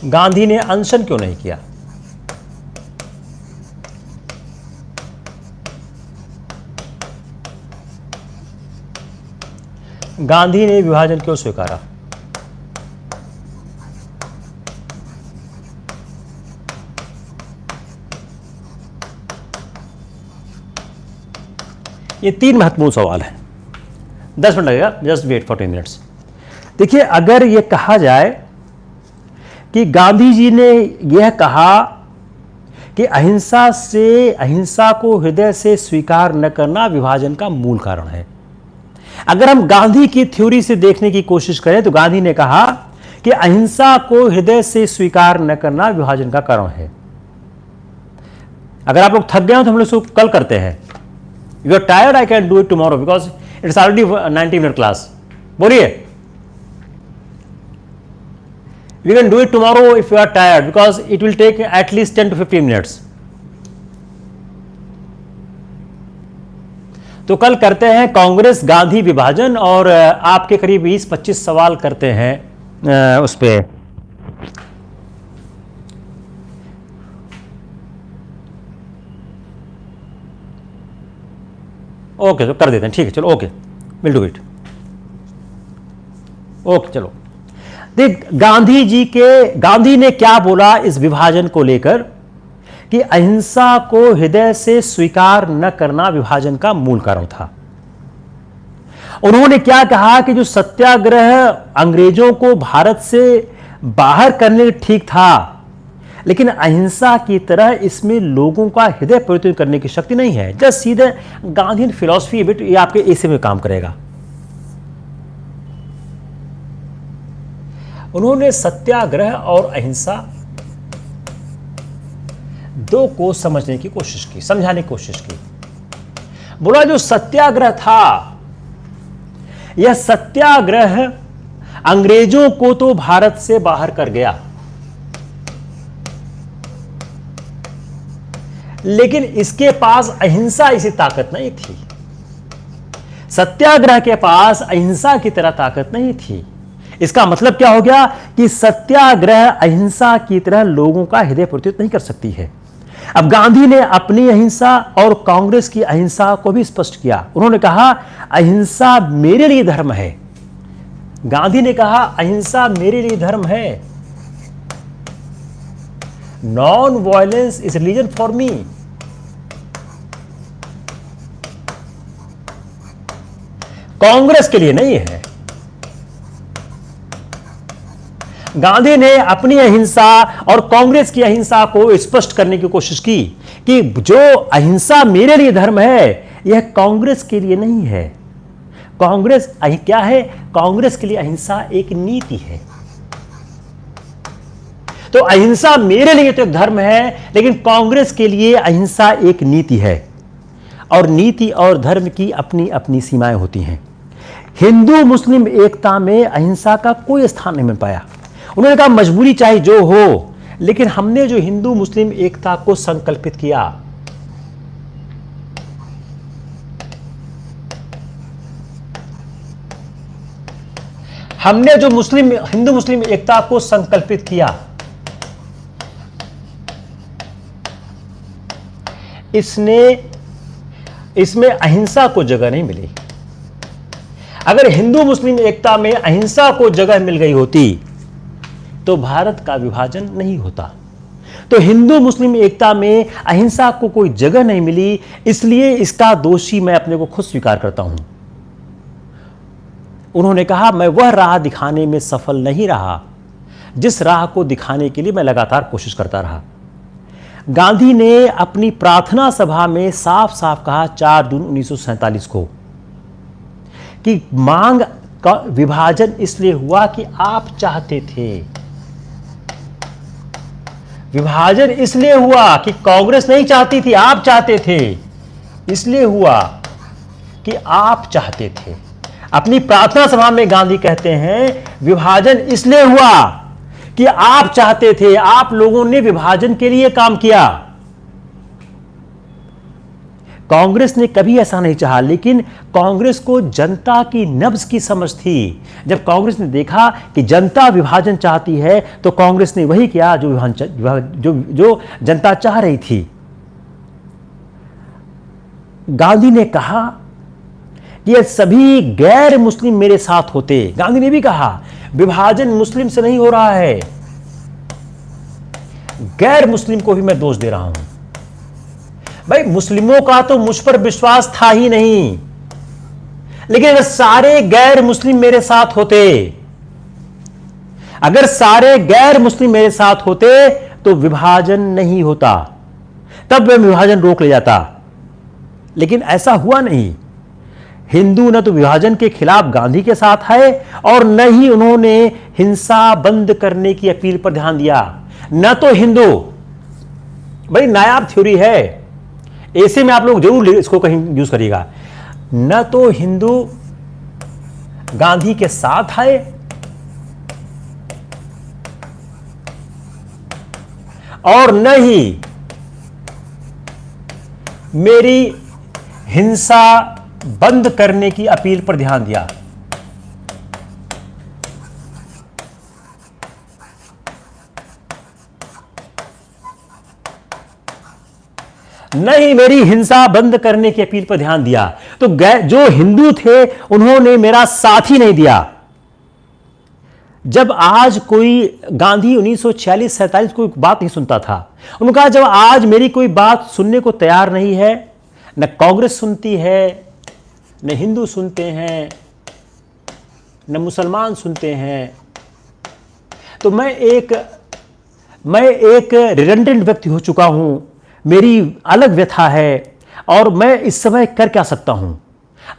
गांधी ने अनशन क्यों नहीं किया? गांधी ने विभाजन क्यों स्वीकारा? ये 3 महत्वपूर्ण सवाल हैं। 10 मिनट लगेगा, जस्ट वेट फॉर 10 मिनट्स। देखिए, अगर यह कहा जाए कि गांधी जी ने यह कहा कि अहिंसा को हृदय से स्वीकार न करना विभाजन का मूल कारण है। अगर हम गांधी की थ्योरी से देखने की कोशिश करें तो गांधी ने कहा कि अहिंसा को हृदय से स्वीकार न करना विभाजन का कारण है। अगर आप लोग थक गए हो तो हम लोग इसको कल करते हैं। You are tired, I can do it tomorrow because it's already 90 minute class. बोलिए, we can do it tomorrow if you are tired because it will take at least 10 to 15 minutes. तो कल करते हैं कांग्रेस गांधी विभाजन, और आपके करीब 20-25 सवाल करते हैं उस पे। ओके, तो कर देते हैं, ठीक है, चलो, okay, will do it. Okay, चलो। देख, गांधी ने क्या बोला इस विभाजन को लेकर, कि अहिंसा को हृदय से स्वीकार न करना विभाजन का मूल कारण था। उन्होंने क्या कहा कि जो सत्याग्रह अंग्रेजों को भारत से बाहर करने ठीक था, लेकिन अहिंसा की तरह इसमें लोगों का हृदय परिवर्तन करने की शक्ति नहीं है। जस्ट सीधे गांधीयन फिलॉसफी बिट ये आपके ऐसे में काम करेगा। उन्होंने सत्याग्रह और अहिंसा दो को समझने की कोशिश की, समझाने की कोशिश की। बोला जो सत्याग्रह था, यह सत्याग्रह अंग्रेजों को तो भारत से बाहर कर गया, लेकिन इसके पास अहिंसा इसी ताकत नहीं थी। सत्याग्रह के पास अहिंसा की तरह ताकत नहीं थी। इसका मतलब क्या हो गया कि सत्याग्रह अहिंसा की तरह लोगों का हृदय परिवर्तित नहीं कर सकती है। अब गांधी ने अपनी अहिंसा और कांग्रेस की अहिंसा को भी स्पष्ट किया। उन्होंने कहा अहिंसा मेरे लिए धर्म है। गांधी ने कहा अहिंसा मेरे लिए धर्म है। Non violence is religion for me. Congress के लिए नहीं है। गांधी ने अपनी अहिंसा और कांग्रेस की अहिंसा को स्पष्ट करने की कोशिश की कि जो अहिंसा मेरे लिए धर्म है, यह कांग्रेस के लिए नहीं है। कांग्रेस क्या है? कांग्रेस के लिए अहिंसा एक नीति है। तो अहिंसा मेरे लिए तो एक धर्म है, लेकिन कांग्रेस के लिए अहिंसा एक नीति है, और नीति और धर्म की अपनी अपनी सीमाएं होती हैं। हिंदू मुस्लिम एकता में अहिंसा का कोई स्थान नहीं मिल पाया। उन्होंने कहा मजबूरी चाहे जो हो, लेकिन हमने जो हिंदू मुस्लिम एकता को संकल्पित किया, हमने जो हिंदू मुस्लिम एकता को संकल्पित किया, इसमें अहिंसा को जगह नहीं मिली। अगर हिंदू मुस्लिम एकता में अहिंसा को जगह मिल गई होती तो भारत का विभाजन नहीं होता। तो हिंदू मुस्लिम एकता में अहिंसा को कोई जगह नहीं मिली, इसलिए इसका दोषी मैं अपने को खुद स्वीकार करता हूं। उन्होंने कहा मैं वह राह दिखाने में सफल नहीं रहा जिस राह को दिखाने के लिए मैं लगातार कोशिश करता रहा। गांधी ने अपनी प्रार्थना सभा में साफ साफ कहा 4 जून 1947 को कि मांग का विभाजन इसलिए हुआ कि आप चाहते थे। विभाजन इसलिए हुआ कि कांग्रेस नहीं चाहती थी, आप चाहते थे। इसलिए हुआ कि आप चाहते थे। अपनी प्रार्थना सभा में गांधी कहते हैं विभाजन इसलिए हुआ कि आप चाहते थे, आप लोगों ने विभाजन के लिए काम किया। कांग्रेस ने कभी ऐसा नहीं चाहा, लेकिन कांग्रेस को जनता की नब्ज की समझ थी। जब कांग्रेस ने देखा कि जनता विभाजन चाहती है तो कांग्रेस ने वही किया जो जनता चाह रही थी। गांधी ने कहा कि ये सभी गैर मुस्लिम मेरे साथ होते। गांधी ने भी कहा विभाजन मुस्लिम से नहीं हो रहा है, गैर मुस्लिम को भी मैं दोष दे रहा हूं। भाई मुस्लिमों का तो मुझ पर विश्वास था ही नहीं, लेकिन अगर सारे गैर मुस्लिम मेरे साथ होते, अगर सारे गैर मुस्लिम मेरे साथ होते तो विभाजन नहीं होता, तब वह विभाजन रोक ले जाता। लेकिन ऐसा हुआ नहीं। हिंदू न तो विभाजन के खिलाफ गांधी के साथ आए और न ही उन्होंने हिंसा बंद करने की अपील पर ध्यान दिया। न तो हिंदू, बड़ी नायाब थ्योरी है, ऐसे में आप लोग जरूर इसको कहीं यूज करिएगा। न तो हिंदू गांधी के साथ आए और न ही मेरी हिंसा बंद करने की अपील पर ध्यान दिया। नहीं मेरी हिंसा बंद करने की अपील पर ध्यान दिया। तो जो हिंदू थे उन्होंने मेरा साथ ही नहीं दिया। जब आज कोई गांधी 1946-47 कोई बात नहीं सुनता था, उन्होंने कहा जब आज मेरी कोई बात सुनने को तैयार नहीं है, न कांग्रेस सुनती है, न हिंदू सुनते हैं, न मुसलमान सुनते हैं, तो मैं एक रिडंडेंट व्यक्ति हो चुका हूं, मेरी अलग व्यथा है और मैं इस समय कर क्या सकता हूं।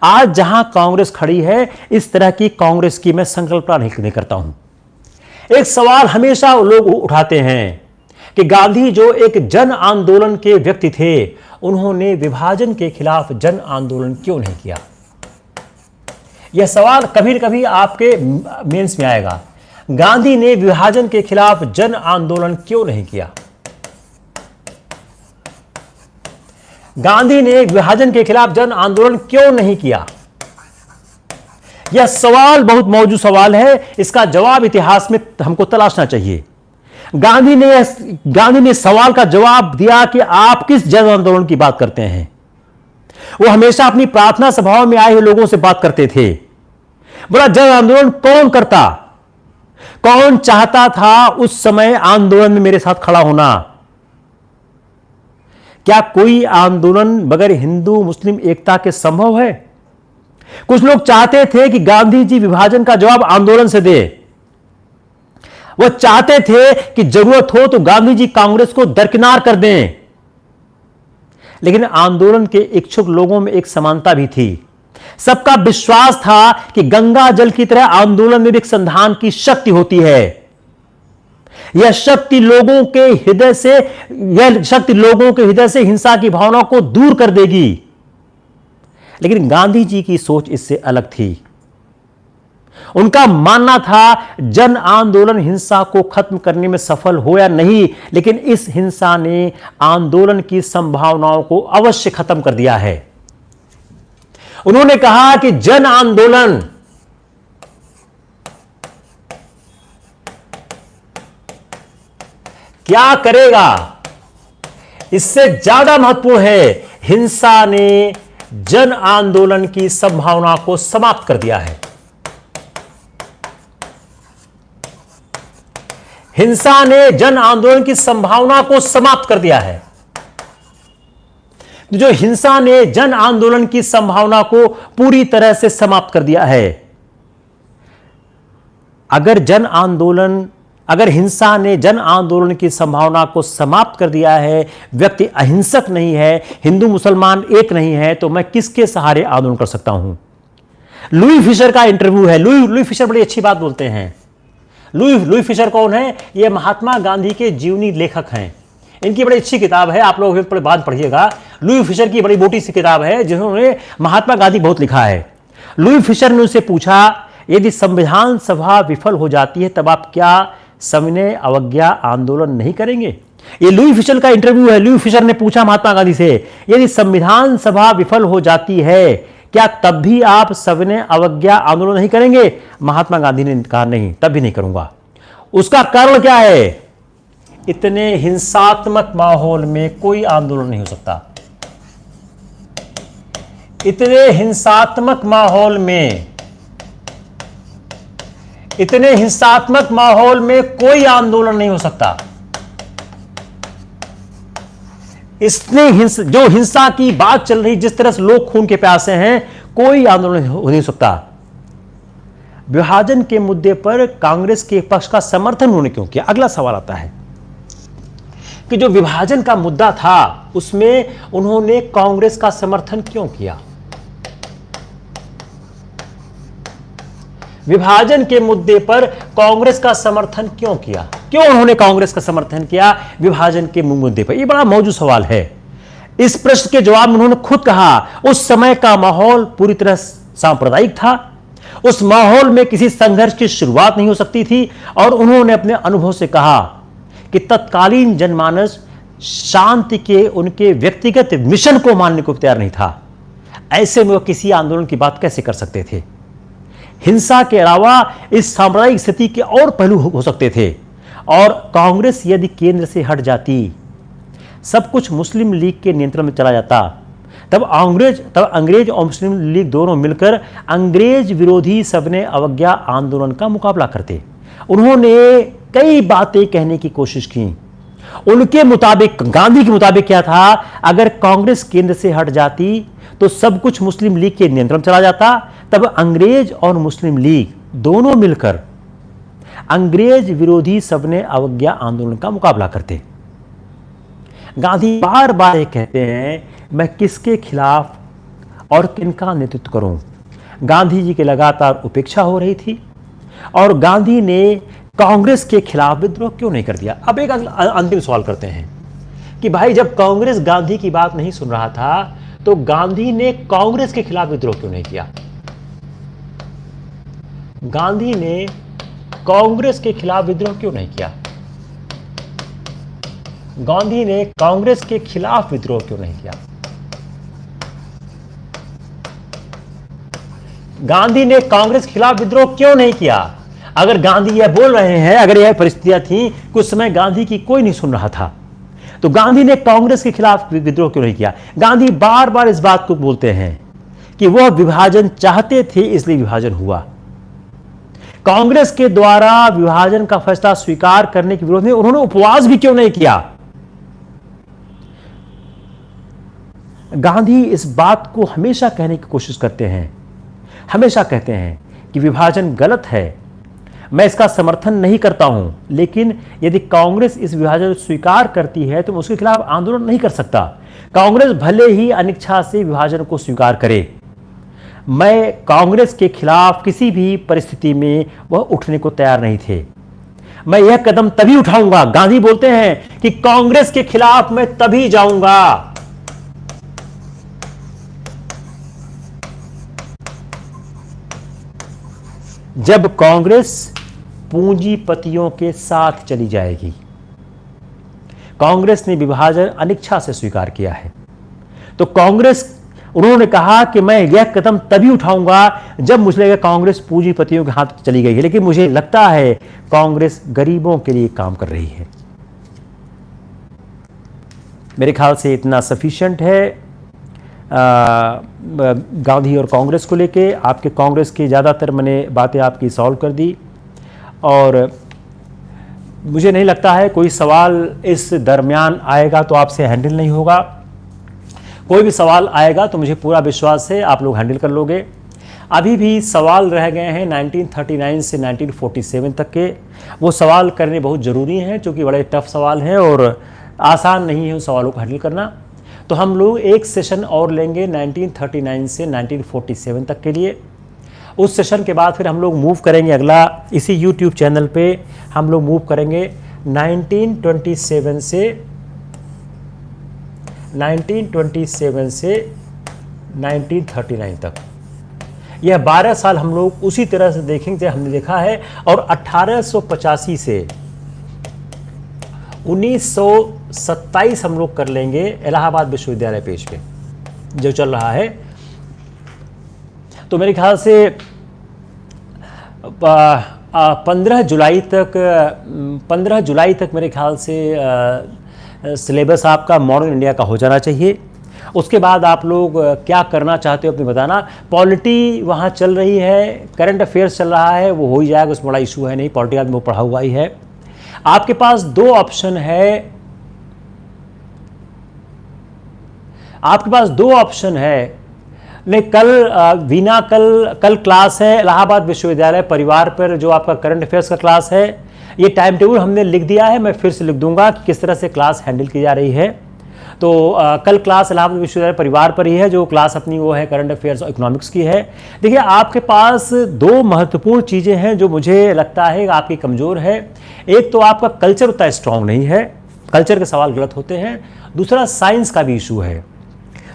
आज जहां कांग्रेस खड़ी है इस तरह की कांग्रेस की मैं संकल्पना नहीं करता हूं। एक सवाल हमेशा लोग उठाते हैं कि गांधी जो एक जन आंदोलन के व्यक्ति थे, उन्होंने विभाजन के खिलाफ जन आंदोलन क्यों नहीं किया। यह सवाल कभी न कभी आपके मेंस में आएगा। गांधी ने विभाजन के खिलाफ जन आंदोलन क्यों नहीं किया। गांधी ने विभाजन के खिलाफ जन आंदोलन क्यों नहीं किया। यह सवाल बहुत मौजूद सवाल है, इसका जवाब इतिहास में हमको तलाशना चाहिए। गांधी ने सवाल का जवाब दिया कि आप किस जन आंदोलन की बात करते हैं। वो हमेशा अपनी प्रार्थना सभाओं में आए हुए लोगों से बात करते थे। बोला जन आंदोलन कौन करता, कौन चाहता था उस समय आंदोलन में मेरे साथ खड़ा होना। क्या कोई आंदोलन बगैर हिंदू मुस्लिम एकता के संभव है। कुछ लोग चाहते थे कि गांधी जी विभाजन का जवाब आंदोलन से दे। वह चाहते थे कि जरूरत हो तो गांधी जी कांग्रेस को दरकिनार कर दें। लेकिन आंदोलन के इच्छुक लोगों में एक समानता भी थी। सबका विश्वास था कि गंगा जल की तरह आंदोलन में भी एक संधान की शक्ति होती है। यह शक्ति लोगों के हृदय से हिंसा की भावना को दूर कर देगी। लेकिन गांधी जी की सोच इससे अलग थी। उनका मानना था जन आंदोलन हिंसा को खत्म करने में सफल हो या नहीं, लेकिन इस हिंसा ने आंदोलन की संभावनाओं को अवश्य खत्म कर दिया है। उन्होंने कहा कि जन आंदोलन क्या करेगा, इससे ज्यादा महत्वपूर्ण है हिंसा ने जन आंदोलन की संभावना को समाप्त कर दिया है। हिंसा ने जन आंदोलन की संभावना को समाप्त कर दिया है। जो हिंसा ने जन आंदोलन की संभावना को पूरी तरह से समाप्त कर दिया है। अगर हिंसा ने जन आंदोलन की संभावना को समाप्त कर दिया है, व्यक्ति अहिंसक नहीं है, हिंदू मुसलमान एक नहीं है, तो मैं किसके सहारे आंदोलन कर सकता हूं। लुई फिशर का इंटरव्यू है। लुई फिशर बड़ी अच्छी बात बोलते हैं। लुई फिशर कौन है? ये महात्मा गांधी के जीवनी लेखक हैं। इनकी बड़ी अच्छी किताब है, आप लोग बाद पढ़िएगा। लुई फिशर की बड़ी मोटी सी किताब है जिन्होंने महात्मा गांधी बहुत लिखा है। लुई फिशर ने उनसे पूछा, यदि संविधान सभा विफल हो जाती है तब आप क्या सविनय अवज्ञा आंदोलन नहीं करेंगे? ये लुई फिशर का इंटरव्यू है। लुई फिशर ने पूछा महात्मा गांधी से, यदि संविधान सभा विफल हो जाती है क्या तब भी आप सविनय अवज्ञा आंदोलन नहीं करेंगे? महात्मा गांधी ने कहा, नहीं, तब भी नहीं करूंगा। उसका कारण क्या है? इतने हिंसात्मक माहौल में कोई आंदोलन नहीं हो सकता। इतने हिंसात्मक माहौल में कोई आंदोलन नहीं हो सकता। जो हिंसा की बात चल रही, जिस तरह से लोग खून के प्यासे हैं, कोई आंदोलन हो नहीं सकता। विभाजन के मुद्दे पर कांग्रेस के पक्ष का समर्थन उन्होंने क्यों किया? अगला सवाल आता है कि जो विभाजन का मुद्दा था उसमें उन्होंने कांग्रेस का समर्थन क्यों किया? विभाजन के मुद्दे पर कांग्रेस का समर्थन क्यों किया? क्यों उन्होंने कांग्रेस का समर्थन किया विभाजन के मुद्दे पर? यह बड़ा मौजूद सवाल है। इस प्रश्न के जवाब में उन्होंने खुद कहा, उस समय का माहौल पूरी तरह सांप्रदायिक था। उस माहौल में किसी संघर्ष की शुरुआत नहीं हो सकती थी। और उन्होंने अपने अनुभव से कहा कि तत्कालीन जनमानस शांति के उनके व्यक्तिगत मिशन को मानने को तैयार नहीं था। ऐसे में वो किसी आंदोलन की बात कैसे कर सकते थे? हिंसा के अलावा इस सांप्रदायिक स्थिति के और पहलू हो सकते थे। और कांग्रेस यदि केंद्र से हट जाती, सब कुछ मुस्लिम लीग के नियंत्रण में चला जाता, तब अंग्रेज और मुस्लिम लीग दोनों मिलकर अंग्रेज विरोधी सविनय अवज्ञा आंदोलन का मुकाबला करते। उन्होंने कई बातें कहने की कोशिश की। उनके मुताबिक, गांधी के मुताबिक क्या था? अगर कांग्रेस केंद्र से हट जाती तो सब कुछ मुस्लिम लीग के नियंत्रण चला जाता, तब अंग्रेज और मुस्लिम लीग दोनों मिलकर अंग्रेज विरोधी सविनय अवज्ञा आंदोलन का मुकाबला करते। गांधी बार बार ये कहते हैं, मैं किसके खिलाफ और किनका नेतृत्व करूं? गांधी जी की लगातार उपेक्षा हो रही थी और गांधी ने कांग्रेस के खिलाफ विद्रोह क्यों नहीं कर दिया? अब एक अंतिम सवाल करते हैं कि भाई, जब कांग्रेस गांधी की बात नहीं सुन रहा था तो गांधी ने कांग्रेस के खिलाफ विद्रोह क्यों नहीं किया? गांधी ने कांग्रेस के खिलाफ विद्रोह क्यों नहीं किया? गांधी ने कांग्रेस के खिलाफ विद्रोह क्यों नहीं किया? गांधी ने कांग्रेस के खिलाफ विद्रोह क्यों नहीं किया? अगर गांधी यह बोल रहे हैं, अगर यह परिस्थितियां थी, कुछ समय गांधी की कोई नहीं सुन रहा था, तो गांधी ने कांग्रेस के खिलाफ विद्रोह क्यों नहीं किया? गांधी बार बार इस बात को बोलते हैं कि वह विभाजन चाहते थे, इसलिए विभाजन हुआ। कांग्रेस के द्वारा विभाजन का फैसला स्वीकार करने के विरोध में उन्होंने उपवास भी क्यों नहीं किया? गांधी इस बात को हमेशा कहने की कोशिश करते हैं, हमेशा कहते हैं कि विभाजन गलत है, मैं इसका समर्थन नहीं करता हूं, लेकिन यदि कांग्रेस इस विभाजन को स्वीकार करती है तो उसके खिलाफ आंदोलन नहीं कर सकता। कांग्रेस भले ही अनिच्छा से विभाजन को स्वीकार करे, मैं कांग्रेस के खिलाफ किसी भी परिस्थिति में वह उठने को तैयार नहीं थे। मैं यह कदम तभी उठाऊंगा, गांधी बोलते हैं कि कांग्रेस के खिलाफ मैं तभी जाऊंगा जब कांग्रेस पूंजीपतियों के साथ चली जाएगी। कांग्रेस ने विभाजन अनिच्छा से स्वीकार किया है, तो कांग्रेस, उन्होंने कहा कि मैं यह कदम तभी उठाऊंगा जब मुझे लगेगा कांग्रेस पूंजीपतियों के हाथ चली गई है। लेकिन मुझे लगता है कांग्रेस गरीबों के लिए काम कर रही है। मेरे ख्याल से इतना सफिशिएंट है गांधी और कांग्रेस को लेके। आपके कांग्रेस की ज़्यादातर मैंने बातें आपकी सॉल्व कर दी, और मुझे नहीं लगता है कोई सवाल इस दरमियान आएगा तो आपसे हैंडल नहीं होगा। कोई भी सवाल आएगा तो मुझे पूरा विश्वास है आप लोग हैंडल कर लोगे। अभी भी सवाल रह गए हैं 1939 से 1947 तक के, वो सवाल करने बहुत ज़रूरी हैं क्योंकि बड़े टफ सवाल हैं और आसान नहीं है उन सवालों को हैंडल करना। तो हम लोग एक सेशन और लेंगे 1939 से 1947 तक के लिए। उस सेशन के बाद फिर हम लोग मूव करेंगे अगला, इसी YouTube चैनल पे हम लोग मूव करेंगे 1927 से 1939 तक। यह 12 साल हम लोग उसी तरह से देखेंगे हमने देखा है। और 1885 से 1927 हम लोग कर लेंगे इलाहाबाद विश्वविद्यालय पेज पे जो चल रहा है। तो मेरे ख्याल से 15 जुलाई तक मेरे ख्याल से सिलेबस आपका मॉडर्न इंडिया का हो जाना चाहिए। उसके बाद आप लोग क्या करना चाहते हो अपने बताना। पॉलिटी वहाँ चल रही है, करंट अफेयर्स चल रहा है, वो हो ही जाएगा, उसमें बड़ा इशू है नहीं। पॉलिटी आदमी वो पढ़ा हुआ ही है। आपके पास दो ऑप्शन है, नहीं कल क्लास है इलाहाबाद विश्वविद्यालय परिवार पर, जो आपका करंट अफेयर्स का क्लास है। ये टाइम टेबल हमने लिख दिया है, मैं फिर से लिख दूंगा कि किस तरह से क्लास हैंडल की जा रही है। तो कल क्लास इलाहाबाद विश्वविद्यालय परिवार पर ही है, जो क्लास अपनी वो है करंट अफेयर्स और इकोनॉमिक्स की है। देखिए आपके पास दो महत्वपूर्ण चीज़ें हैं जो मुझे लगता है आपकी कमज़ोर है। एक तो आपका कल्चर उतना स्ट्रांग नहीं है, कल्चर के सवाल गलत होते हैं। दूसरा साइंस का भी इशू है।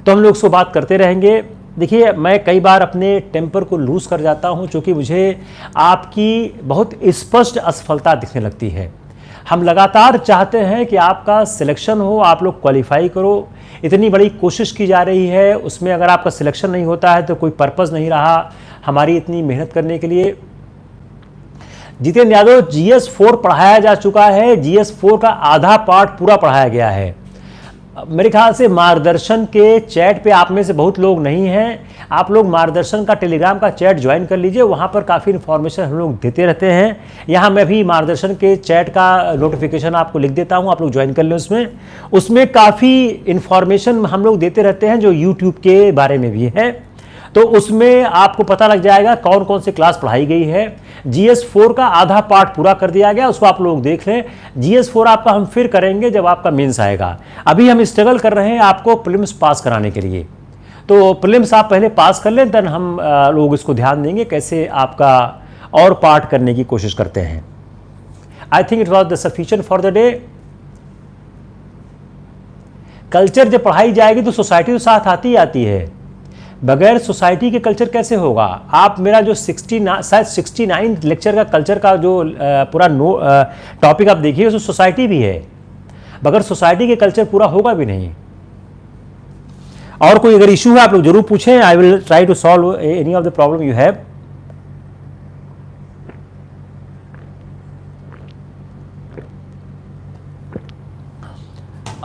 तो हम लोग उसको बात करते रहेंगे। देखिए मैं कई बार अपने टेम्पर को लूज़ कर जाता हूं क्योंकि मुझे आपकी बहुत स्पष्ट असफलता दिखने लगती है। हम लगातार चाहते हैं कि आपका सिलेक्शन हो, आप लोग क्वालिफाई करो। इतनी बड़ी कोशिश की जा रही है, उसमें अगर आपका सिलेक्शन नहीं होता है तो कोई पर्पज़ नहीं रहा हमारी इतनी मेहनत करने के लिए। जितेंद्र यादव, GS 4 पढ़ाया जा चुका है, GS 4 का आधा पार्ट पूरा पढ़ाया गया है। मेरे ख्याल से मार्गदर्शन के चैट पे आप में से बहुत लोग नहीं हैं। आप लोग मार्गदर्शन का टेलीग्राम का चैट ज्वाइन कर लीजिए, वहाँ पर काफ़ी इन्फॉर्मेशन हम लोग देते रहते हैं। यहाँ मैं भी मार्गदर्शन के चैट का नोटिफिकेशन आपको लिख देता हूँ, आप लोग ज्वाइन कर लें। उसमें काफ़ी इन्फॉर्मेशन हम लोग देते रहते हैं जो यूट्यूब के बारे में भी है। तो उसमें आपको पता लग जाएगा कौन कौन सी क्लास पढ़ाई गई है। GS 4 का आधा पार्ट पूरा कर दिया गया, उसको आप लोग देख लें। GS 4 आपका हम फिर करेंगे जब आपका मेंस आएगा। अभी हम स्ट्रगल कर रहे हैं आपको प्रीलिम्स पास कराने के लिए। तो प्रीलिम्स आप पहले पास कर लें, देन हम लोग इसको ध्यान देंगे कैसे आपका और पार्ट करने की कोशिश करते हैं। I think it was the sufficient for the day. Culture जब पढ़ाई जाएगी तो सोसाइटी तो साथ आती ही आती है, बगैर सोसाइटी के कल्चर कैसे होगा। आप मेरा जो 69 लेक्चर का कल्चर का जो पूरा टॉपिक आप देखिए, उसमें सोसाइटी भी है। बगैर सोसाइटी के कल्चर पूरा होगा भी नहीं। और कोई अगर इशू है आप लोग जरूर पूछें, I will try to solve any of the problem you have.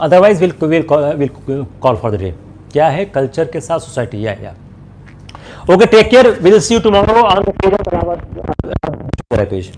Otherwise will call for the day. क्या है कल्चर के साथ सोसाइटी। या okay, take care, will see you tomorrow on the page.